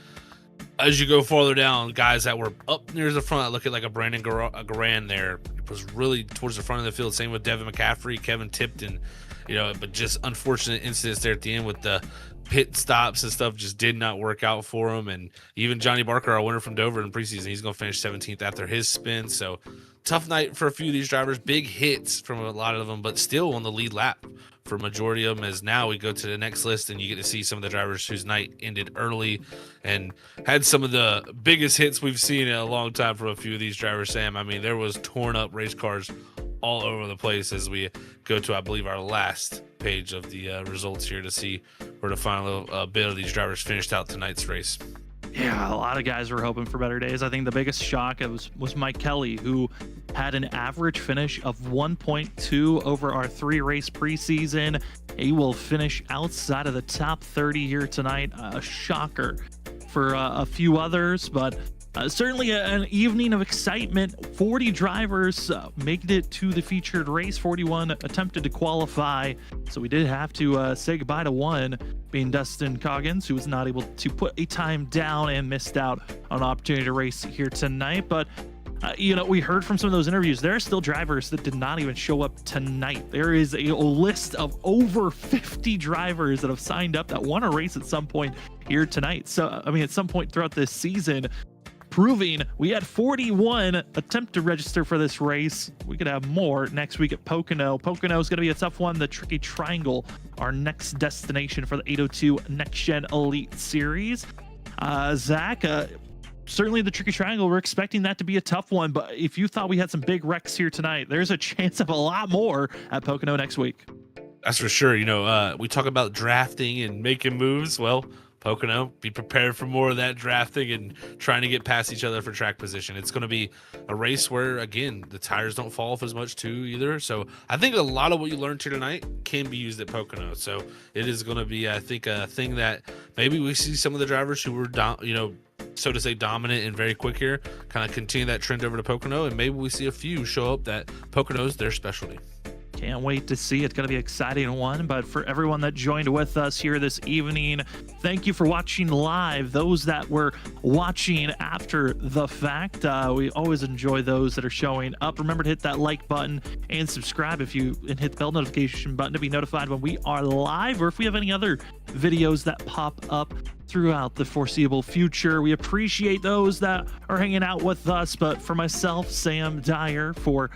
as you go farther down, guys that were up near the front. I look at like a Brandon Garan there. It was really towards the front of the field. Same with Devin McCaffrey, Kevin Tipton, but just unfortunate incidents there at the end with the pit stops and stuff just did not work out for him. And even Johnny Barker, our winner from Dover in preseason, he's going to finish 17th after his spin. So tough night for a few of these drivers, big hits from a lot of them, but still on the lead lap for majority of them. As now we go to the next list and you get to see some of the drivers whose night ended early and had some of the biggest hits we've seen in a long time from a few of these drivers. Sam, I mean, there was torn up race cars all over the place as we go to, I believe, our last page of the results here to see where the final bit of these drivers finished out tonight's race. Yeah, a lot of guys were hoping for better days. I think the biggest shock was Mike Kelly, who had an average finish of 1.2 over our 3-race preseason. He will finish outside of the top 30 here tonight. A shocker for a few others, but certainly an evening of excitement. 40 drivers made it to the featured race. 41 attempted to qualify. So we did have to say goodbye to one, being Dustin Coggins, who was not able to put a time down and missed out on an opportunity to race here tonight. But we heard from some of those interviews, there are still drivers that did not even show up tonight. There is a list of over 50 drivers that have signed up that want to race at some point here tonight. So, I mean, at some point throughout this season, proving we had 41 attempt to register for this race. We could have more next week at Pocono. Pocono is going to be a tough one. The Tricky Triangle, our next destination for the 802 Next Gen Elite Series. Zach, certainly the Tricky Triangle, we're expecting that to be a tough one, but if you thought we had some big wrecks here tonight, there's a chance of a lot more at Pocono next week. That's for sure. We talk about drafting and making moves. Well, Pocono, be prepared for more of that drafting and trying to get past each other for track position. It's going to be a race where, again, the tires don't fall off as much too either. So I think a lot of what you learned here tonight can be used at Pocono. So it is going to be, I think, a thing that maybe we see some of the drivers who were, so to say, dominant and very quick here, kind of continue that trend over to Pocono. And maybe we see a few show up that Pocono is their specialty. Can't wait to see. It's going to be an exciting one. But for everyone that joined with us here this evening, thank you for watching live. Those that were watching after the fact, we always enjoy those that are showing up. Remember to hit that like button and subscribe and hit the bell notification button to be notified when we are live or if we have any other videos that pop up throughout the foreseeable future. We appreciate those that are hanging out with us. But for myself, Sam Dyer, for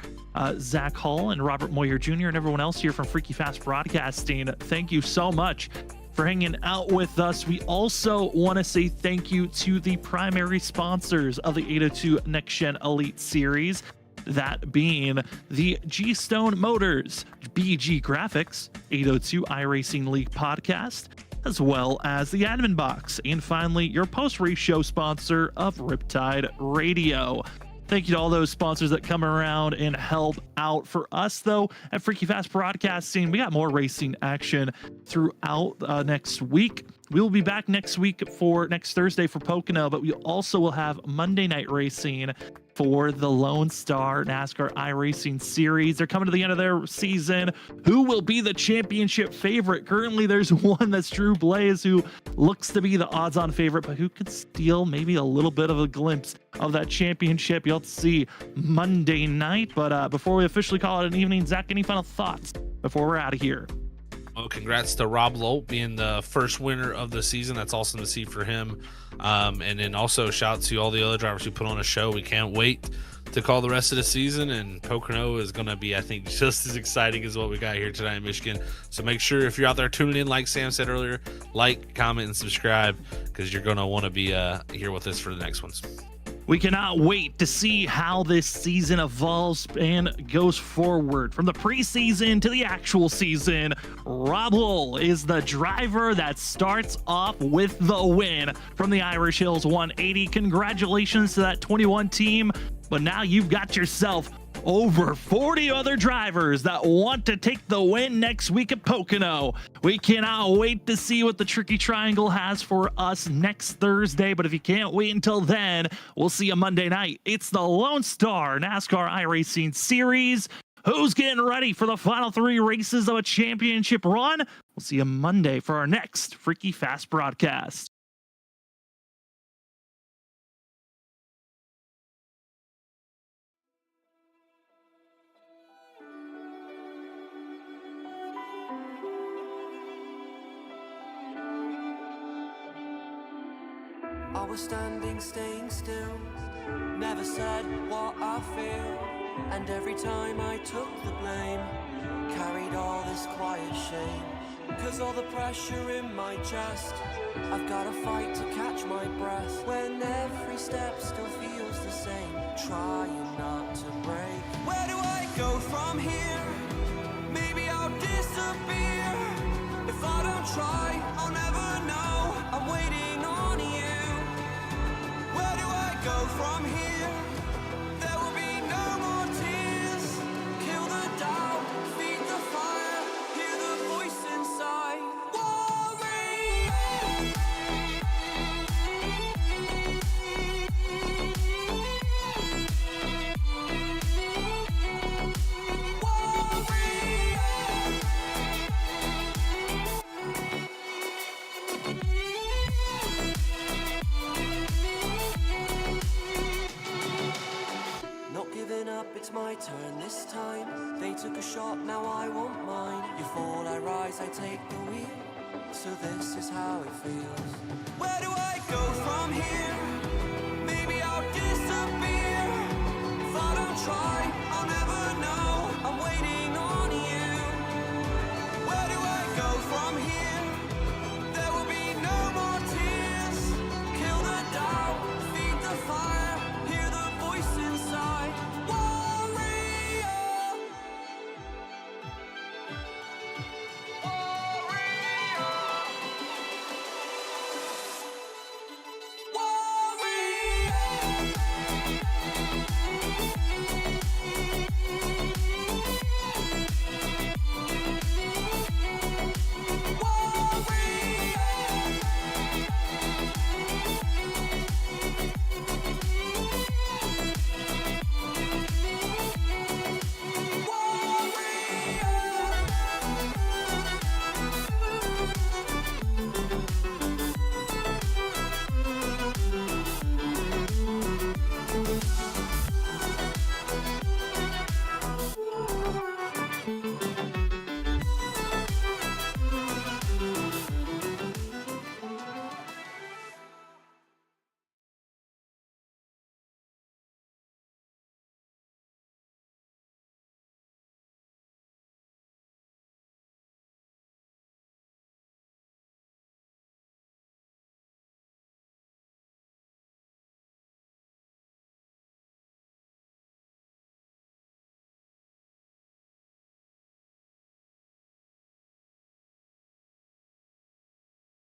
Zach Hall and Robert Moyer Jr. and everyone else here from Freaky Fast Broadcasting, thank you so much for hanging out with us. We also want to say thank you to the primary sponsors of the 802 Next Gen Elite Series, that being the G-Stone Motors, BG Graphics, 802 iRacing League Podcast, as well as the Admin Box, and finally your post-race show sponsor of Riptide Radio. Thank you to all those sponsors that come around and help out. For us, though, at Freaky Fast Broadcasting, we got more racing action throughout next week. We will be back next week for next Thursday for Pocono, but we also will have Monday night racing for the Lone Star NASCAR iRacing Series. They're coming to the end of their season. Who will be the championship favorite? Currently, there's one that's Drew Blaze, who looks to be the odds-on favorite, but who could steal maybe a little bit of a glimpse of that championship? You'll have to see Monday night. But before we officially call it an evening, Zach, any final thoughts before we're out of here? Well, congrats to Rob Lowe being the first winner of the season. That's awesome to see for him. And then also shout out to all the other drivers who put on a show. We can't wait to call the rest of the season, and Pocono is going to be, I think, just as exciting as what we got here tonight in Michigan. So make sure if you're out there tuning in, like Sam said earlier, like, comment, and subscribe, because you're going to want to be here with us for the next ones. We cannot wait to see how this season evolves and goes forward. From the preseason to the actual season, Rob Hull is the driver that starts off with the win from the Irish Hills 180. Congratulations to that 21 team, but now you've got yourself over 40 other drivers that want to take the win next week at Pocono. We cannot wait to see what the Tricky Triangle has for us next Thursday, but if you can't wait until then, we'll see you Monday night. It's the Lone Star NASCAR iRacing Series. Who's getting ready for the final 3 races of a championship run? We'll see you Monday for our next Freaky Fast broadcast. I was standing, staying still, never said what I feel. And every time I took the blame, carried all this quiet shame. Cause all the pressure in my chest, I've gotta fight to catch my breath. When every step still feels the same, trying not to break. Where do I go from here? Maybe I'll disappear. If I don't try, I'll never know. I'm waiting on you. Where do I go from here? There will be no more tears. Kill the doubt, feed the fire, hear the voice inside. It's my turn this time. They took a shot, now I want mine. You fall, I rise, I take the wheel. So this is how it feels. Where do I go from here? Maybe I'll disappear. If I don't try, I'll never know. I'm waiting